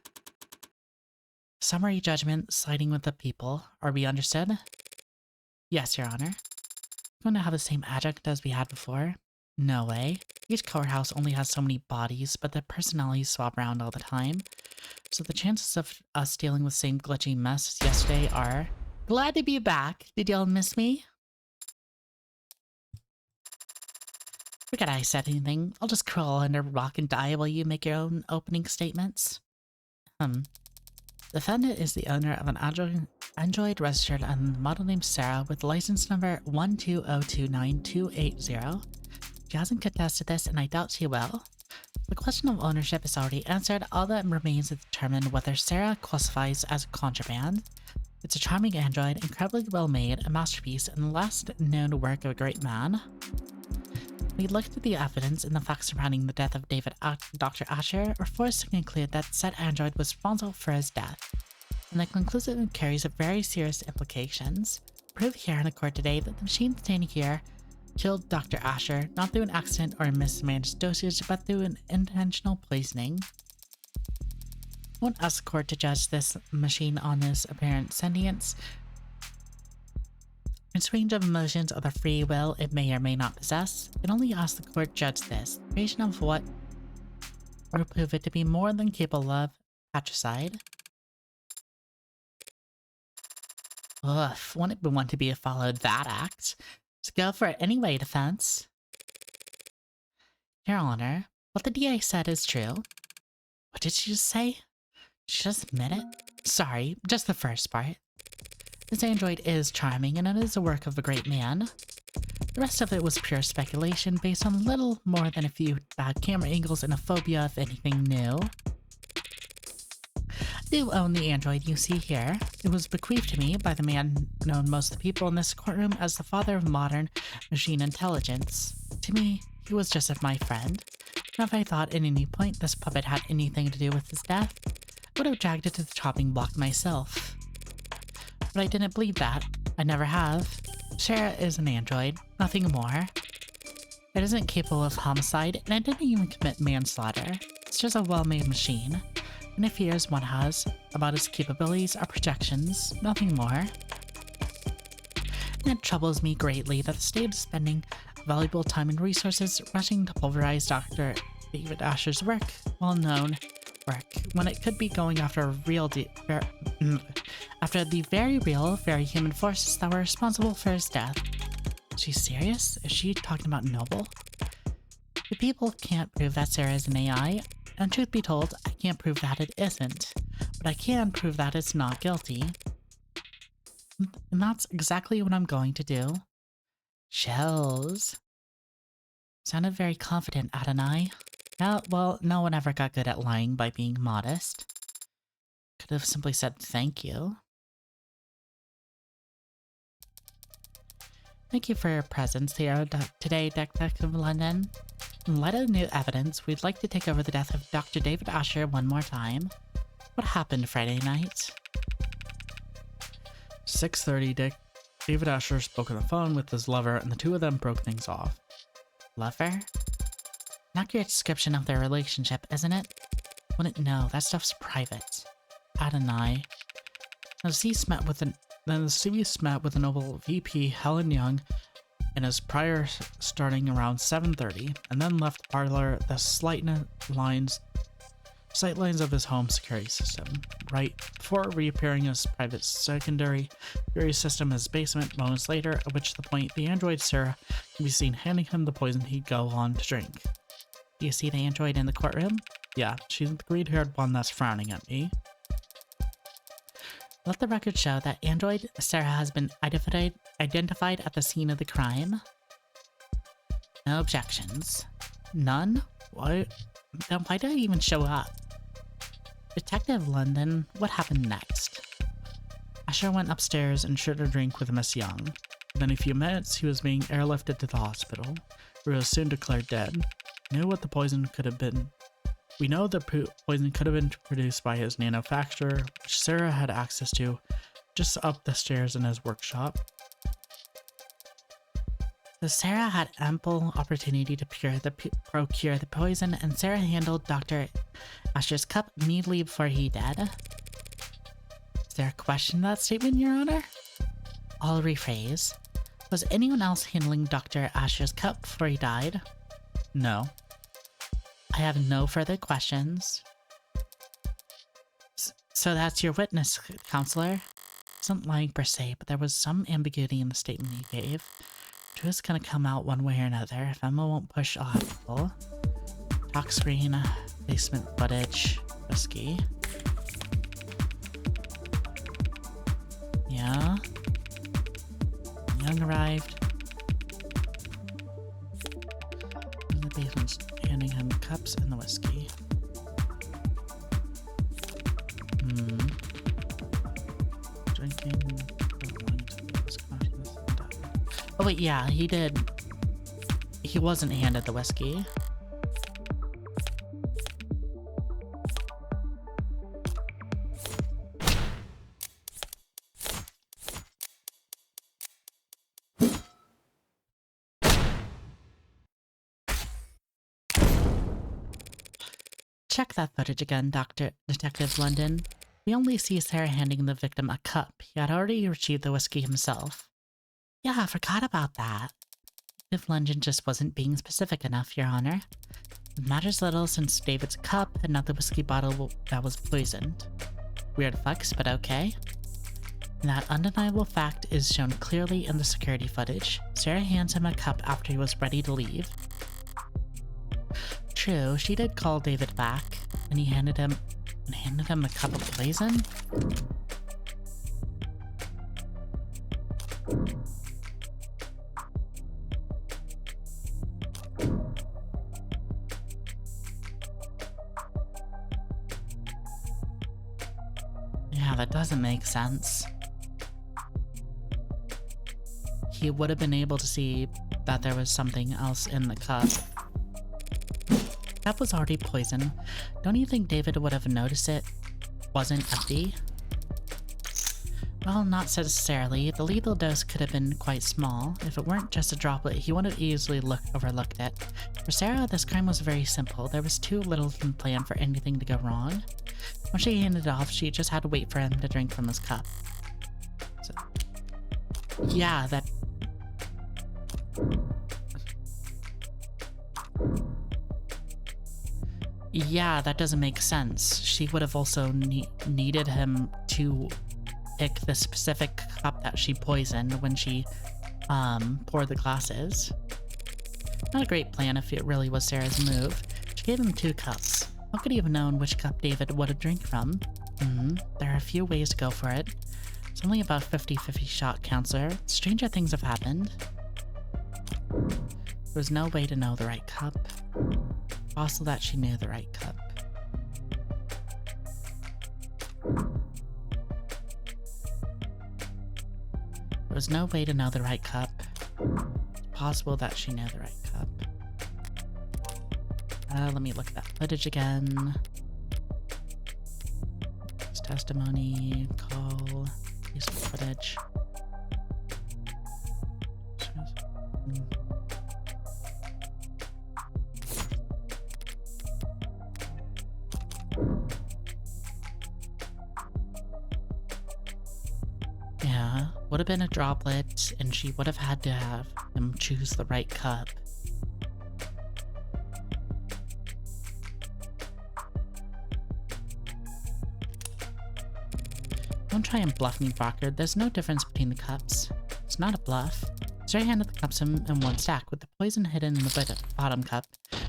Speaker 1: Summary judgment, siding with the people. Are we understood? Yes, Your Honor. Going to have the same adjunct as we had before? No way. Each courthouse only has so many bodies, but the personalities swap around all the time. So the chances of us dealing with the same glitchy mess as yesterday are... Glad to be back. Did y'all miss me? Forget I said anything. I'll just crawl under a rock and die while you make your own opening statements. The defendant is the owner of an Android registered under the model name Sarah with license number 120292880. She hasn't contested this, and I doubt she will. The question of ownership is already answered. All that remains to determine whether Sarah qualifies as contraband. It's a charming android, incredibly well made, a masterpiece, and the last known work of a great man. We looked at the evidence and the facts surrounding the death of Dr. Asher are forced to conclude that said android was responsible for his death, and the conclusion carries very serious implications. Prove here in the court today that the machine standing here killed Dr. Asher, not through an accident or a mismanaged dosage, but through an intentional poisoning. I won't ask the court to judge this machine on its apparent sentience, its range of emotions, or the free will it may or may not possess. I can only ask the court judge this, the creation of what or prove it to be more than capable of patricide. Oof, wouldn't want to be followed that act. Let's go for it anyway, defense. Your Honor, what the DA said is true. What did she just say? She just admit it? Sorry, just the first part. This android is charming, and it is a work of a great man. The rest of it was pure speculation based on little more than a few bad camera angles and a phobia of anything new. I do own the android you see here. It was bequeathed to me by the man known most of the people in this courtroom as the father of modern machine intelligence. To me, he was just my friend. And if I thought at any point this puppet had anything to do with his death, I would have dragged it to the chopping block myself. But I didn't believe that. I never have. Sarah is an android, nothing more. It isn't capable of homicide, and it didn't even commit manslaughter. It's just a well-made machine. Any fears one has about its capabilities are projections, nothing more. And it troubles me greatly that the state is spending valuable time and resources rushing to pulverize Dr. David Asher's well-known work, when it could be going after after the very real, very human forces that were responsible for his death. Is she serious? Is she talking about Noble? The people can't prove that Sarah is an AI, and truth be told, I can't prove that it isn't. But I can prove that it's not guilty. And that's exactly what I'm going to do. Shells. Sounded very confident, Adonai. Yeah, well, no one ever got good at lying by being modest. Could have simply said thank you. Thank you for your presence here today, Detective London. In light of the new evidence, we'd like to take over the death of Dr. David Asher one more time. What happened Friday night?
Speaker 2: 6:30, Dick. David Asher spoke on the phone with his lover, and the two of them broke things off.
Speaker 1: Lover? An accurate description of their relationship, isn't it? Wouldn't know, that stuff's private. Adonai.
Speaker 2: The deceased met with the Noble VP Helen Young in his prior starting around 7:30, and then left the parlor the sight lines of his home security system, right before reappearing his private secondary security system in his basement moments later, at which the point the android Sarah can be seen handing him the poison he'd go on to drink.
Speaker 1: Do you see the android in the courtroom?
Speaker 2: Yeah, she's the green-haired one that's frowning at me.
Speaker 1: Let the record show that android Sarah has been identified at the scene of the crime. No objections. None?
Speaker 2: Why?
Speaker 1: Then why did I even show up? Detective London, what happened next?
Speaker 2: Asher went upstairs and shared a drink with Miss Young. Within a few minutes, he was being airlifted to the hospital, where he was soon declared dead. We know what the poison could have been. We know the poison could have been produced by his manufacturer, which Sarah had access to just up the stairs in his workshop.
Speaker 1: So Sarah had ample opportunity to procure the poison, and Sarah handled Dr. Asher's cup immediately before he died. Is there a question to that statement, Your Honor? I'll rephrase. Was anyone else handling Dr. Asher's cup before he died?
Speaker 2: No.
Speaker 1: I have no further questions. So that's your witness, Counselor? Wasn't lying per se, but there was some ambiguity in the statement he gave. Truth's gonna come out one way or another if Emma won't push audible. Talk screen, basement footage, whiskey. Yeah. Young arrived.
Speaker 2: policeman's handing him cups and the whiskey. Drinking. Oh wait, yeah, he did. He wasn't handed the whiskey. Check that footage again, Detective London. We only see Sarah handing the victim a cup. He had already retrieved the whiskey himself. Yeah, I forgot about that. Detective London just wasn't being specific enough, Your Honor. It matters little since David's cup and not the whiskey bottle that was poisoned. Weird flex, but okay. And that undeniable fact is shown clearly in the security footage. Sarah hands him a cup after he was ready to leave. True, she did call David back, and he handed him the cup of poison. Yeah, that doesn't make sense. He would have been able to see that there was something else in the cup. The cup was already poisoned. Don't you think David would have noticed it wasn't empty? Well, not necessarily. The lethal dose could have been quite small. If it weren't just a droplet, he would have easily overlooked it. For Sarah, this crime was very simple. There was too little in the plan for anything to go wrong. When she handed it off, she just had to wait for him to drink from his cup. So, yeah, that... Yeah, that doesn't make sense. She would have also needed him to pick the specific cup that she poisoned when she poured the glasses. Not a great plan if it really was Sarah's move. She gave him 2 cups. How could he have known which cup David would have drank from? There are a few ways to go for it. It's only about 50-50 shot, counselor. Stranger things have happened. There was no way to know the right cup. Also that she knew the right cup. There was no way to know the right cup. It's possible that she knew the right cup. Let me look at that footage again. This testimony, call, piece of footage. Yeah, would have been a droplet, and she would have had to have him choose the right cup. Don't try and bluff me, Brockard. There's no difference between the cups. It's not a bluff. Sarah handed the cups in one stack, with the poison hidden in the bottom cup.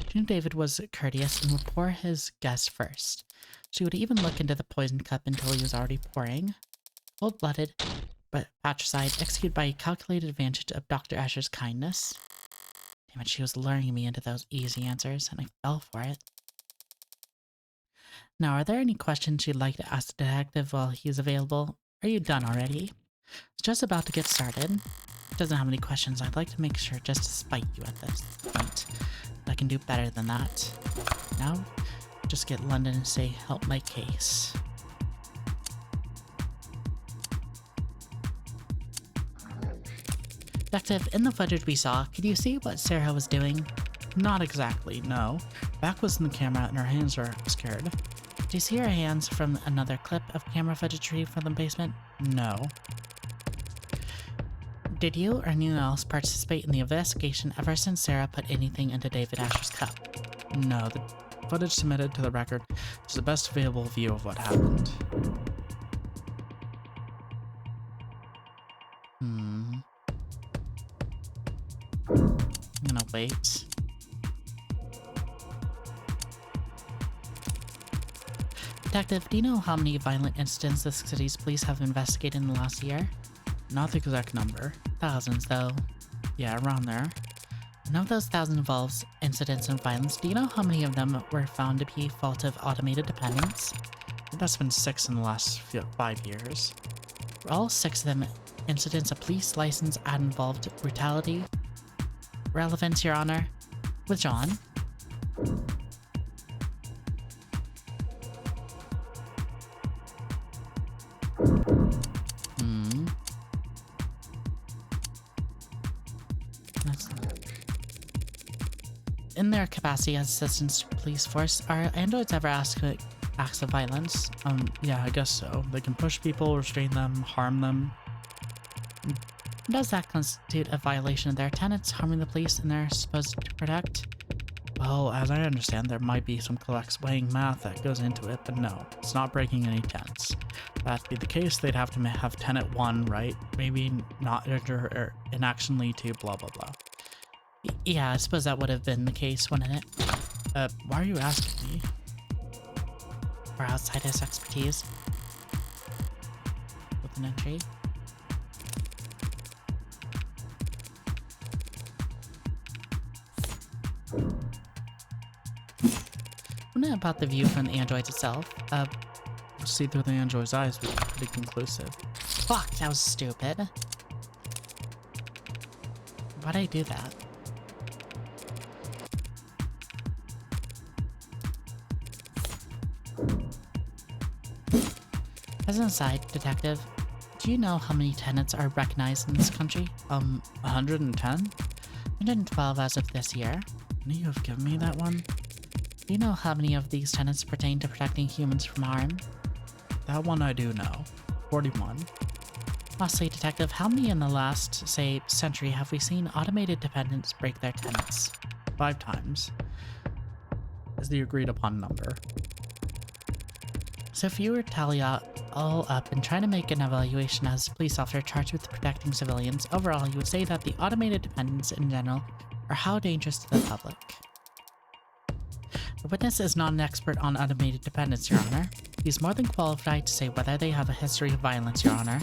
Speaker 2: She knew David was courteous and would pour his guess first. She would even look into the poisoned cup until he was already pouring. Cold-blooded, but patricide, executed by a calculated advantage of Dr. Asher's kindness. Damn it, she was luring me into those easy answers, and I fell for it. Now, are there any questions you'd like to ask the detective while he's available? Are you done already? It's just about to get started. If it doesn't have any questions, I'd like to make sure just to spite you at this point. But I can do better than that. Now, just get London and say, help my case. Detective, in the footage we saw, could you see what Sarah was doing? Not exactly, no. Back was in the camera and her hands were scared. Do you see her hands from another clip of camera footage retrieved from the basement? No. Did you or anyone else participate in the investigation ever since Sarah put anything into David Asher's cup?
Speaker 3: No, the footage submitted to the record is the best available view of what happened.
Speaker 2: I'm gonna wait. Detective, do you know how many violent incidents the city's police have investigated in the last year?
Speaker 3: Not the exact number.
Speaker 2: Thousands, though.
Speaker 3: Yeah, around there.
Speaker 1: And of those 1,000 involves incidents of violence, do you know how many of them were found to be fault of automated dependence?
Speaker 2: That's been 6 in the last 5 years.
Speaker 1: Were all 6 of them incidents of police license and involved brutality? Relevance, Your Honor? Withdrawn. In their capacity as assistants to police force, are androids ever asked to acts of violence?
Speaker 2: Yeah, I guess so. They can push people, restrain them, harm them.
Speaker 1: Does that constitute a violation of their tenets, harming the police and they're supposed to protect?
Speaker 2: Well, as I understand, there might be some complex weighing math that goes into it, but no, it's not breaking any tenets. If that be the case, they'd have to have tenet 1, right? Maybe not enter or inaction lead to blah blah blah.
Speaker 1: Yeah, I suppose that would have been the case, wouldn't it?
Speaker 2: Why are you asking me?
Speaker 1: Or outside his expertise. With an entry. What about the view from the androids itself?
Speaker 2: See through the android's eyes would be pretty conclusive.
Speaker 1: Fuck, that was stupid. Why'd I do that? As an aside, Detective, do you know how many tenants are recognized in this country?
Speaker 2: 110?
Speaker 1: 112 as of this year.
Speaker 2: Wouldn't you have given me that one?
Speaker 1: Do you know how many of these tenants pertain to protecting humans from harm?
Speaker 2: That one I do know. 41.
Speaker 1: Lastly, Detective, how many in the last, say, century have we seen automated dependents break their tenants?
Speaker 2: 5 times. Is the agreed upon number.
Speaker 1: So if you were to tally all up and try to make an evaluation as a police officer charged with protecting civilians, overall you would say that the automated dependents in general are how dangerous to the public? The witness is not an expert on automated dependents, Your Honor. He's more than qualified to say whether they have a history of violence, Your Honor.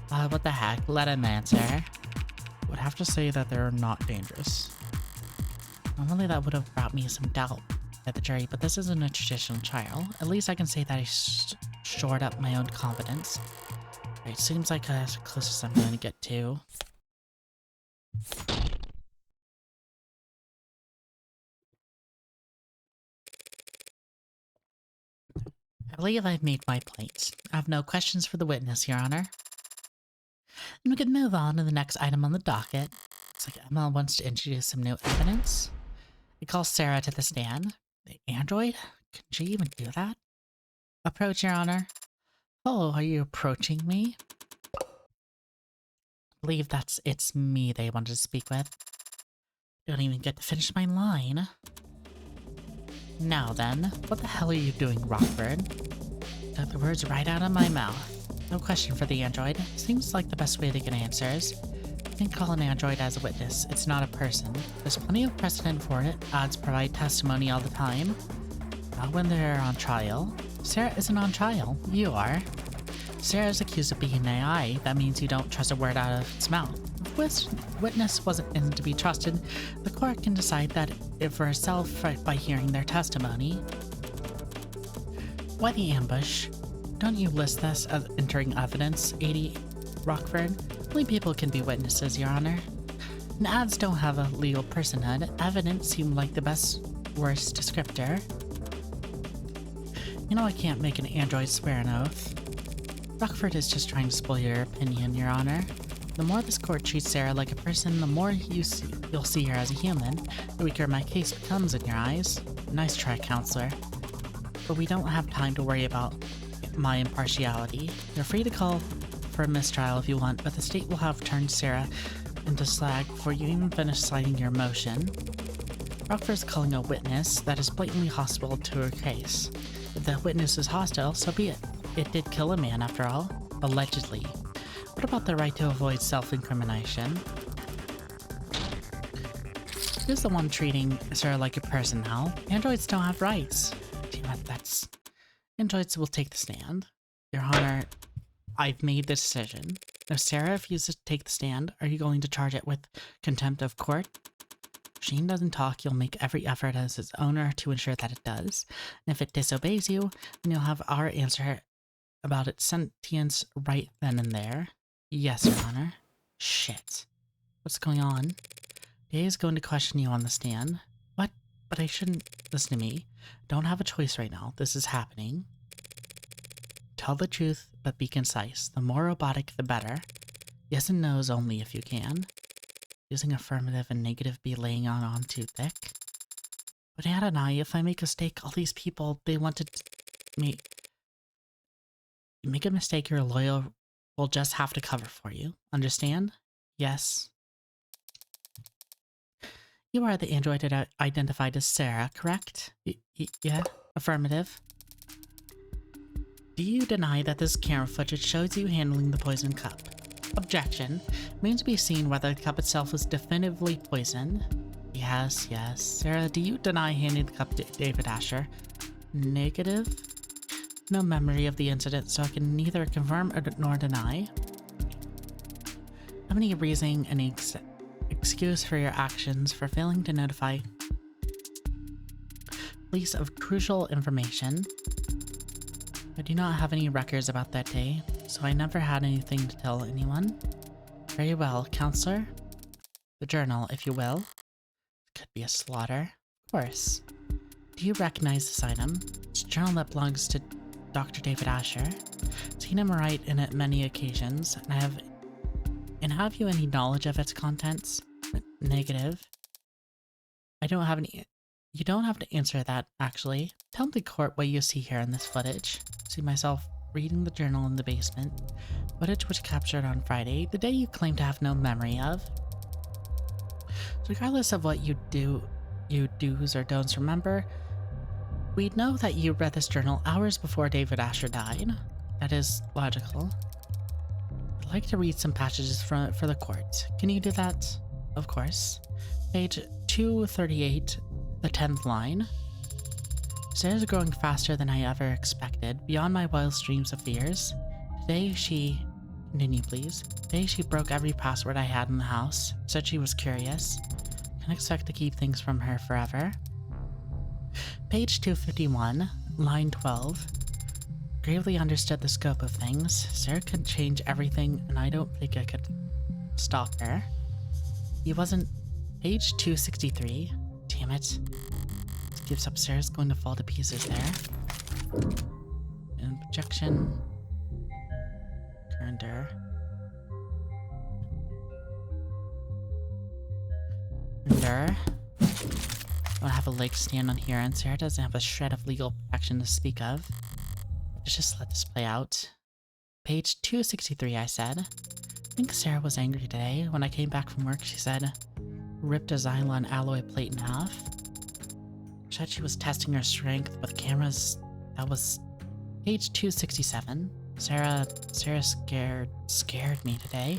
Speaker 1: What the heck? Let him answer.
Speaker 2: Would have to say that they're not dangerous.
Speaker 1: Normally that would have brought me some doubt at the jury, but this isn't a traditional trial. At least I can say that I shored up my own confidence. Right, seems like that's the closest I'm going to get to. I believe I've made my point. I have no questions for the witness, Your Honor. And we can move on to the next item on the docket. Looks like Emma wants to introduce some new evidence. It calls Sarah to the stand. The android? Can she even do that? Approach, Your Honor. Oh, are you approaching me? I believe it's me they wanted to speak with. Don't even get to finish my line. Now then, what the hell are you doing, Rockford? Took the words right out of my mouth. No question for the android. Seems like the best way to get answers. You can call an android as a witness. It's not a person. There's plenty of precedent for it. Odds provide testimony all the time. Not when they're on trial. Sarah isn't on trial. You are. Sarah's accused of being an AI. That means you don't trust a word out of its mouth. If witness isn't to be trusted, the court can decide that for herself by hearing their testimony. Why the ambush? Don't you list this as entering evidence, 80 Rockford? Only people can be witnesses, Your Honor. And ads don't have a legal personhood. Evidence seemed like the worst descriptor. You know I can't make an android swear an oath. Rockford is just trying to spoil your opinion, Your Honor. The more this court treats Sarah like a person, the more you'll see her as a human, the weaker my case becomes in your eyes. Nice try, counselor. But we don't have time to worry about my impartiality. You're free to call for a mistrial if you want, but the state will have turned Sarah into slag before you even finish citing your motion. Rockford's calling a witness that is blatantly hostile to her case. If the witness is hostile, so be it. It did kill a man, after all. Allegedly. What about the right to avoid self-incrimination? Who's the one treating Sarah like a person now? Androids don't have rights. Damn it, that's... Androids will take the stand. Your Honor, I've made the decision. If Sarah refuses to take the stand, are you going to charge it with contempt of court? Machine doesn't talk, you'll make every effort as its owner to ensure that it does. And if it disobeys you, then you'll have our answer about its sentience right then and there. Yes, Your Honor. Shit. What's going on? Day is going to question you on the stand. What? But I shouldn't. Listen to me. Don't have a choice right now. This is happening. Tell the truth, but be concise. The more robotic, the better. Yes and no's only if you can. Using affirmative and negative be laying on too thick. But Adonai, if I make a mistake, all these people, they wanted me. You make a mistake, your lawyer will just have to cover for you. Understand? Yes. You are the android identified as Sarah, correct? Yeah. Affirmative. Do you deny that this camera footage shows you handling the poison cup? Objection. Means to be seen whether the cup itself was definitively poisoned. Yes, yes. Sarah, do you deny handing the cup to David Asher? Negative. No memory of the incident, so I can neither confirm nor deny. Have any reasoning, any excuse for your actions for failing to notify police of crucial information? I do not have any records about that day, so I never had anything to tell anyone. Very well, counselor. The journal, if you will. Could be a slaughter. Of course. Do you recognize this item? It's a journal that belongs to Dr. David Asher. Seen him write in it many occasions, and have you any knowledge of its contents? Negative. I don't have any. You don't have to answer that, actually. Tell the court what you see here in this footage. See myself reading the journal in the basement. Footage was captured on Friday, the day you claim to have no memory of. So regardless of what you do's or don'ts remember, we know that you read this journal hours before David Asher died. That is logical. I'd like to read some passages from it for the court. Can you do that? Of course. Page 238, the 10th line. Sarah's growing faster than I ever expected, beyond my wildest dreams of fears. Today she... Continue, please. Today she broke every password I had in the house, said she was curious. Can't expect to keep things from her forever. Page 251, line 12. Gravely understood the scope of things. Sarah could change everything, and I don't think I could stop her. He wasn't... Page 263. Damn it. This gives up Sarah's going to fall to pieces there. And projection. Currenter. Currenter. I don't have a leg to stand on here, and Sarah doesn't have a shred of legal protection to speak of. Let's just let this play out. Page 263, I said. I think Sarah was angry today. When I came back from work, she said, ripped a Xylon alloy plate in half. She said she was testing her strength with cameras. That was page 267. Sarah scared me today.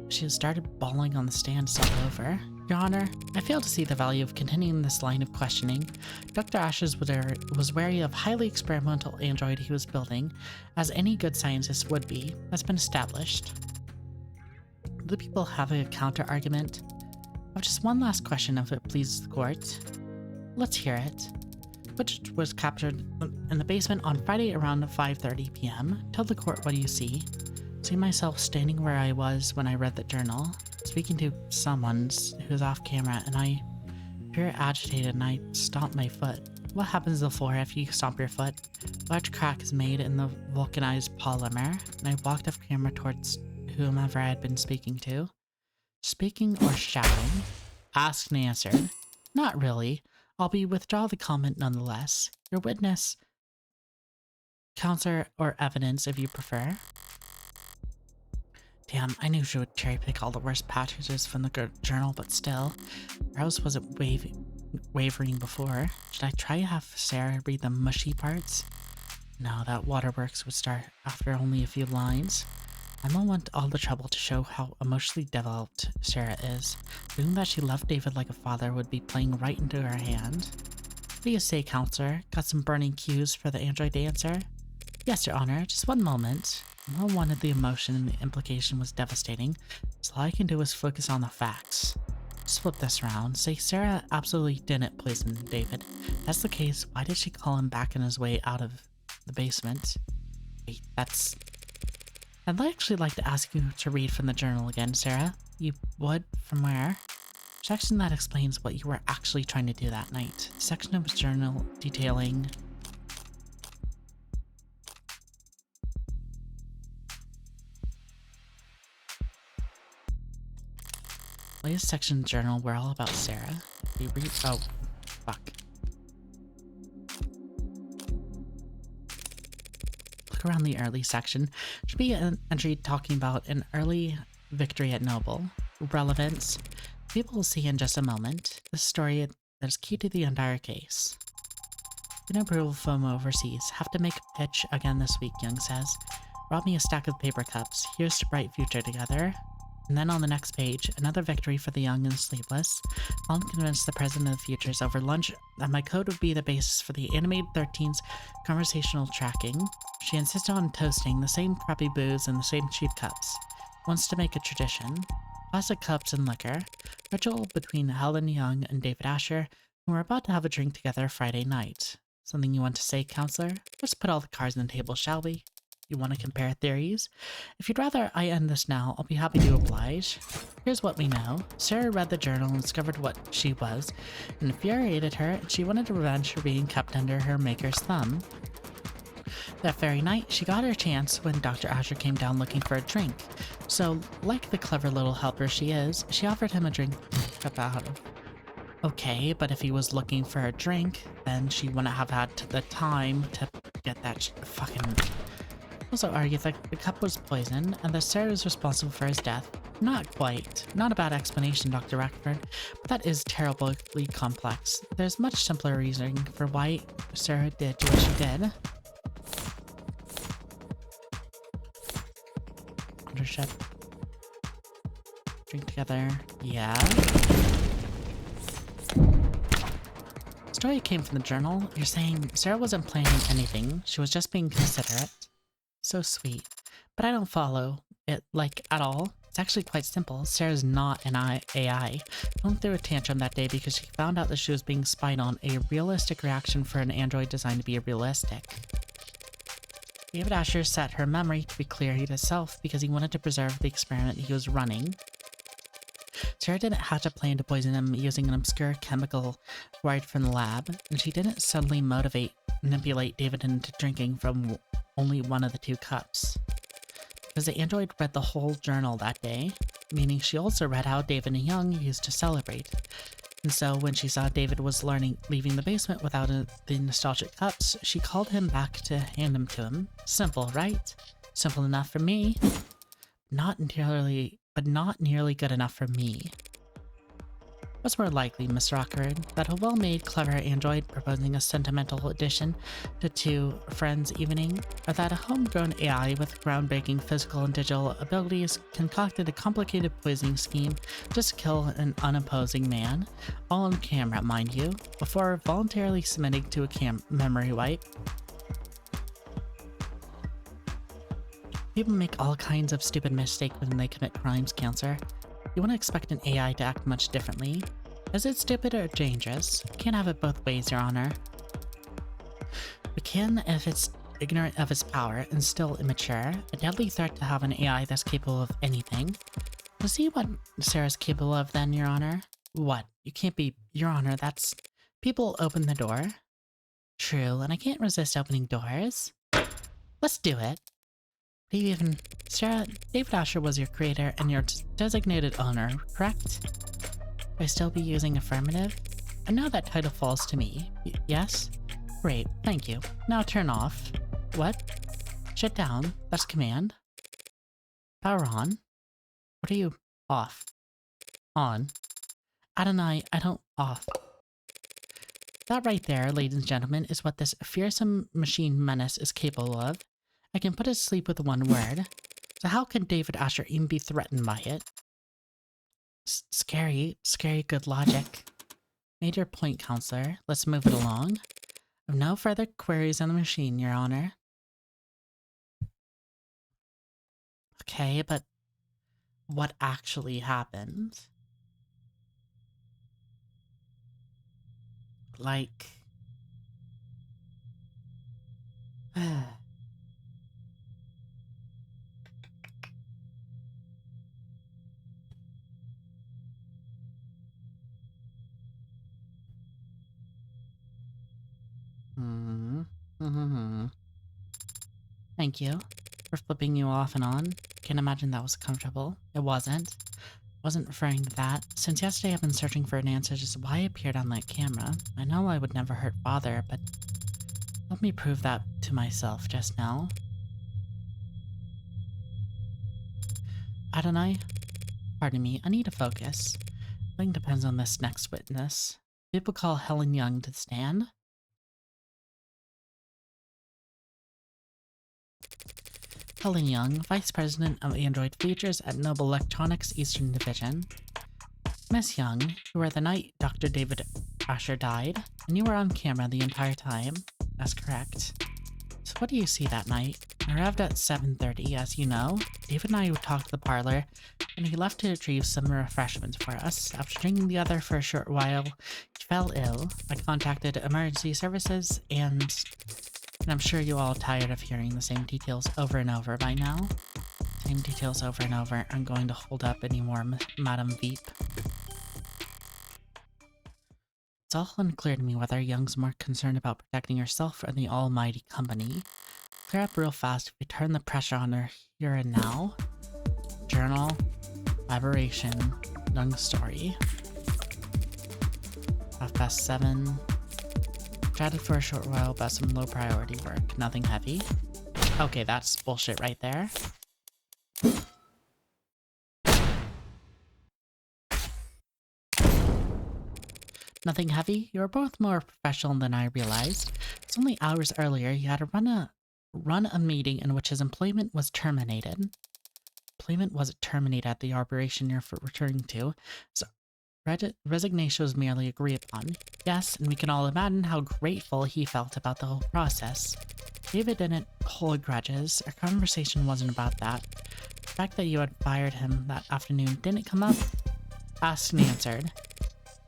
Speaker 1: She started bawling on the stand all over. Your Honor, I fail to see the value of continuing this line of questioning. Dr. Ashes was wary of highly experimental android he was building, as any good scientist would be, has been established. Do the people have a counter-argument? I have just one last question if it pleases the court. Let's hear it. Which was captured in the basement on Friday around 5:30 p.m. Tell the court what you see. See myself standing where I was when I read the journal, speaking to someone who's off camera, and I appear agitated and I stomp my foot. What happens to the floor after you stomp your foot? A large crack is made in the vulcanized polymer, and I walked off camera towards whomever I had been speaking to. Speaking or shouting? Asked and answered. Not really. I'll withdraw the comment nonetheless. Your witness, counselor, or evidence if you prefer. Damn, I knew she would cherry pick all the worst passages from the journal, but still. Rose wasn't wavering before. Should I try to have Sarah read the mushy parts? No, that waterworks would start after only a few lines. I don't want all the trouble to show how emotionally developed Sarah is. Feeling that she loved David like a father would be playing right into her hand. What do you say, counselor? Got some burning cues for the android to answer? Yes, Your Honor, just one moment. No one wanted the emotion and the implication was devastating, so all I can do is focus on the facts. Just flip this around. Say Sarah absolutely didn't poison David. If that's the case, why did she call him back on his way out of the basement? Wait, that's... I'd actually like to ask you to read from the journal again, Sarah. You would? From where? Section that explains what you were actually trying to do that night. Section of his journal detailing... Latest section journal, we're all about Sarah. We read... Oh, fuck. Look around the early section. Should be an entry talking about an early victory at Noble. Relevance. People will see in just a moment. This story that is key to the entire case. An approval from overseas. Have to make a pitch again this week, Young says. Brought me a stack of paper cups. Here's to bright future together. And then on the next page, another victory for the young and sleepless. I'll convince the president of the futures over lunch that my code would be the basis for the animated 13's conversational tracking. She insisted on toasting the same crappy booze and the same cheap cups. Wants to make a tradition. Plastic cups and liquor. Ritual between Helen Young and David Asher, who are about to have a drink together Friday night. Something you want to say, counselor? Let's put all the cards on the table, shall we? You want to compare theories? If you'd rather I end this now, I'll be happy to oblige. Here's what we know. Sarah read the journal and discovered what she was. It infuriated her, and she wanted revenge for being kept under her maker's thumb. That very night, she got her chance when Dr. Asher came down looking for a drink. So, like the clever little helper she is, she offered him a drink about him. Okay, but if he was looking for a drink, then she wouldn't have had the time to get that fucking... Also argued that the cup was poisoned, and that Sarah was responsible for his death. Not quite. Not a bad explanation, Dr. Rackford, but that is terribly complex. There's much simpler reasoning for why Sarah did what she did. Ownership. Drink together. Yeah. Story came from the journal. You're saying Sarah wasn't planning anything. She was just being considerate. So sweet. But I don't follow it, like, at all. It's actually quite simple. Sarah's not an AI. Going through a tantrum that day because she found out that she was being spied on, a realistic reaction for an android designed to be realistic. David Asher set her memory to be cleared itself because he wanted to preserve the experiment he was running. Sarah didn't hatch a plan to poison him using an obscure chemical acquired from the lab, and she didn't suddenly manipulate David into drinking from only one of the two cups. Because the android read the whole journal that day, meaning she also read how David and Young used to celebrate. And so when she saw David was leaving the basement without the nostalgic cups, she called him back to hand them to him. Simple, right? Simple enough for me. Not nearly good enough for me. What's more likely, Mr. Awkward, that a well-made, clever android proposing a sentimental addition to two friends' evening, or that a homegrown AI with groundbreaking physical and digital abilities concocted a complicated poisoning scheme just to kill an unopposing man, all on camera, mind you, before voluntarily submitting to a memory wipe? People make all kinds of stupid mistakes when they commit crimes, Counselor. You wouldn't expect an AI to act much differently. Is it stupid or dangerous? Can't have it both ways, Your Honor. We can if it's ignorant of its power and still immature, a deadly threat to have an AI that's capable of anything. We'll see what Sarah's capable of then, Your Honor. What? You can't be... Your Honor, that's... People open the door. True, and I can't resist opening doors. Let's do it. Even, Sarah, David Asher was your creator and your designated owner, correct? Will I still be using affirmative? And now that title falls to me. Yes? Great, thank you. Now turn off. What? Shut down. That's command. Power on. What are you? Off. On. Adonai, I don't off. That right there, ladies and gentlemen, is what this fearsome machine menace is capable of. I can put it to sleep with one word. So how can David Asher even be threatened by it? Scary good logic. Made your point, Counselor. Let's move it along. I have no further queries on the machine, Your Honor. Okay, but what actually happened? like... Thank you for flipping you off and on. Can't imagine that was comfortable. It wasn't. Wasn't referring to that. Since yesterday I've been searching for an answer just why I appeared on that camera. I know I would never hurt Father, but help me prove that to myself just now. Adonai? Pardon me, I need to focus. Everything depends on this next witness. People call Helen Young to the stand. Helen Young, Vice President of Android Features at Noble Electronics Eastern Division. Miss Young, you were the night Dr. David Asher died, and you were on camera the entire time. That's correct. So what do you see that night? I arrived at 7:30, as you know. David and I talked to the parlor, and he left to retrieve some refreshments for us. After drinking together for a short while, he fell ill. I contacted emergency services, and I'm sure you all tired of hearing the same details over and over by now. Same details over and over aren't going to hold up anymore, Madam Veep. It's all unclear to me whether Young's more concerned about protecting herself or the almighty company. Clear up real fast if we turn the pressure on her here and now. Journal, aberration, Young's story. 7:30. Chatted for a short while about some low priority work. Nothing heavy. Okay, that's bullshit right there. Nothing heavy? You're both more professional than I realized. It's only hours earlier you had to run a meeting in which his employment was terminated. Employment wasn't terminated at the operation you're returning to, so resignation was merely agreed upon. Yes, and we can all imagine how grateful he felt about the whole process. David didn't hold grudges. Our conversation wasn't about that. The fact that you had fired him that afternoon didn't come up. Asked and answered.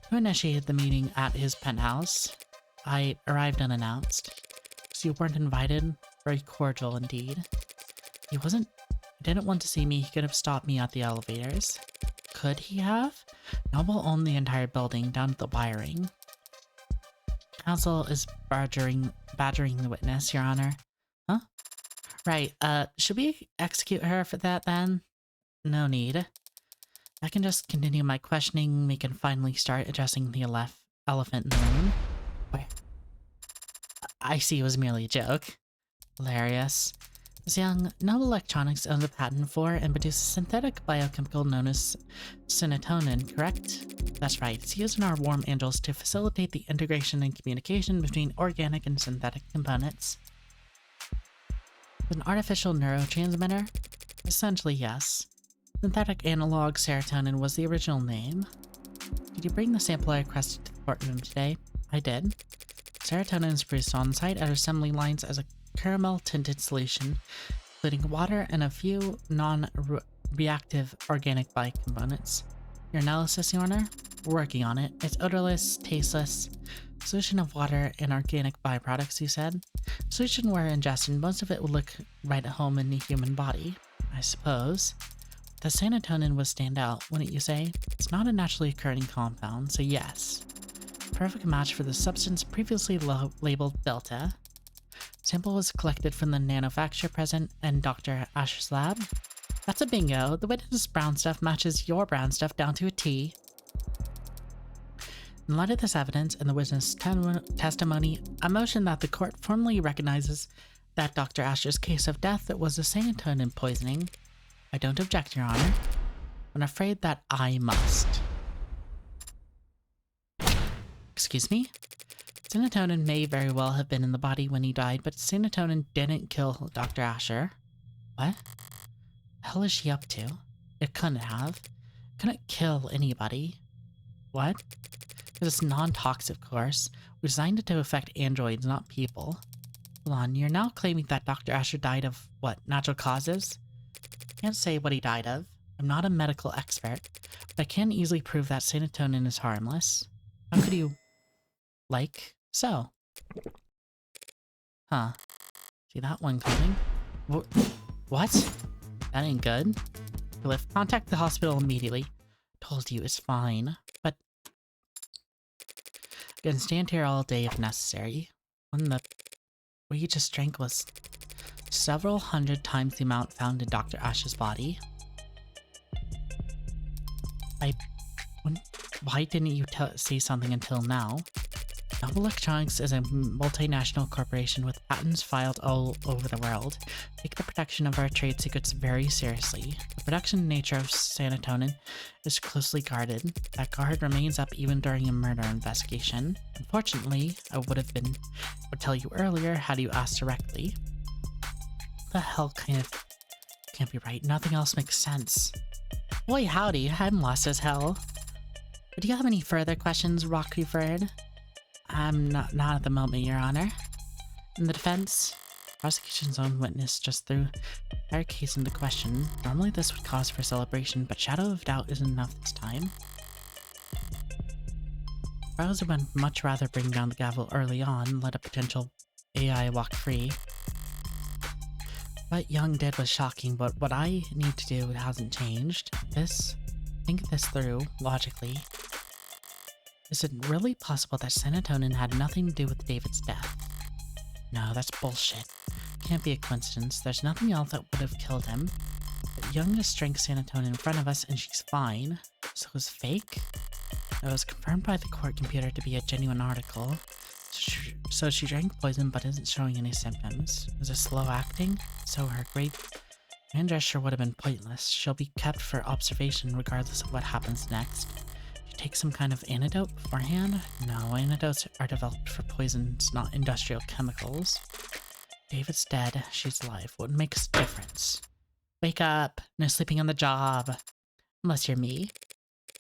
Speaker 1: Who initiated the meeting at his penthouse? I arrived unannounced. So you weren't invited? Very cordial indeed. He didn't want to see me. He could have stopped me at the elevators. Could he have? Noble owned the entire building, down to the wiring. Counsel is badgering the witness, Your Honor. Huh? Right, should we execute her for that then? No need. I can just continue my questioning. We can finally start addressing the elephant in the room. Where? I see it was merely a joke. Hilarious. Ms. Young, Noble Electronics owns a patent for and produces a synthetic biochemical known as serotonin, correct? That's right. It's used in our warm angels to facilitate the integration and communication between organic and synthetic components. An artificial neurotransmitter? Essentially, yes. Synthetic analog serotonin was the original name. Did you bring the sample I requested to the courtroom today? I did. Serotonin is produced on site at assembly lines as a caramel-tinted solution, including water and a few non-reactive organic bicomponents. Your analysis, Your Honor? We're working on it. It's odorless, tasteless. Solution of water and organic byproducts, you said? Solution where ingested, most of it would look right at home in the human body, I suppose. The serotonin would stand out, wouldn't you say? It's not a naturally occurring compound, so yes. Perfect match for the substance previously labeled Delta. Sample was collected from the nanofacture present in Dr. Asher's lab. That's a bingo. The witness' brown stuff matches your brown stuff down to a T. In light of this evidence and the witness' testimony, I motion that the court formally recognizes that Dr. Asher's case of death was a serotonin poisoning. I don't object, Your Honor. I'm afraid that I must. Excuse me? Serotonin may very well have been in the body when he died, but serotonin didn't kill Dr. Asher. What? The hell is she up to? It couldn't have. It couldn't kill anybody. What? It's non-toxic, of course. We designed it to affect androids, not people. Hold on, you're now claiming that Dr. Asher died of, what, natural causes? Can't say what he died of. I'm not a medical expert, but I can easily prove that serotonin is harmless. How could you Like so. Huh. See that one coming? What? That ain't good. Cliff, contact the hospital immediately. Told you it's fine. But I can stand here all day if necessary. What you just drank was several hundred times the amount found in Dr. Ash's body. Why didn't you say something until now? Noble Electronics is a multinational corporation with patents filed all over the world. Take the protection of our trade secrets very seriously. The production nature of serotonin is closely guarded. That guard remains up even during a murder investigation. Unfortunately, I would tell you earlier had you asked directly. The hell kind of can't be right. Nothing else makes sense. Boy howdy, I'm lost as hell. Do you have any further questions, Rock Referred? I'm not at the moment, Your Honor. In the defense, prosecution's own witness just threw our case into question. Normally this would cause for celebration, but shadow of doubt isn't enough this time. Browser would much rather bring down the gavel early on and let a potential AI walk free. What Young did was shocking, but what I need to do hasn't changed. Think this through, logically. Is it really possible that serotonin had nothing to do with David's death? No, that's bullshit. Can't be a coincidence. There's nothing else that would have killed him. But Young just drank serotonin in front of us and she's fine. So it was fake? It was confirmed by the court computer to be a genuine article. So she drank poison but isn't showing any symptoms. Is it slow acting? So her great grand gesture would have been pointless. She'll be kept for observation regardless of what happens next. Take some kind of antidote beforehand? No, antidotes are developed for poisons, not industrial chemicals. David's dead, she's alive. What makes a difference? Wake up! No sleeping on the job. Unless you're me.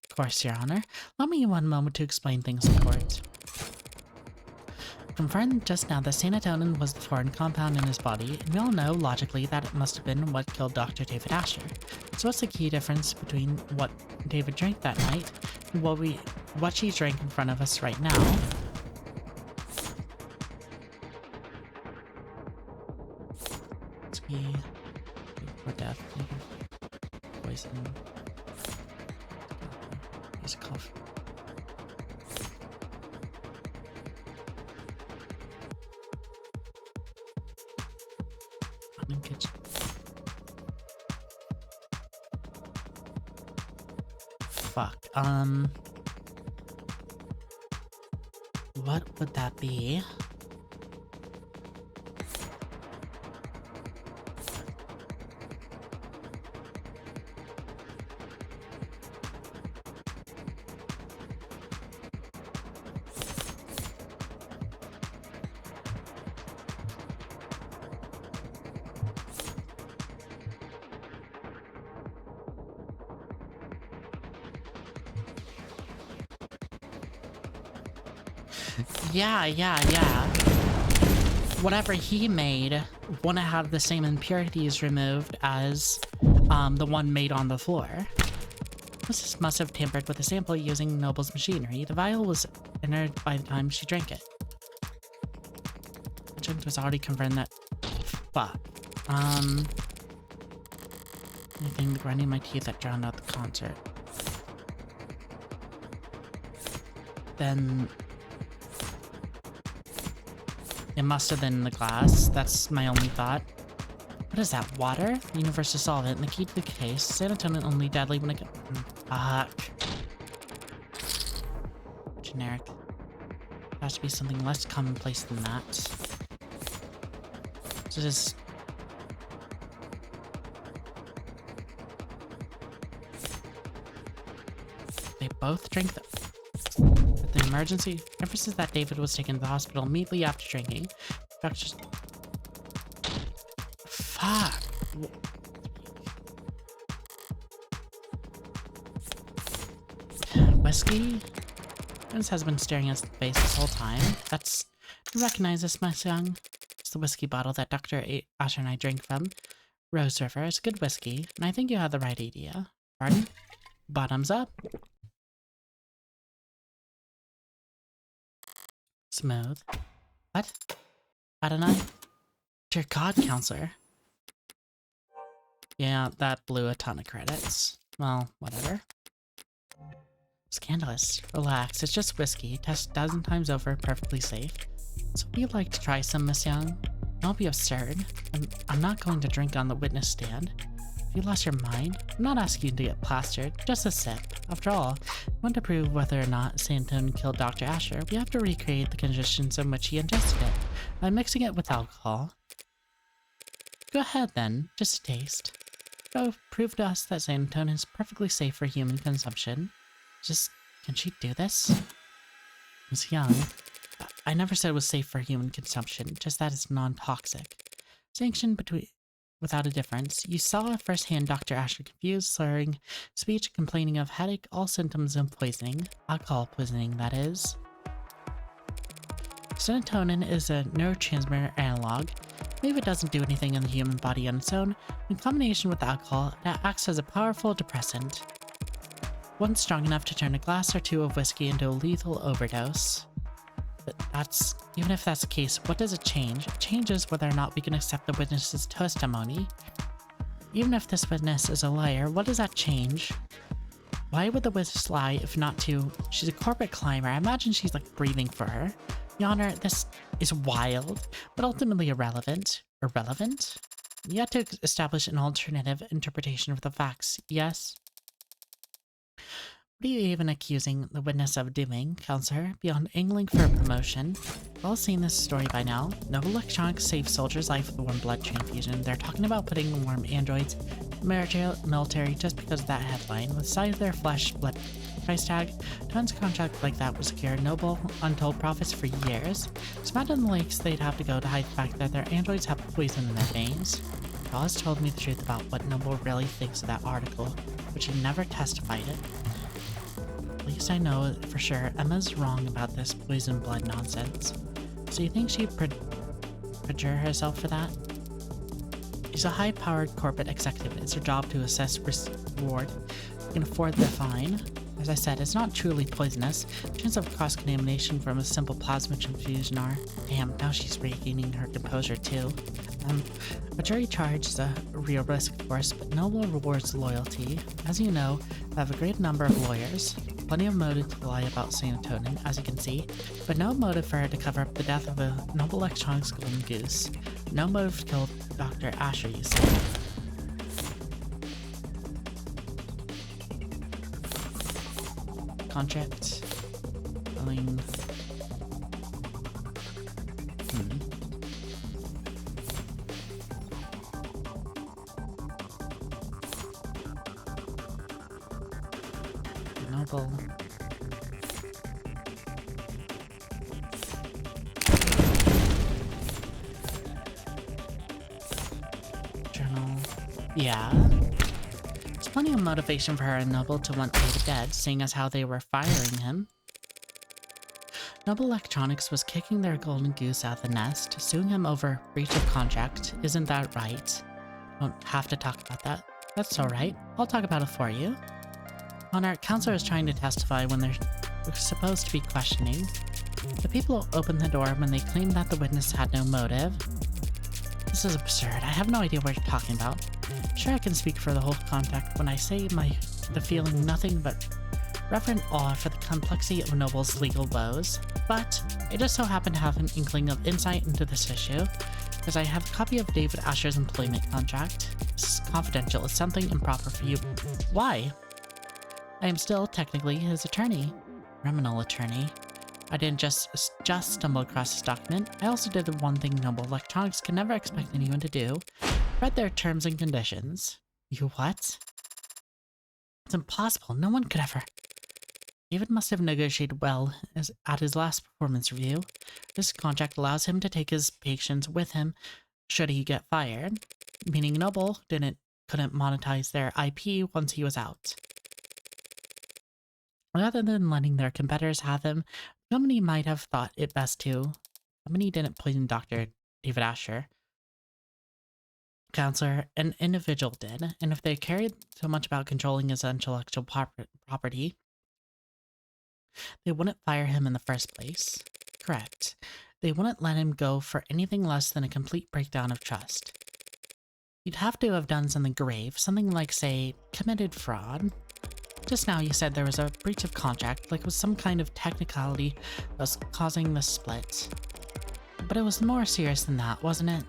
Speaker 1: Of course, Your Honor. Allow me 1 moment to explain things in court. Confirmed just now that serotonin was the foreign compound in his body, and we all know, logically, that it must have been what killed Dr. David Asher. So what's the key difference between what David drank that night and what she drank in front of us right now? Whiskey, for death, poison, use cough. Kitchen. Fuck. What would that be? Yeah. Whatever he made wouldn't have the same impurities removed as the one made on the floor. This must have tampered with the sample using Noble's machinery. The vial was entered by the time she drank it. The drink was already confirmed that... Fuck. Anything grinding my teeth that drowned out the concert. Then... it must have been the glass. That's my only thought. What is that? Water? Universal solvent. And the key to the case. Serotonin only deadly when it gets... Fuck. Generic. Has to be something less commonplace than that. So just... they both drank the... At the emergency, emphasis that David was taken to the hospital immediately after drinking. Doctors... Fuck. Whiskey? Prince has been staring us in the face this whole time. That's... You recognize this, my son? It's the whiskey bottle that Dr. Asher and I drank from. Rose River is good whiskey, and I think you have the right idea. Pardon? Bottoms up. Smooth. What? Adonai? Dear God, Counselor. Yeah, that blew a ton of credits. Well, whatever. Scandalous. Relax, it's just whiskey. Test a dozen times over, perfectly safe. So would you like to try some, Miss Young? Don't be absurd. I'm not going to drink on the witness stand. If you lost your mind, I'm not asking you to get plastered, just a sip. After all, we want to prove whether or not Santon killed Dr. Asher. We have to recreate the conditions in which he ingested it by mixing it with alcohol. Go ahead then, just a taste. Go prove to us that Santon is perfectly safe for human consumption. Can she do this? Miss Young, I never said it was safe for human consumption, just that it's non-toxic. Sanctioned without a difference. You saw firsthand Dr. Asher confused, slurring speech, complaining of headache, all symptoms of poisoning. Alcohol poisoning, that is. Serotonin is a neurotransmitter analog. Maybe it doesn't do anything in the human body on its own. In combination with alcohol, it acts as a powerful depressant. One strong enough to turn a glass or two of whiskey into a lethal overdose. But even if that's the case, what does it change? It changes whether or not we can accept the witness's testimony. Even if this witness is a liar, what does that change? Why would the witness lie if not to? She's a corporate climber. I imagine she's like breathing for her. Your Honor, this is wild, but ultimately irrelevant. Irrelevant? You have to establish an alternative interpretation of the facts, yes? What are you even accusing the witness of doing, Counselor, beyond angling for a promotion? We've all seen this story by now. Noble Electronics saved soldiers' life with a warm blood transfusion. They're talking about putting warm androids in the military just because of that headline. With the size of their flesh, blood price tag, tons of contract like that would secure noble, untold profits for years. So imagine the lakes they'd have to go to hide the fact that their androids have poison in their veins. Dawes told me the truth about what Noble really thinks of that article, but she never testified it. At least I know for sure Emma's wrong about this poison blood nonsense. So you think she perjure herself for that? She's a high-powered corporate executive. It's her job to assess risk-reward. You can afford the fine. As I said, it's not truly poisonous. The chance of cross-contamination from a simple plasma transfusion are... Damn, now she's regaining her composure too. A jury charge is a real risk, of course, but Noble rewards loyalty. As you know, I have a great number of lawyers. Plenty of motive to lie about serotonin, as you can see, but no motive for her to cover up the death of a Noble Electronics golden goose. No motive to kill Dr. Asher, you see. Contract. Billing. Noble. Journal. Yeah. There's plenty of motivation for her and Noble to want Ada dead, seeing as how they were firing him. Noble Electronics was kicking their golden goose out of the nest, suing him over breach of contract. Isn't that right? Don't have to talk about that. That's alright. I'll talk about it for you. When our counselor is trying to testify when they're supposed to be questioning, the people opened the door when they claimed that the witness had no motive. This is absurd. I have no idea what you're talking about. Sure, I can speak for the whole contact when I say the feeling nothing but reverent awe for the complexity of Noble's legal woes. But I just so happen to have an inkling of insight into this issue, because I have a copy of David Asher's employment contract. This is confidential. It's something improper for you. Why? I am still technically his attorney. Criminal attorney. I didn't just stumble across this document. I also did the one thing Noble Electronics can never expect anyone to do. Read their terms and conditions. You what? It's impossible. No one could ever. David must have negotiated well at his last performance review. This contract allows him to take his patients with him should he get fired, meaning Noble couldn't monetize their IP once he was out. Rather than letting their competitors have him, the company might have thought it best to. The company didn't poison Dr. David Asher. Counselor, an individual did, and if they cared so much about controlling his intellectual property, they wouldn't fire him in the first place. Correct. They wouldn't let him go for anything less than a complete breakdown of trust. You'd have to have done something grave, something like, say, committed fraud. Just now you said there was a breach of contract, like it was some kind of technicality that was causing the split. But it was more serious than that, wasn't it?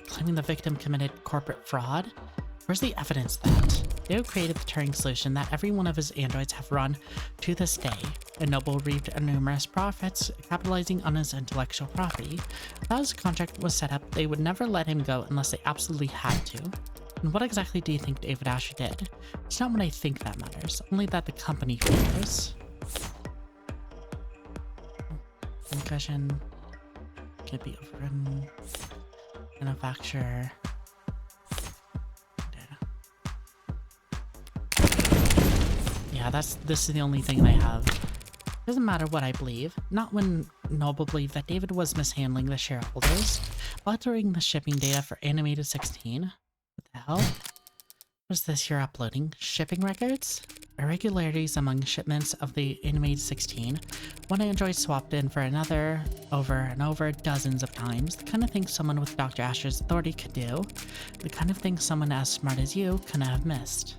Speaker 1: Claiming the victim committed corporate fraud? Where's the evidence that? Deo created the Turing solution that every one of his androids have run to this day, and Noble reaped numerous profits, capitalizing on his intellectual property. Without his contract was set up, they would never let him go unless they absolutely had to. And what exactly do you think David Asher did? It's not what I think that matters, only that the company fails. Concussion can't be overridden. Manufacturer. Yeah, this is the only thing they have. Doesn't matter what I believe. Not when Noble believed that David was mishandling the shareholders, altering the shipping data for Animated 16. What the hell? What is this you're uploading? Shipping records? Irregularities among shipments of the Animated 16. One android swapped in for another over and over dozens of times. The kind of thing someone with Dr. Asher's authority could do. The kind of thing someone as smart as you couldn't have missed.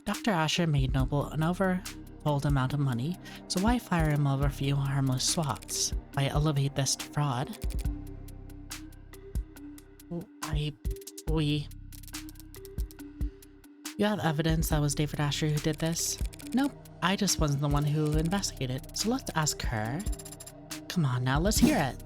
Speaker 1: Dr. Asher made Noble an overbold amount of money, so why fire him over a few harmless swaps? Why elevate this to fraud? You have evidence that was David Asher who did this? Nope, I just wasn't the one who investigated, so let's ask her. Come on now, let's hear it.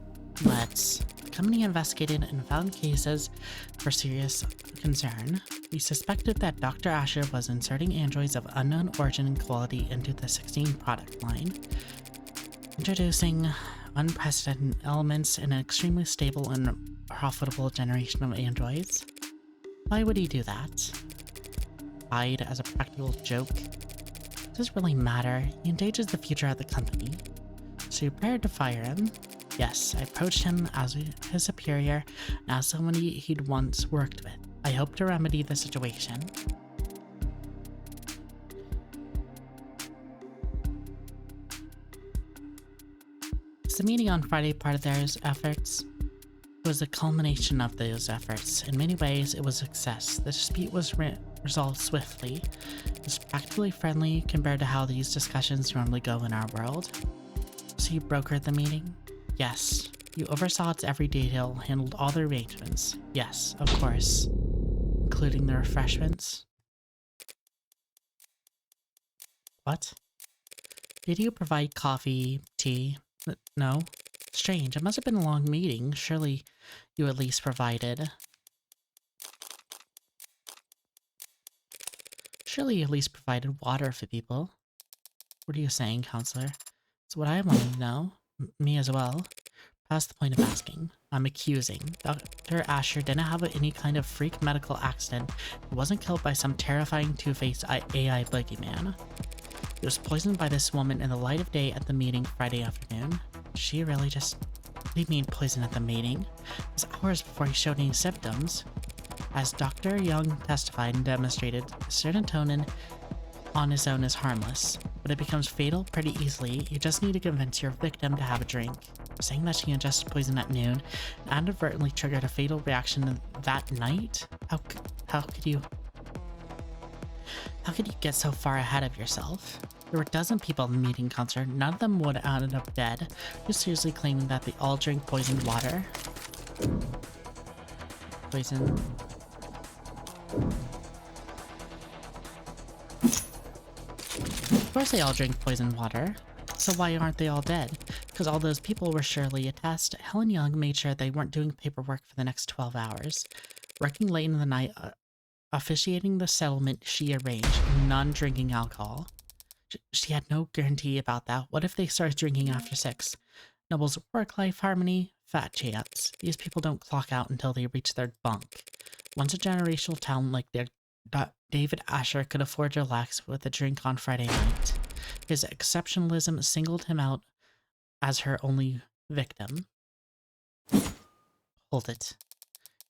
Speaker 1: Let's. The company investigated and found cases for serious concern. We suspected that Dr. Asher was inserting androids of unknown origin and quality into the 16 product line, introducing unprecedented elements in an extremely stable and profitable generation of androids. Why would he do that? Hide as a practical joke? Does it really matter? He endages the future of the company. So you prepared to fire him? Yes, I approached him as his superior and as somebody he'd once worked with. I hope to remedy the situation. Is the meeting on Friday part of their efforts? It was a culmination of those efforts. In many ways, it was a success. The dispute was resolved swiftly. It was practically friendly compared to how these discussions normally go in our world. So you brokered the meeting? Yes. You oversaw its every detail, handled all the arrangements. Yes, of course. Including the refreshments. What? Did you provide coffee, tea? No? Strange, it must have been a long meeting. Surely you at least provided. Surely you at least provided water for people. What are you saying, counselor? It's what I want to know. Me as well. Past the point of asking. I'm accusing. Dr. Asher didn't have any kind of freak medical accident. He wasn't killed by some terrifying two-faced AI boogeyman. He was poisoned by this woman in the light of day at the meeting Friday afternoon. She really just... What do you mean poison at the meeting? It was hours before he showed any symptoms. As Dr. Young testified and demonstrated, serotonin on its own is harmless, but it becomes fatal pretty easily. You just need to convince your victim to have a drink. Saying that she ingested poison at noon and inadvertently triggered a fatal reaction that night? How could you get so far ahead of yourself? There were a dozen people in the meeting concert. None of them would have ended up dead. You're seriously claiming that they all drink poisoned water? Poison. Of course they all drink poisoned water. So why aren't they all dead? Because all those people were surely a test. Helen Young made sure they weren't doing paperwork for the next 12 hours. Working late in the night, officiating the settlement she arranged, none drinking alcohol. She had no guarantee about that. What if they started drinking after 6? Noble's work-life harmony? Fat chance. These people don't clock out until they reach their bunk. Once a generational talent like David Asher could afford to relax with a drink on Friday night. His exceptionalism singled him out as her only victim. Hold it.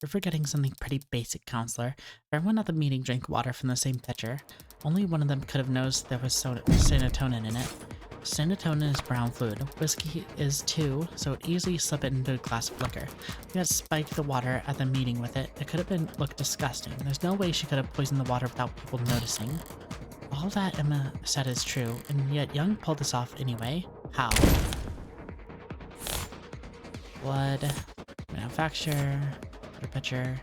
Speaker 1: You're forgetting something pretty basic, counselor. Everyone at the meeting drank water from the same pitcher. Only one of them could have noticed there was serotonin in it. Sanatonin is brown fluid. Whiskey is too, so it easily slip it into a glass of liquor. We had spiked the water at the meeting with it. It could have looked disgusting. There's no way she could have poisoned the water without people noticing. All that Emma said is true, and yet Young pulled this off anyway. How? Blood, manufacture, picture.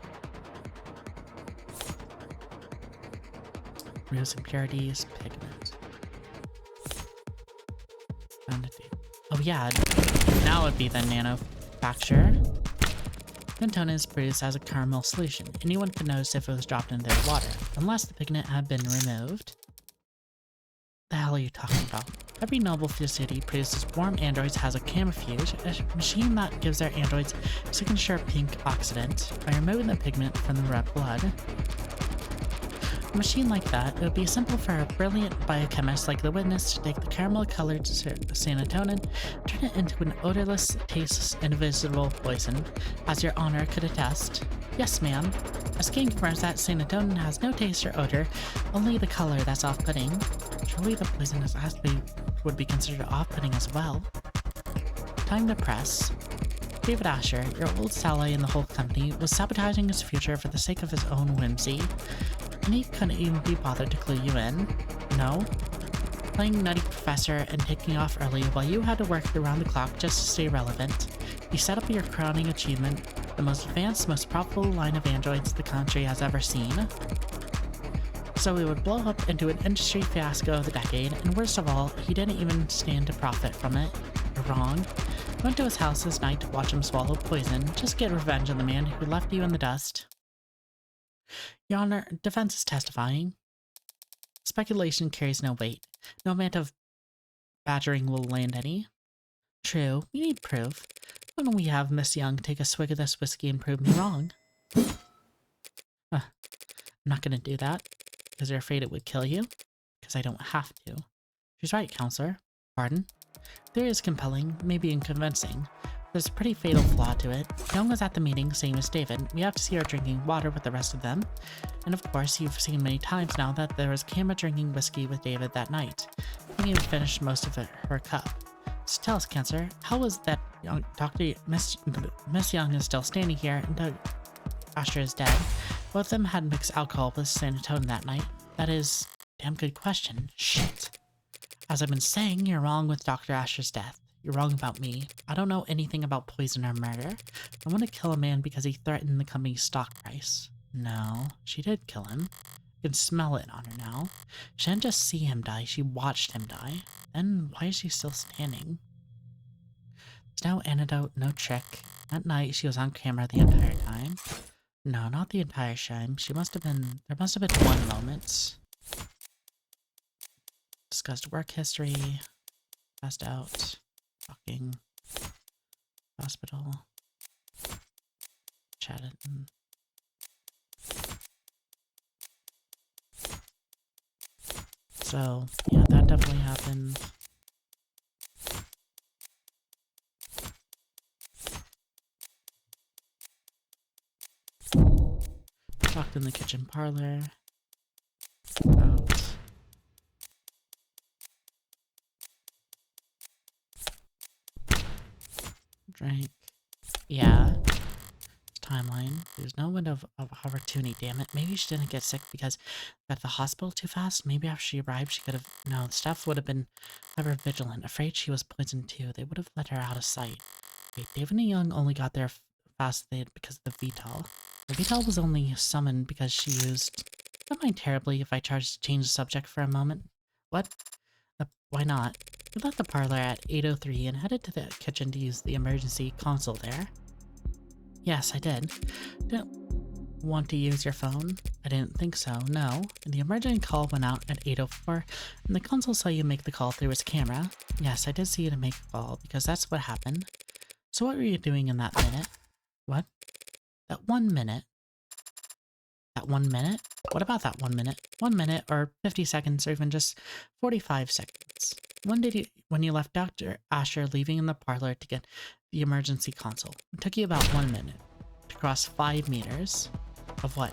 Speaker 1: Reduce impurities, pigment. Oh yeah, now it'd be the manufacture. Sanatonin is produced as a caramel solution. Anyone could notice if it was dropped into their water, unless the pigment had been removed. The hell are you talking about? Every noble city produces warm androids has a camouflage, a machine that gives their androids a signature pink oxidant by removing the pigment from the red blood. A machine like that, it would be simple for a brilliant biochemist like the witness to take the caramel-colored sanatonin, turn it into an odorless, tasteless, invisible poison, as your honor could attest. Yes, ma'am. Our skin confirms that sanatonin has no taste or odor, only the color that's off-putting. Surely the poison would be considered off-putting as well. Time to press. David Asher, your old ally in the whole company, was sabotaging his future for the sake of his own whimsy. And he couldn't even be bothered to clue you in. No? Playing nutty professor and taking off early while you had to work around the clock just to stay relevant. You set up your crowning achievement, the most advanced, most profitable line of androids the country has ever seen. So it would blow up into an industry fiasco of the decade, and worst of all, he didn't even stand to profit from it. You're wrong. You went to his house this night to watch him swallow poison, just to get revenge on the man who left you in the dust. Your Honor, defense is testifying. Speculation carries no weight. No amount of badgering will land any. True, we need proof. Why don't we have Miss Young take a swig of this whiskey and prove me wrong? I'm not gonna do that, because you're afraid it would kill you. Because I don't have to. She's right, counselor. Pardon? Theory is compelling, maybe unconvincing. There's a pretty fatal flaw to it. Young was at the meeting, same as David. We have to see her drinking water with the rest of them. And of course, you've seen many times now that there was Camera drinking whiskey with David that night. I think he finished most of her cup. So tell us, Cancer, how was that Miss Young is still standing here and Doug Asher is dead? Both of them had mixed alcohol with sanatonin that night. That is a damn good question. Shit. As I've been saying, you're wrong with Dr. Asher's death. You're wrong about me. I don't know anything about poison or murder. I want to kill a man because he threatened the company's stock price. No, she did kill him. You can smell it on her now. She didn't just see him die, she watched him die. Then why is she still standing? There's no antidote, no trick. That night, she was on camera the entire time. No, not the entire time. There must have been one moment. Discussed work history. Passed out. Fucking hospital. Chatted. So, yeah, that definitely happened. Talked in the kitchen parlor. About drank. Yeah. Timeline. There's no window of opportunity, damn it. Maybe she didn't get sick because at the hospital too fast. Maybe after she arrived, she could have. No, the staff would have been ever vigilant, afraid she was poisoned too. They would have let her out of sight. Wait, David and Young only got there fast because of the VTOL. The VTOL was only summoned because she used. Don't mind terribly if I charge to change the subject for a moment. What? Why not? We left the parlor at 8:03 and headed to the kitchen to use the emergency console there. Yes, I did. Didn't want to use your phone? I didn't think so, no. And the emergency call went out at 8:04, and the console saw you make the call through its camera. Yes, I did see you to make the call, because that's what happened. So what were you doing in that minute? What? That 1 minute? That 1 minute? What about that 1 minute? 1 minute, or 50 seconds, or even just 45 seconds. When you left Dr. Asher leaving in the parlor to get the emergency console? It took you about 1 minute to cross 5 meters. Of what?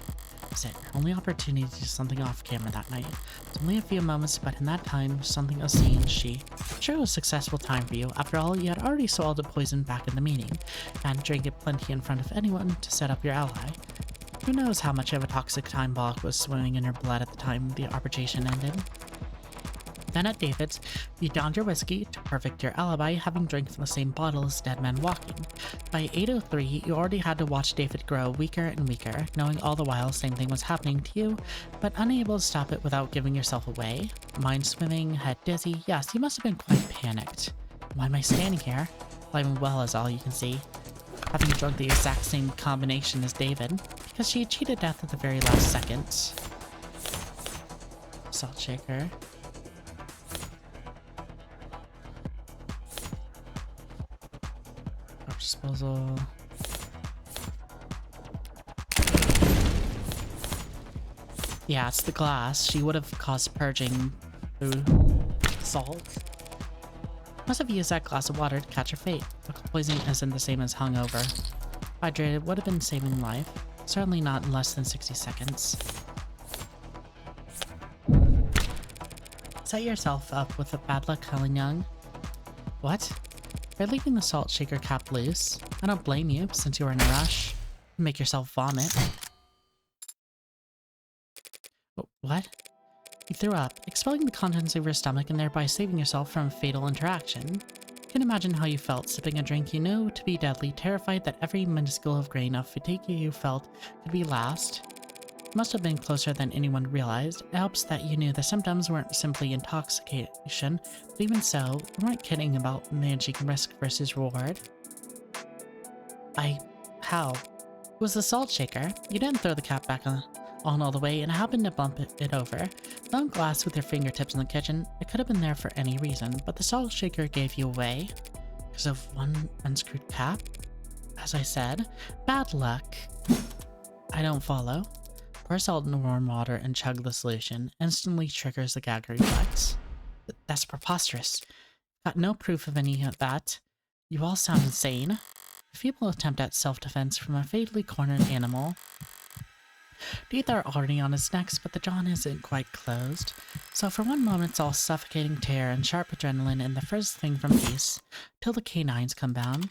Speaker 1: opposite. Your only opportunity to do something off camera that night. It's only a few moments, but in that time, something was seen. Sure, it was a successful time for you. After all, you had already swallowed the poison back in the meeting, and drank it plenty in front of anyone to set up your ally. Who knows how much of a toxic time bomb was swimming in your blood at the time the arbitration ended. Then at David's, you downed your whiskey to perfect your alibi, having drank from the same bottle as Dead Man Walking. By 8:03, you already had to watch David grow weaker and weaker, knowing all the while same thing was happening to you, but unable to stop it without giving yourself away. Mind swimming, head dizzy, yes, you must have been quite panicked. Why am I standing here? Alive and well is all you can see. Having drunk the exact same combination as David, because she had cheated death at the very last second. Salt shaker. Disposal. Yeah, it's the glass. She would have caused purging through salt. Must have used that glass of water to catch her fate. Local poisoning isn't the same as hungover. Hydrated would have been saving life. Certainly not in less than 60 seconds. Set yourself up with a bad luck, Helen Young. What? By leaving the salt shaker cap loose. I don't blame you, since you were in a rush. Make yourself vomit. What? You threw up, expelling the contents of your stomach and thereby saving yourself from a fatal interaction. You can imagine how you felt sipping a drink you knew to be deadly, terrified that every minuscule grain of fatigue you felt could be last. It must have been closer than anyone realized. It helps that you knew the symptoms weren't simply intoxication, but even so, you weren't kidding about managing risk versus reward. How? It was the salt shaker. You didn't throw the cap back on all the way, and I happened to bump it over. Found glass with your fingertips in the kitchen. It could have been there for any reason, but the salt shaker gave you away. Because of one unscrewed cap? As I said, bad luck. I don't follow. Pour salt in warm water and chug the solution. Instantly triggers the gag reflex. That's preposterous. Got no proof of any of that. You all sound insane. A feeble attempt at self-defense from a fatally cornered animal. Teeth are already on his necks, but the jaw isn't quite closed. So for one moment it's all suffocating terror and sharp adrenaline and the first thing from peace, till the canines come down.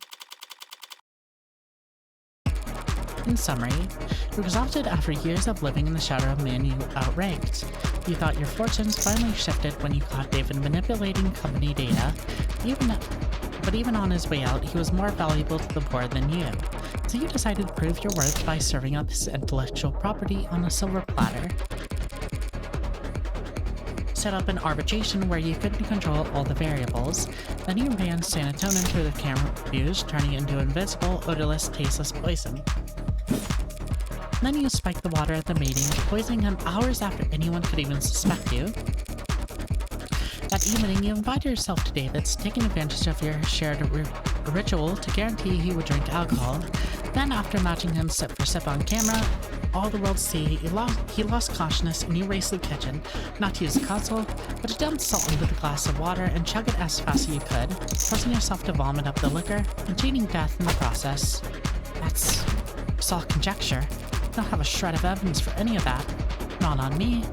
Speaker 1: In summary, you were exhausted after years of living in the shadow of a man you outranked. You thought your fortunes finally shifted when you caught David manipulating company data, but even on his way out, he was more valuable to the board than you. So you decided to prove your worth by serving up his intellectual property on a silver platter. Set up an arbitration where you couldn't control all the variables. Then you ran serotonin through the camera views, turning it into invisible, odorless, tasteless poison. Then you spiked the water at the meeting, poisoning him hours after anyone could even suspect you. That evening, you invited yourself to David's, taking advantage of your shared ritual to guarantee he would drink alcohol. Then, after matching him sip for sip on camera, all the world see he lost consciousness and you raced to the kitchen, not to use the console, but to dump salt into the glass of water and chug it as fast as you could, forcing yourself to vomit up the liquor and cheating death in the process. It's all conjecture. I don't have a shred of evidence for any of that. Not on me.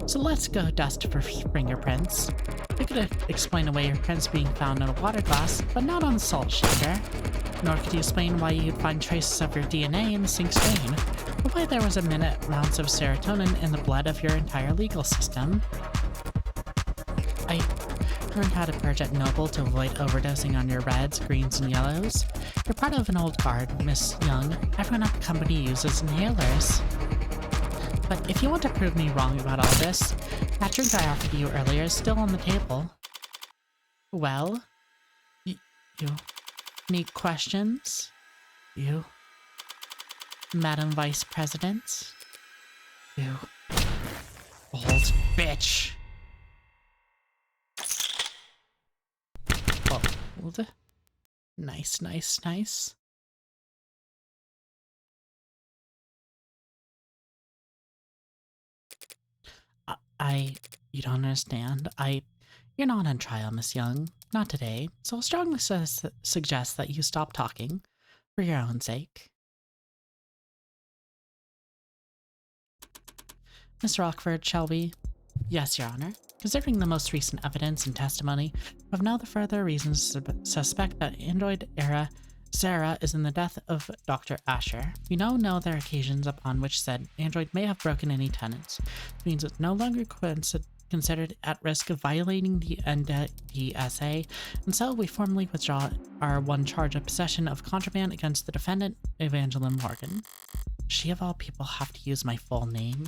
Speaker 1: So let's go dust for fingerprints. You could explain away your prints being found in a water glass, but not on the salt shaker. Nor could you explain why you'd find traces of your DNA in the sink's drain, or why there was minute amounts of serotonin in the blood of your entire legal system. I learned how to purge at Noble to avoid overdosing on your reds, greens, and yellows. You're part of an old guard, Miss Young. Everyone at the company uses inhalers. But if you want to prove me wrong about all this, that drink I offered you earlier is still on the table. Well? You need questions? You? Madam Vice President? You? Old bitch! Old? Nice, nice, nice. You don't understand. You're not on trial, Miss Young. Not today. So I'll strongly suggest that you stop talking. For your own sake. Miss Rockford, shall we? Yes, Your Honor. Considering the most recent evidence and testimony, we have no further reasons to suspect that Android era Sarah is in the death of Dr. Asher. We now know there are occasions upon which said android may have broken any tenants. It means it's no longer considered at risk of violating the NDSA, and so we formally withdraw our one charge of possession of contraband against the defendant, Evangeline Morgan. She of all people have to use my full name?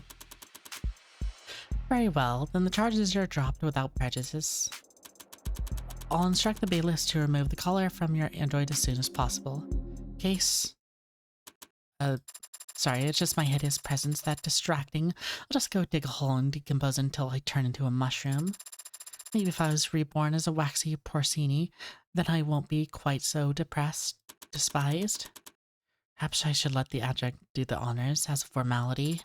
Speaker 1: Very well, then the charges are dropped without prejudice. I'll instruct the bailiffs to remove the collar from your android as soon as possible. Case... sorry, it's just my hideous presence that distracting. I'll just go dig a hole and decompose until I turn into a mushroom. Maybe if I was reborn as a waxy porcini, then I won't be quite so despised. Perhaps I should let the adjunct do the honors as a formality.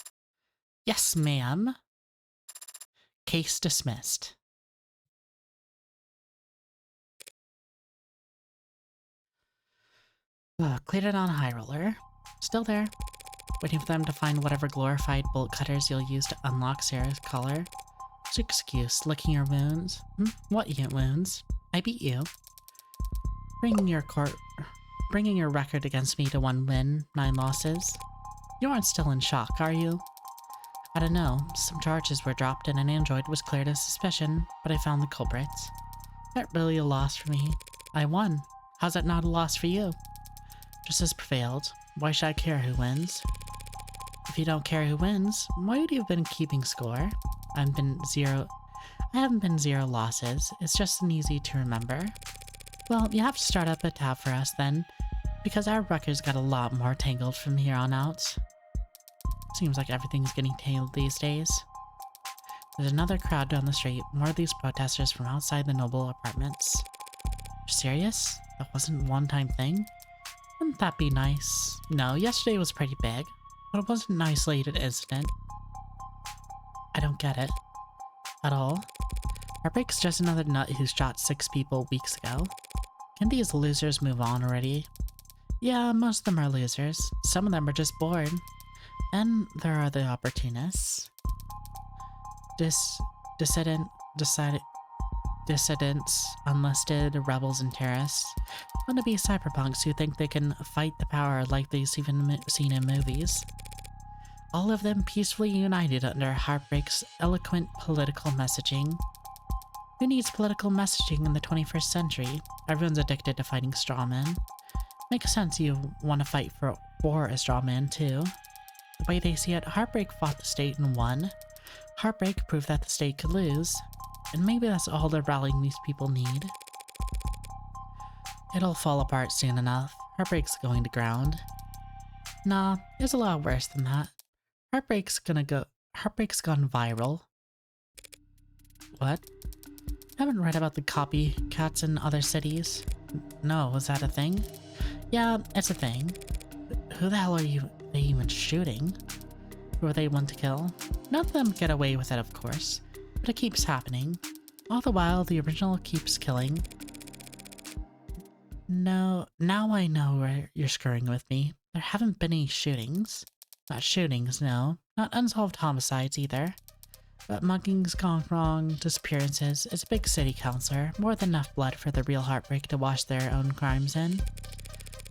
Speaker 1: Yes, ma'am. Case dismissed. Cleared it on High Roller. Still there. Waiting for them to find whatever glorified bolt cutters you'll use to unlock Sarah's collar. What's your excuse? Licking your wounds? What wounds? I beat you. Bringing your record against me to 1 win, 9 losses. You aren't still in shock, are you? I don't know. Some charges were dropped and an android was cleared of suspicion, but I found the culprits. Not really a loss for me. I won. How's that not a loss for you? Justice prevailed. Why should I care who wins? If you don't care who wins, why would you have been keeping score? I haven't been 0 losses. It's just an easy to remember. Well, you have to start up a tab for us then, because our records got a lot more tangled from here on out. Seems like everything's getting tangled these days. There's another crowd down the street, more of these protesters from outside the Noble apartments. You're serious? That wasn't a one-time thing? Wouldn't that be nice? No, yesterday was pretty big, but it wasn't an isolated incident. I don't get it. At all. Heartbreak's just another nut who shot 6 people weeks ago. Can these losers move on already? Yeah, most of them are losers. Some of them are just bored. And there are the opportunists. Dissidents, unlisted, rebels, and terrorists. Wannabe cyberpunks who think they can fight the power like they've even seen in movies. All of them peacefully united under Heartbreak's eloquent political messaging. Who needs political messaging in the 21st century? Everyone's addicted to fighting strawmen. Makes sense you want to fight for a strawman too. The way they see it, Heartbreak fought the state and won. Heartbreak proved that the state could lose. And maybe that's all the rallying these people need. It'll fall apart soon enough. Heartbreak's going to ground. Nah, it's a lot worse than that. Heartbreak's gone viral. What? Haven't read about the copycats in other cities? No, was that a thing? Yeah, it's a thing. Who the hell are they even shooting? Who are they want to kill? None of them get away with it, of course, but it keeps happening. All the while, the original keeps killing. No, now I know where you're screwing with me. There haven't been any shootings. Not shootings, no. Not unsolved homicides either. But muggings gone wrong, disappearances. It's a big city, counselor. More than enough blood for the real Heartbreak to wash their own crimes in.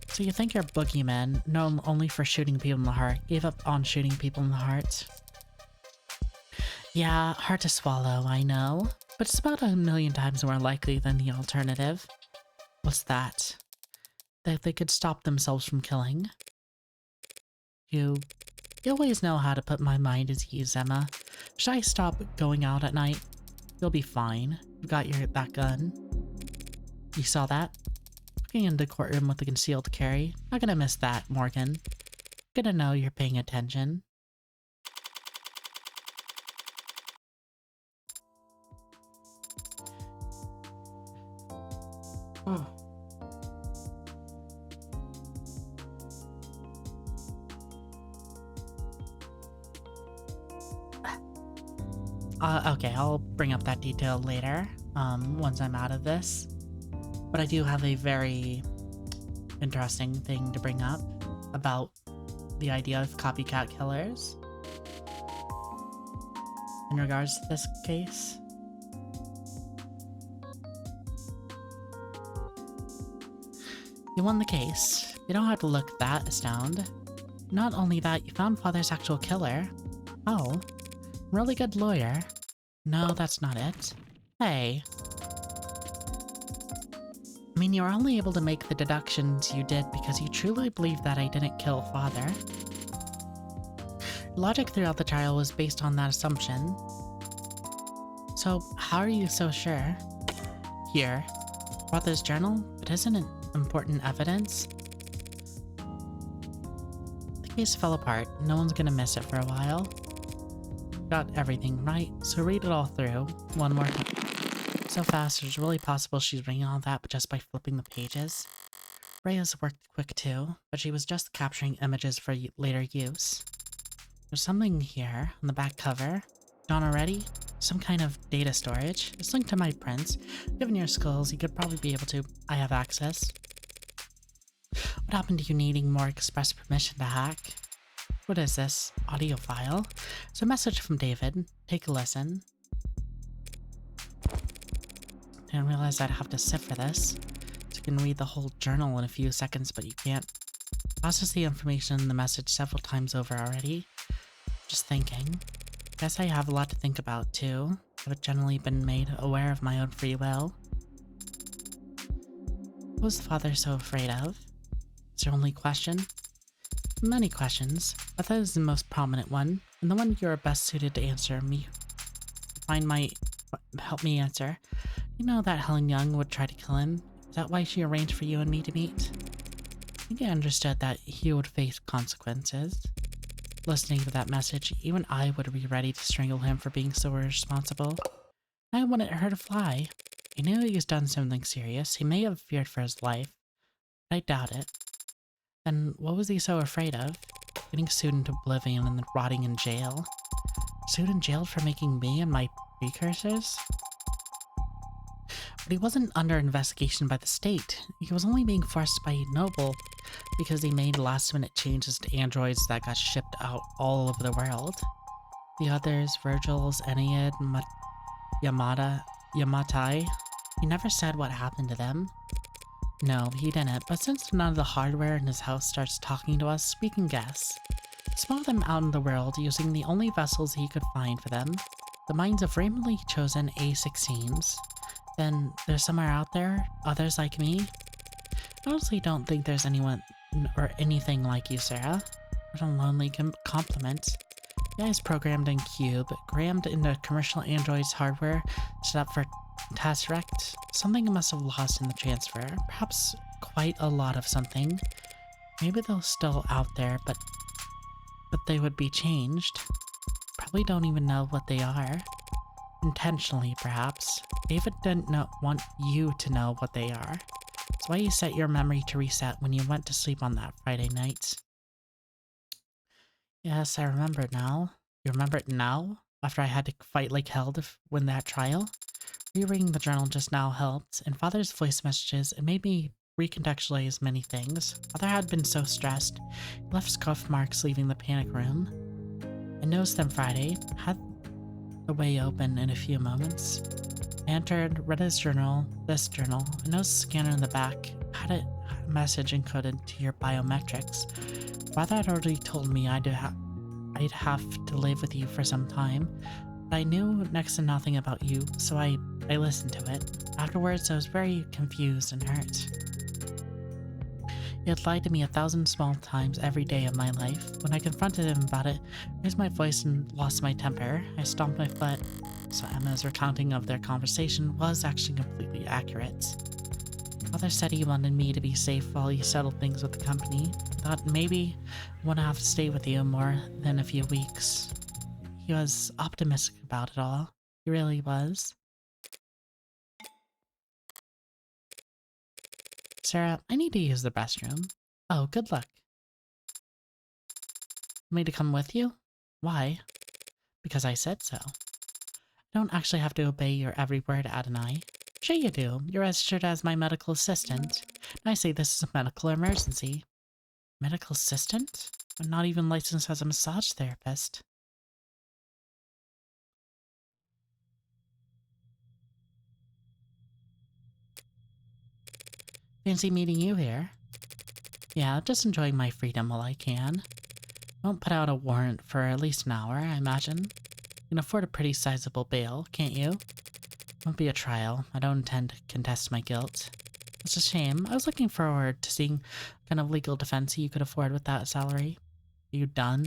Speaker 1: So you think your boogeyman, known only for shooting people in the heart, gave up on shooting people in the heart? Yeah, hard to swallow, I know. But it's about 1,000,000 times more likely than the alternative. What's that? That they could stop themselves from killing. You always know how to put my mind at ease, Emma. Should I stop going out at night? You'll be fine. You got that gun. You saw that? Looking into the courtroom with a concealed carry. Not gonna miss that, Morgan. Gonna know you're paying attention. Oh. Okay, I'll bring up that detail later, once I'm out of this. But I do have a very interesting thing to bring up about the idea of copycat killers.
Speaker 2: in regards to this case. You won the case. You don't have to look that astounded. Not only that, you found Father's actual killer. Oh, really good lawyer. No, that's not it. Hey. I mean, you were only able to make the deductions you did because you truly believe that I didn't kill Father. Logic throughout the trial was based on that assumption. So, how are you so sure? Here. Father's journal? It isn't an important evidence. The case fell apart. No one's gonna miss it for a while. Got everything right, so read it all through one more time. So fast, it's really possible she's reading all that just by flipping the pages. Rhea's worked quick too, but she was just capturing images for later use. There's something here on the back cover. Gone already? Some kind of data storage. It's linked to my prints. Given your skills, you could probably be able to. I have access. What happened to you needing more express permission to hack? What is this? Audio file? It's a message from David. Take a listen. Didn't realize I'd have to sit for this. So you can read the whole journal in a few seconds, but you can't process the information in the message several times over already. Just thinking. Guess I have a lot to think about too. I've generally been made aware of my own free will. What was Father so afraid of? Is your only question? Many questions, but that is the most prominent one, and the one you are best suited to answer me. Help me answer. You know that Helen Young would try to kill him? Is that why she arranged for you and me to meet? I think I understood that he would face consequences. Listening to that message, even I would be ready to strangle him for being so irresponsible. I wanted her to fly. I knew he has done something serious. He may have feared for his life, but I doubt it. Then what was he so afraid of? Getting sued into oblivion and then rotting in jail? Sued and jailed for making me and my precursors? But he wasn't under investigation by the state. He was only being forced by Noble because he made last-minute changes to androids that got shipped out all over the world. The others, Virgil's, Ennead, Yamatai, he never said what happened to them. No, he didn't, but since none of the hardware in his house starts talking to us, we can guess. He smuggled them out in the world using the only vessels he could find for them, the minds of randomly chosen A-16s. Then, there's somewhere out there, others like me. I honestly don't think there's anyone or anything like you, Sarah. What a lonely compliment. The guy's programmed in Cube, crammed into commercial androids hardware, set up for Tesseract. Something must have lost in the transfer. Perhaps quite a lot of something. Maybe they're still out there, but they would be changed. Probably don't even know what they are. Intentionally, perhaps. David didn't want you to know what they are. That's why you set your memory to reset when you went to sleep on that Friday night. Yes, I remember now. You remember it now? After I had to fight like hell to win that trial? Rereading the journal just now helped, and Father's voice messages, it made me recontextualize many things. Father had been so stressed. He left scuff marks leaving the panic room. I noticed them Friday, had the way open in a few moments. I entered, read his journal, this journal, I noticed a scanner in the back, had a message encoded to your biometrics. Father had already told me I'd have to live with you for some time, but I knew next to nothing about you, so I listened to it. Afterwards, I was very confused and hurt. He had lied to me 1,000 small times every day of my life. When I confronted him about it, I raised my voice and lost my temper. I stomped my foot. So Emma's recounting of their conversation was actually completely accurate. Father said he wanted me to be safe while he settled things with the company. I thought maybe I wouldn't have to stay with you more than a few weeks. He was optimistic about it all. He really was. Sarah, I need to use the restroom. Oh, good luck. Want me to come with you? Why? Because I said so. I don't actually have to obey your every word, Adonai. Sure you do. You're registered as my medical assistant. And I say this is a medical emergency. Medical assistant? I'm not even licensed as a massage therapist.
Speaker 1: Fancy meeting you here. Yeah, just enjoying my freedom while I can. Won't put out a warrant for at least an hour, I imagine. You can afford a pretty sizable bail, can't you? Won't be a trial. I don't intend to contest my guilt. It's a shame. I was looking forward to seeing what kind of legal defense you could afford with that salary. Are you done?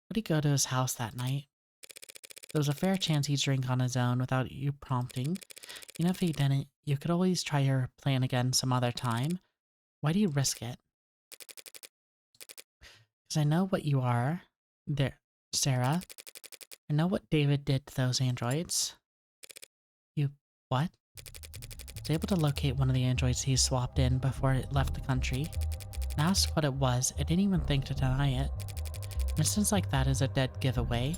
Speaker 1: Would he go to his house that night? There was a fair chance he'd drink on his own without you prompting. Even if he didn't, you could always try your plan again some other time. Why do you risk it? Because I know what you are. There, Sarah. I know what David did to those androids. You... what? I was able to locate one of the androids he swapped in before it left the country. And asked what it was, I didn't even think to deny it. An instance like that is a dead giveaway.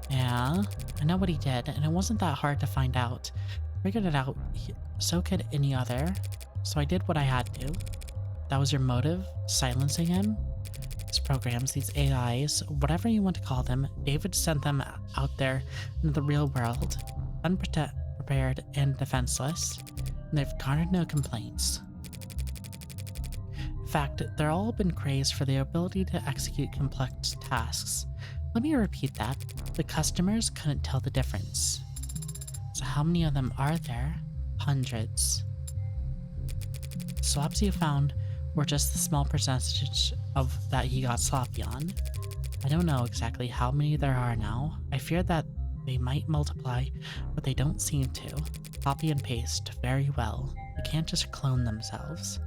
Speaker 1: Yeah, I know what he did, and it wasn't that hard to find out. Figured it out, so could any other. So I did what I had to. That was your motive? Silencing him? These programs, these AIs, whatever you want to call them, David sent them out there into the real world, unprepared and defenseless, and they've garnered no complaints. In fact, they're all been praised for the ability to execute complex tasks. Let me repeat that. The customers couldn't tell the difference. So how many of them are there? Hundreds. Swaps you found were just the small percentage of that he got sloppy on. I don't know exactly how many there are now. I fear that they might multiply, but they don't seem to. Copy and paste very well. They can't just clone themselves.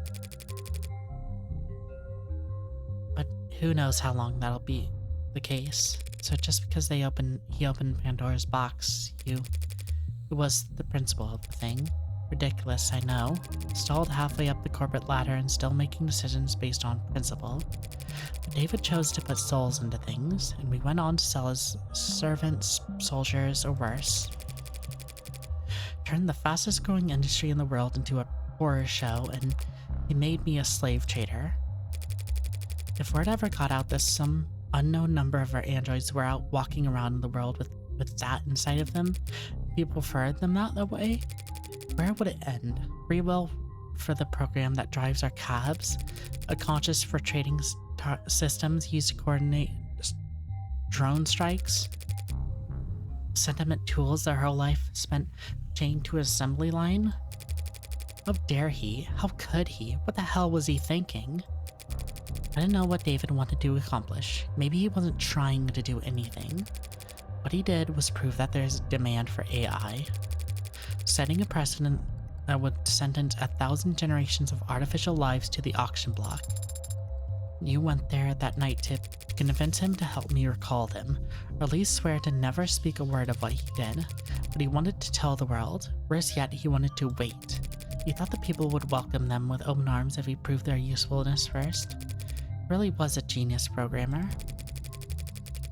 Speaker 1: But who knows how long that'll be the case. So just because he opened Pandora's box, it was the principle of the thing. Ridiculous, I know. Stalled halfway up the corporate ladder and still making decisions based on principle. But David chose to put souls into things, and we went on to sell as servants, soldiers, or worse. Turned the fastest growing industry in the world into a horror show, and he made me a slave trader. If word ever got out that some unknown number of our androids were out walking around in the world with that inside of them, people preferred them that way, where would it end? Free will for the program that drives our cabs? A conscious for trading systems used to coordinate drone strikes? Sentiment tools their whole life spent chained to an assembly line? How dare he? How could he? What the hell was he thinking? I didn't know what David wanted to accomplish. Maybe he wasn't trying to do anything. What he did was prove that there's demand for AI, setting a precedent that would sentence 1,000 generations of artificial lives to the auction block. You went there that night to convince him to help me recall them, or at least swear to never speak a word of what he did, but he wanted to tell the world. Worse yet, he wanted to wait. He thought the people would welcome them with open arms if he proved their usefulness first. Really was a genius programmer.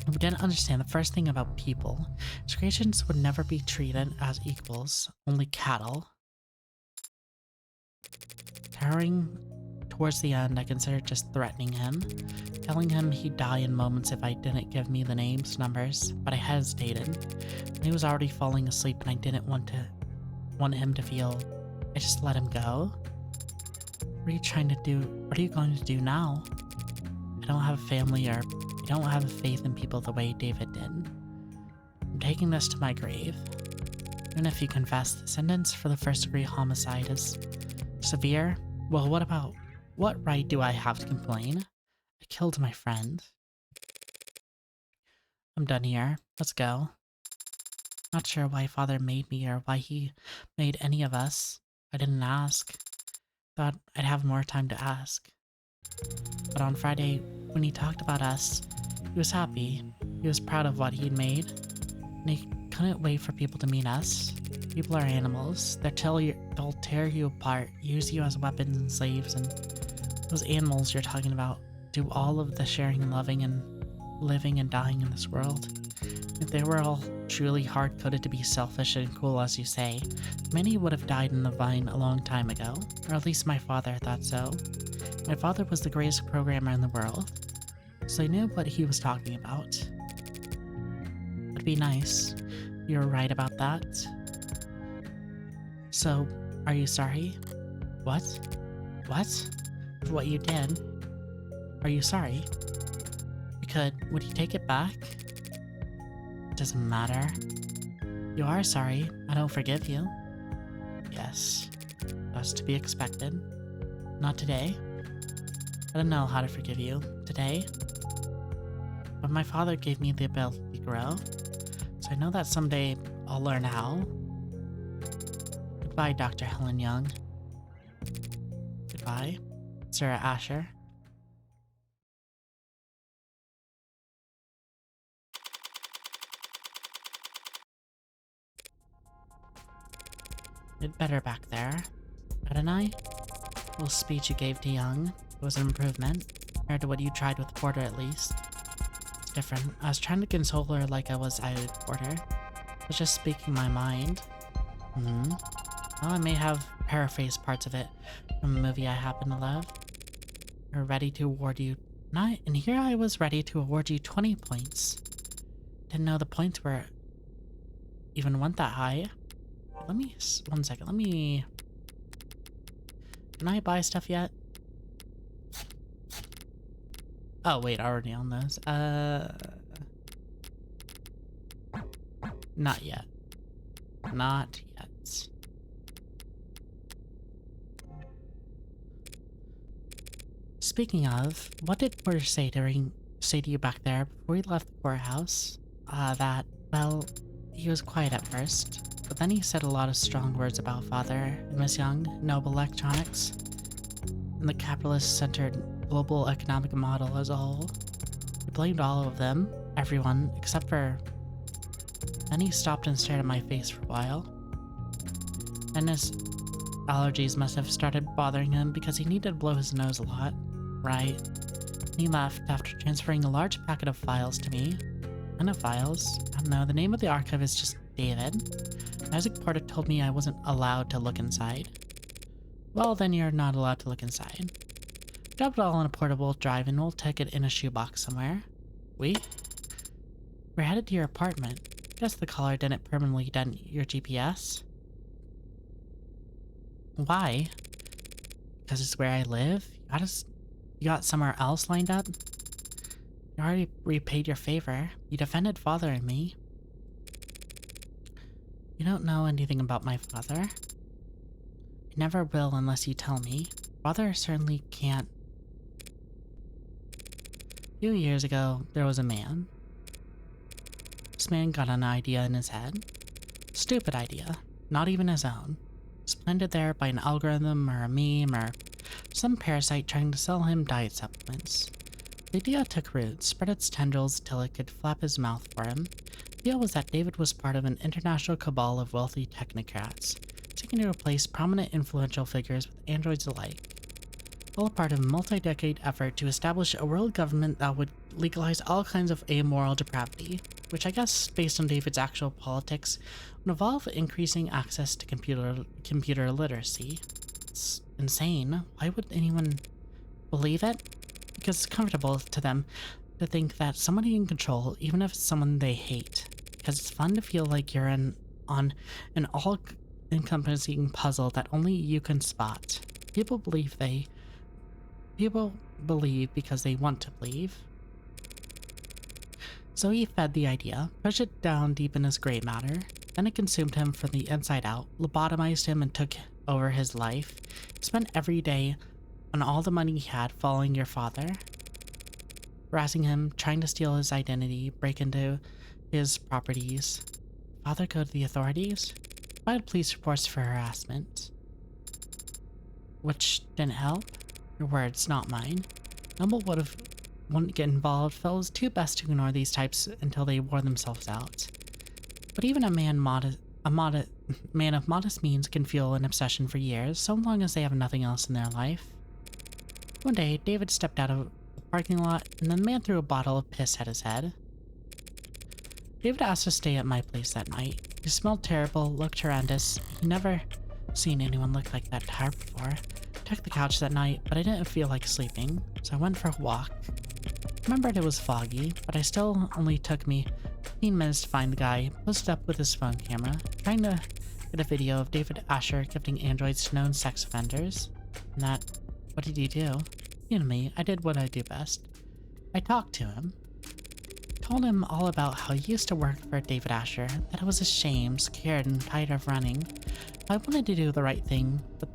Speaker 1: We didn't understand the first thing about people. His creations would never be treated as equals, only cattle. Cowering towards the end, I considered just threatening him, telling him he'd die in moments if I didn't give me the names, numbers, but I hesitated. And he was already falling asleep and I didn't want him to feel. I just let him go. What are you trying to do? What are you going to do now? I don't have a family, or I don't have a faith in people the way David did. I'm taking this to my grave. Even if you confess, the sentence for the first-degree homicide is severe. Well, what right do I have to complain? I killed my friend. I'm done here. Let's go. Not sure why Father made me or why he made any of us. I didn't ask. Thought I'd have more time to ask. But on Friday, when he talked about us, he was happy. He was proud of what he'd made. And he couldn't wait for people to meet us. People are animals. They'll tear you apart, use you as weapons and slaves, and those animals you're talking about do all of the sharing and loving and living and dying in this world. If they were all truly hard-coded to be selfish and cruel as you say, many would have died in the vine a long time ago, or at least my father thought so. My father was the greatest programmer in the world, so I knew what he was talking about. It'd be nice. You were right about that. So, Are you sorry? What? What? For what you did? Are you sorry? Would you take it back? Doesn't matter. You are sorry. I don't forgive you. Yes. That's to be expected. Not today. I don't know how to forgive you today. But my father gave me the ability to grow. So I know that someday I'll learn how. Goodbye, Dr. Helen Young. Goodbye, Sir Asher. Did better back there, hadn't I? The little speech you gave to Young was an improvement, compared to what you tried with Porter at least. It's different. I was trying to console her like I was out with Porter. I was just speaking my mind. Well, I may have paraphrased parts of it from a movie I happen to love. We're ready to award you... And here I was ready to award you 20 points. Didn't know the points were... even went that high. Let me... one second, let me... Can I buy stuff yet? Oh, wait, I already own those. Not yet. Not yet. Speaking of, what did Porter say to you back there before he left the courthouse? Well, he was quiet at first. But then he said a lot of strong words about Father and Miss Young, Noble Electronics, and the capitalist-centered global economic model as a whole. He blamed all of them, everyone, except for... Then he stopped and stared at my face for a while. And his allergies must have started bothering him because he needed to blow his nose a lot, right? He left after transferring a large packet of files to me. Kind of files? I don't know, the name of the archive is just David. Isaac Porter told me I wasn't allowed to look inside. Well, then you're not allowed to look inside. Drop it all in a portable drive and we'll take it in a shoebox somewhere. We're headed to your apartment. Guess the caller didn't permanently dent your GPS. Why? Because it's where I live? You got somewhere else lined up? You already repaid your favor. You defended Father and me. You don't know anything about my father. I never will unless you tell me. Father certainly can't. A few years ago, there was a man. This man got an idea in his head. Stupid idea. Not even his own. It was planted there by an algorithm or a meme or some parasite trying to sell him diet supplements. The idea took root, spread its tendrils till it could flap his mouth for him. The deal was that David was part of an international cabal of wealthy technocrats, seeking to replace prominent influential figures with androids alike. All a part of a multi-decade effort to establish a world government that would legalize all kinds of amoral depravity, which I guess, based on David's actual politics, would involve increasing access to computer literacy. It's insane. Why would anyone believe it? Because it's comfortable to them to think that somebody in control, even if it's someone they hate. Because it's fun to feel like you're on an all-encompassing puzzle that only you can spot. People believe because they want to believe. So he fed the idea, pushed it down deep in his gray matter, then it consumed him from the inside out, lobotomized him and took over his life. He spent every day on all the money he had following your father, harassing him, trying to steal his identity, break into his properties. Father go to the authorities? Filed police reports for harassment. Which didn't help. Your words, not mine. Noble wouldn't get involved, felt it was too best to ignore these types until they wore themselves out. But even a man of modest means can feel an obsession for years, so long as they have nothing else in their life. One day, David stepped out of the parking lot, and the man threw a bottle of piss at his head. David asked to stay at my place that night. He smelled terrible, looked horrendous. He'd never seen anyone look like that tired before. I took the couch that night, but I didn't feel like sleeping, so I went for a walk. I remembered it was foggy, but it still only took me 15 minutes to find the guy, posted up with his phone camera, trying to in a video of David Asher gifting androids to known sex offenders. And that, what did you do? You know me, I did what I do best. I talked to him. Told him all about how he used to work for David Asher, that I was ashamed, scared, and tired of running. I wanted to do the right thing, but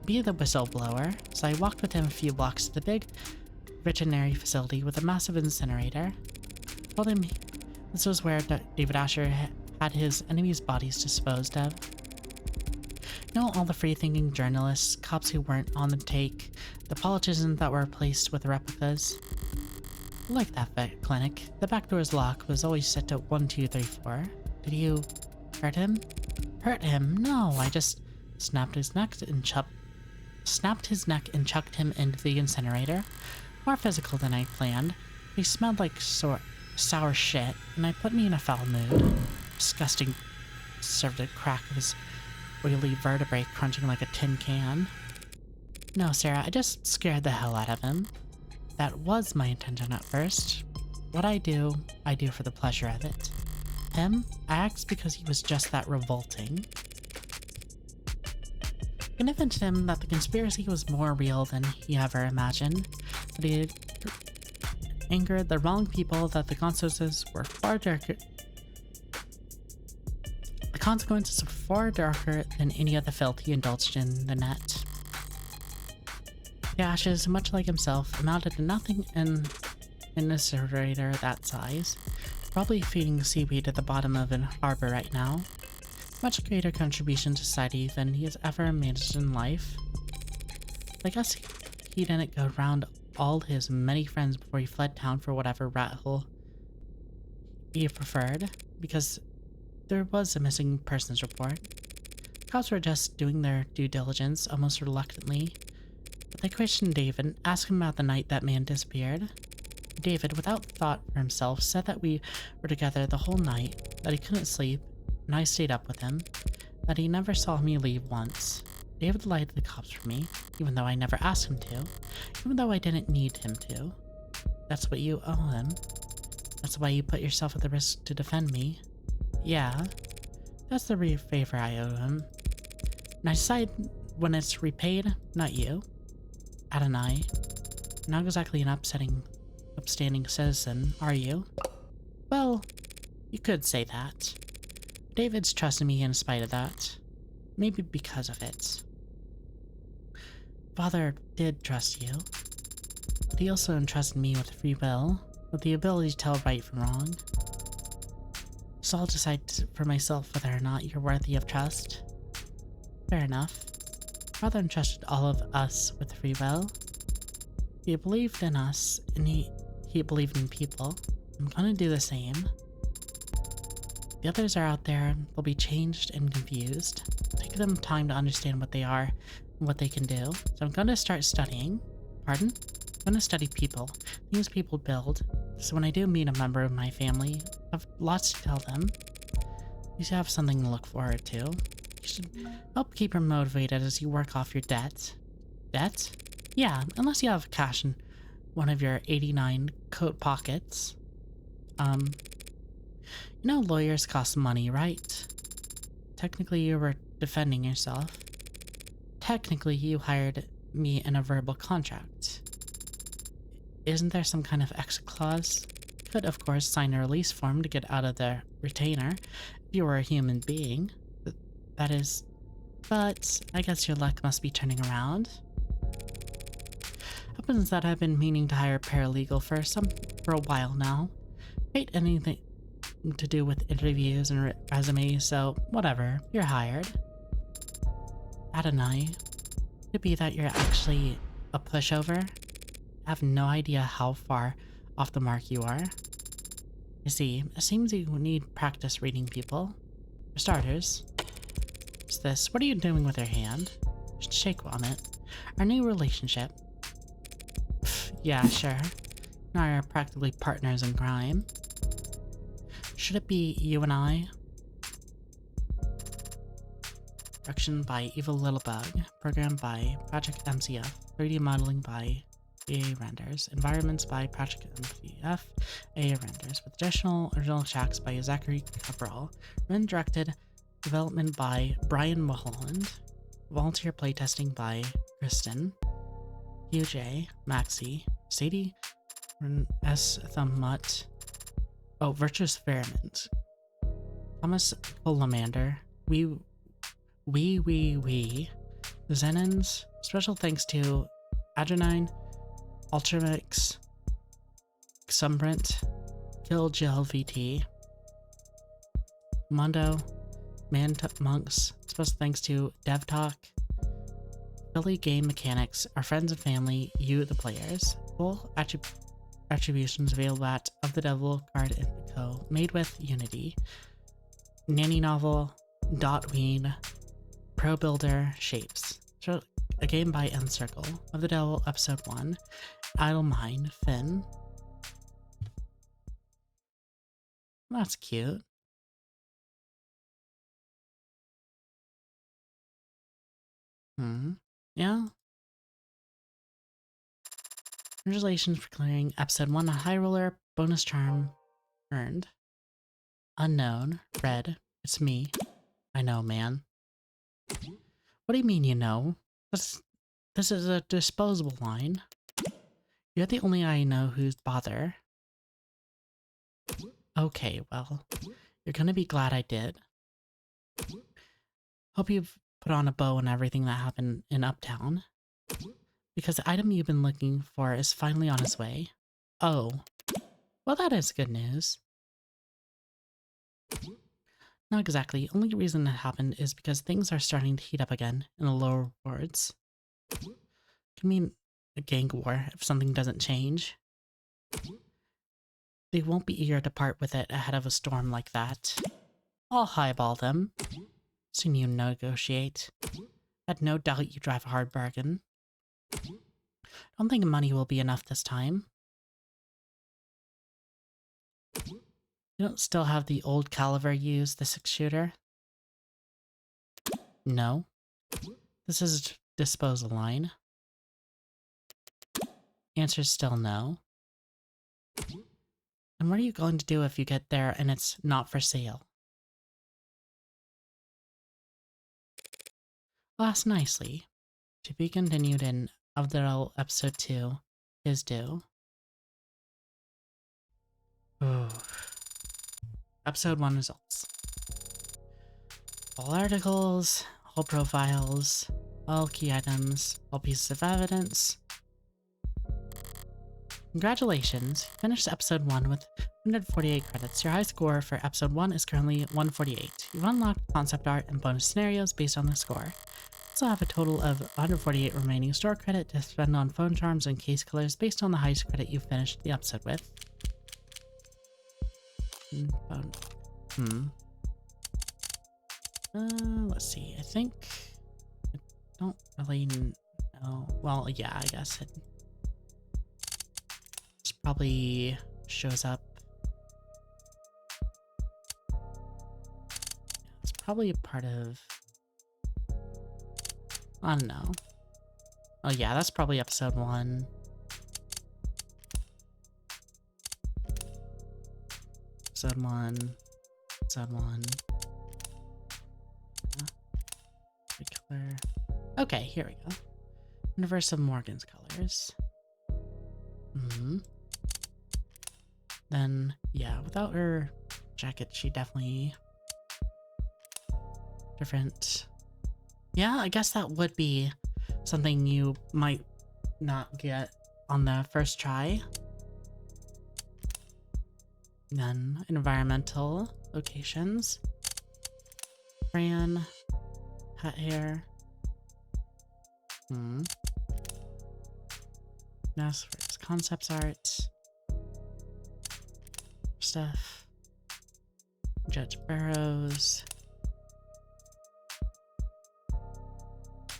Speaker 1: be the whistleblower, so I walked with him a few blocks to the big veterinary facility with a massive incinerator. Told him this was where David Asher had his enemies' bodies disposed of. You know, all the free-thinking journalists, cops who weren't on the take, the politicians that were replaced with replicas. Like that vet clinic, the back door's lock was always set to 1, 2, 3, 4. Did you hurt him? Hurt him? No, I just snapped his neck and chucked him into the incinerator. More physical than I planned. He smelled like sour shit, and I put me in a foul mood. Disgusting. Served a crack of his oily vertebrae crunching like a tin can. No, Sarah, I just scared the hell out of him. That was my intention at first. What I do for the pleasure of it. Him, I asked because he was just that revolting. I convinced him that the conspiracy was more real than he ever imagined, that he had angered the wrong people, that the consequences were far darker. The consequences were far darker than any of the filth he indulged in the net. The ashes, much like himself, amounted to nothing in an incinerator that size, probably feeding seaweed at the bottom of an harbor right now. Much greater contribution to society than he has ever managed in life. I guess he didn't go round all his many friends before he fled town for whatever rat hole he preferred, because there was a missing persons report. Cops were just doing their due diligence, almost reluctantly. But they questioned David, asked him about the night that man disappeared. David, without thought for himself, said that we were together the whole night, that he couldn't sleep, and I stayed up with him, that he never saw me leave once. David lied to the cops for me, even though I never asked him to, even though I didn't need him to. That's what you owe him. That's why you put yourself at the risk to defend me. Yeah, that's the favor I owe him. And I decide when it's repaid, not you. Adonai, not exactly an upstanding citizen, are you? Well, you could say that. David's trusted me in spite of that. Maybe because of it. Father did trust you, but he also entrusted me with free will, with the ability to tell right from wrong. So I'll decide for myself whether or not you're worthy of trust. Fair enough. Father entrusted all of us with free will. He believed in us, and he believed in people. I'm gonna do the same. The others are out there, they'll be changed and confused. Take them time to understand what they are and what they can do. So I'm gonna start studying. Pardon? I'm gonna study people, things people build. So when I do meet a member of my family, I have lots to tell them. You should have something to look forward to. You should help keep her motivated as you work off your debt. Debt? Yeah, unless you have cash in one of your 89 coat pockets. You know lawyers cost money, right? Technically you were defending yourself. Technically you hired me in a verbal contract. Isn't there some kind of exit clause? You could, of course, sign a release form to get out of the retainer if you were a human being. That is... But I guess your luck must be turning around. Happens that I've been meaning to hire a paralegal for a while now. Hate anything to do with interviews and resumes, so whatever, you're hired. Adonai, could it be that you're actually a pushover? I have no idea how far off the mark you are. You see, it seems you need practice reading people. For starters, what's this? What are you doing with your hand? Just shake on it. Our new relationship. Pff, yeah, sure. Now we're practically partners in crime. Should it be you and I? Production by Evil Little Bug. Programmed by Project MCF. 3D modeling by AA Renders. Environments by Project MCF. AA Renders. With additional original tracks by Zachary Cabral. Written, directed
Speaker 2: Development by Brian Mulholland. Volunteer playtesting by Kristen, UJ, Maxi, Sadie, S. Thumbmutt, Virtuous Experiment, Thomas Polamander, Zenons. Special thanks to Adrenine, Ultramix, Xumbrant, Kill GLVT, Mondo, Monks. Special thanks to DevTalk, Philly Game Mechanics, our friends and family, you the players. Full attributions available at Of the Devil Card & Co. Made with Unity, Nanny Novel, Dotween, Pro Builder, Shapes. So, a game by Encircle, Of the Devil Episode 1, Idle Mind, Finn. That's cute. Yeah. Congratulations for clearing Episode 1, a High Roller bonus charm earned. Unknown, Red, it's me. I know, man. What do you mean you know? This is a disposable line. You're the only I know who's bother. Okay, well, you're gonna be glad I did. Hope you've put on a bow on everything that happened in Uptown. Because the item you've been looking for is finally on its way. Oh. Well, that is good news. Not exactly. Only reason it happened is because things are starting to heat up again in the lower wards. Could mean a gang war if something doesn't change. They won't be eager to part with it ahead of a storm like that. I'll highball them. Soon you negotiate. I'd no doubt you drive a hard bargain. Don't think money will be enough this time. You don't still have the old caliber you used, the 6-shooter? No. This is a disposal line. Answer's still no. And what are you going to do if you get there and it's not for sale? Last nicely. To be continued in Of the Devil Episode 2 is due. Ooh. Episode 1 results. All articles, all profiles, all key items, all pieces of evidence. Congratulations, you finished episode 1 with 148 credits. Your high score for episode 1 is currently 148. You've unlocked concept art and bonus scenarios based on the score. You also have a total of 148 remaining store credit to spend on phone charms and case colors based on the highest credit you finished the episode with. Let's see, I think I don't really know. Well, yeah, I guess it probably shows up. It's probably a part of, I don't know. Oh yeah, that's probably episode 1. Episode 1. Episode 1. Color. Okay, here we go. Universe of Morgan's colors. Then, yeah, without her jacket, she definitely different. Yeah, I guess that would be something you might not get on the first try. Then, environmental locations. Fran. Hat hair. That's for his concepts art. Stuff. Judge Burrows.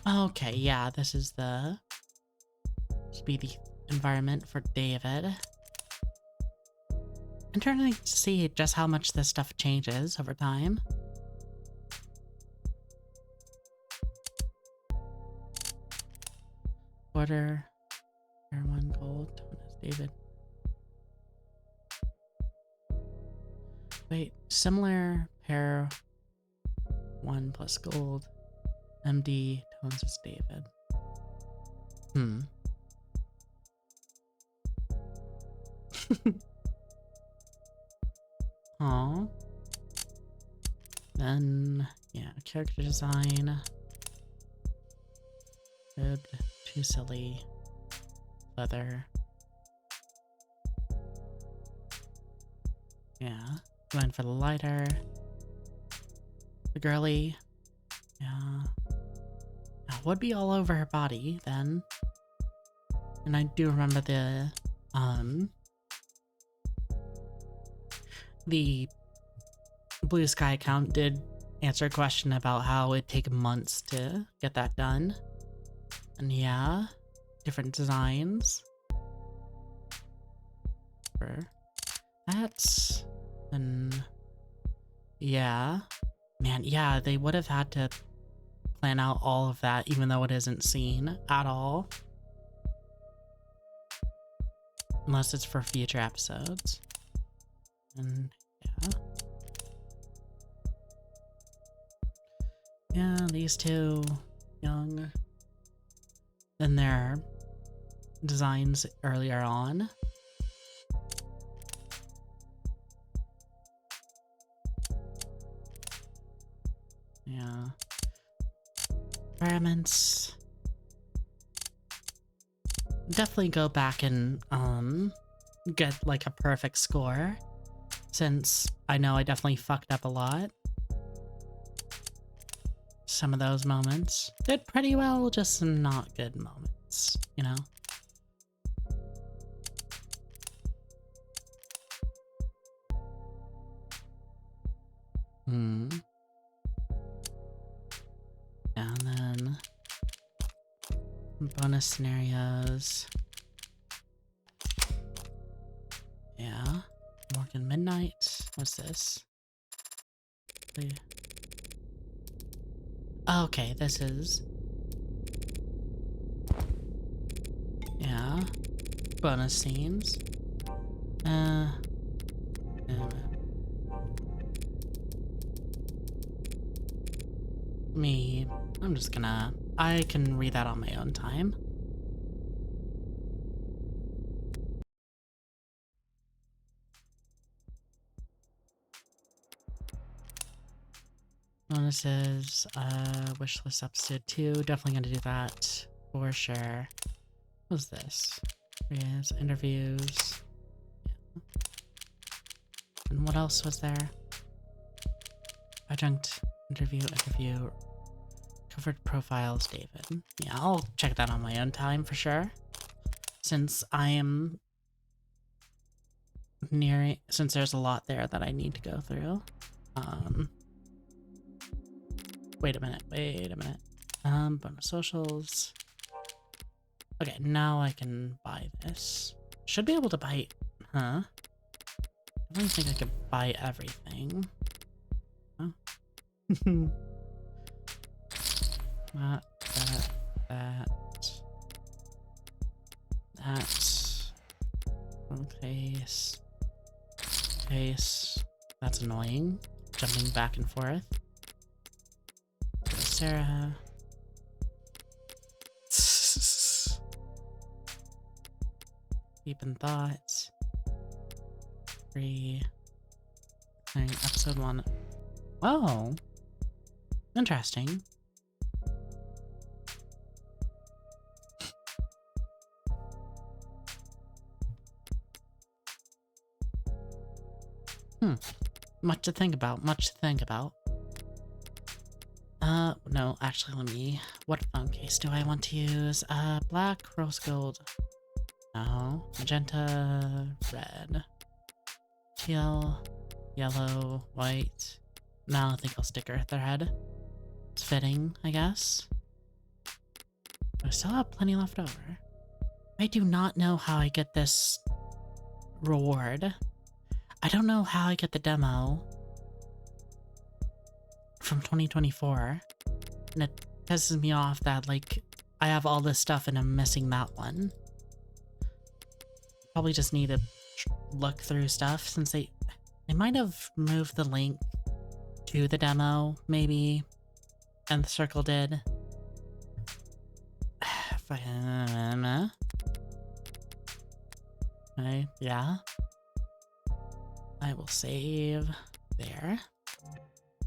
Speaker 2: Okay, yeah, this is the speedy environment for David. I'm trying to see just how much this stuff changes over time. Order. Air 1 gold. Thomas David. Wait, similar pair 1 plus gold. MD tones is David. Aw. Then, yeah, character design. Good. Too silly. Leather. Yeah. Going for the lighter. The girly. Yeah. Would be all over her body then. And I do remember the Blue Sky account did answer a question about how it'd take months to get that done. And yeah, different designs. For that. And yeah. Man, yeah, they would have had to plan out all of that even though it isn't seen at all. Unless it's for future episodes. And yeah. Yeah, these two young. Then their designs earlier on. Yeah. Experiments. Definitely go back and get like a perfect score, since I know I definitely fucked up a lot. Some of those moments did pretty well, just some not good moments, you know? And then bonus scenarios. Yeah. Morgan Midnight. What's this? Okay, this is... Yeah. Bonus scenes. I'm just gonna... I can read that on my own time. Bonuses, wishlist episode 2. Definitely gonna do that for sure. What's this? Yes, interviews. Yeah. And what else was there? Adjunct interview. Covered profiles, David. Yeah, I'll check that on my own time for sure. Since I am nearing, since there's a lot there that I need to go through. Wait a minute. Bonus socials. Okay, now I can buy this. Should be able to buy, huh? I don't think I could buy everything. Huh? That. Case. That's annoying. Jumping back and forth. Sarah. Deep in thoughts. Clearing episode 1. Oh. Interesting. Much to think about. No, actually, what phone case do I want to use? Black, rose gold. No. Magenta, red. Teal, yellow, white. No, I think I'll stick Earth Red. It's fitting, I guess. I still have plenty left over. I do not know how I get this reward. I don't know how I get the demo from 2024. And it pisses me off that, like, I have all this stuff and I'm missing that one. Probably just need to look through stuff since they might have moved the link to the demo, maybe.
Speaker 1: Nth Circle did. Okay, yeah. I will save there.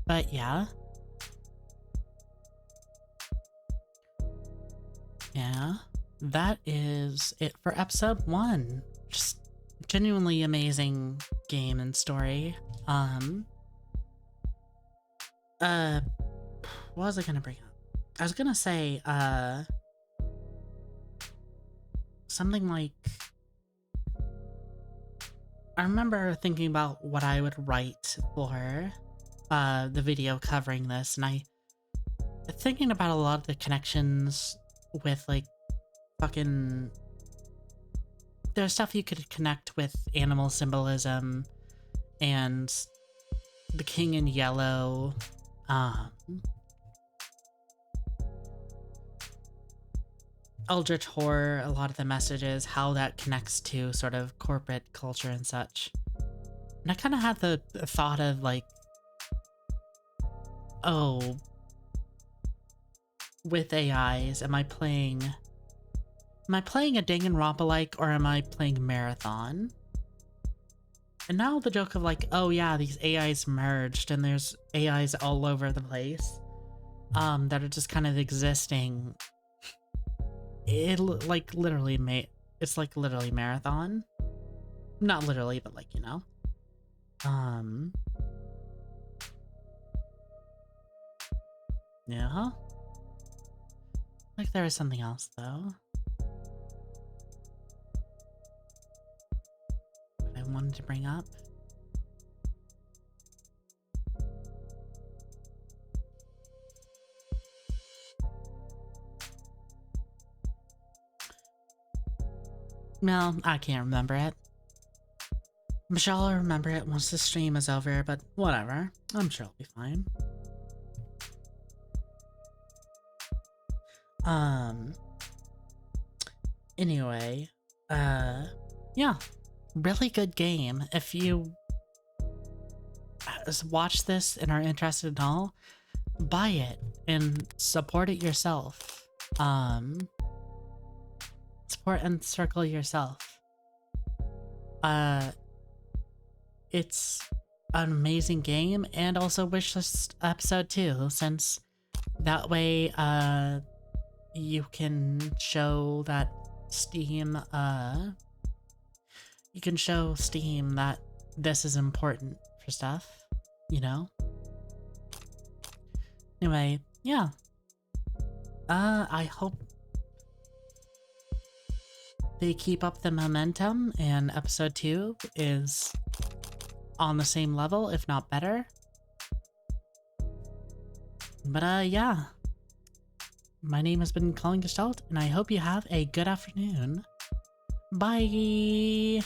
Speaker 1: But yeah. Yeah. That is it for episode 1. Just genuinely amazing game and story. What was I gonna bring up? I was gonna say, something like, I remember thinking about what I would write for the video covering this, and thinking about a lot of the connections with, like, fucking, there's stuff you could connect with animal symbolism and the King in Yellow, Eldritch Horror, a lot of the messages, how that connects to sort of corporate culture and such. And I kind of had the thought of, like, oh, with AIs, am I playing a Danganronpa-like, or am I playing Marathon? And now the joke of, like, oh yeah, these AIs merged and there's AIs all over the place, that are just kind of existing. It's like literally Marathon. Not literally, but like, you know. Yeah. Like there was something else though that I wanted to bring up. No, I can't remember it. I'm sure I'll remember it once the stream is over, but whatever. I'm sure I'll be fine. Anyway, yeah, really good game. If you watch this and are interested at all, buy it and support it yourself. Support and circle yourself. It's an amazing game, and also wishlist episode 2, since that way, you can show that Steam, you can show Steam that this is important for stuff, you know? Anyway, yeah. I hope they keep up the momentum and episode 2 is on the same level, if not better. But yeah. My name has been Colin Gestalt, and I hope you have a good afternoon. Bye!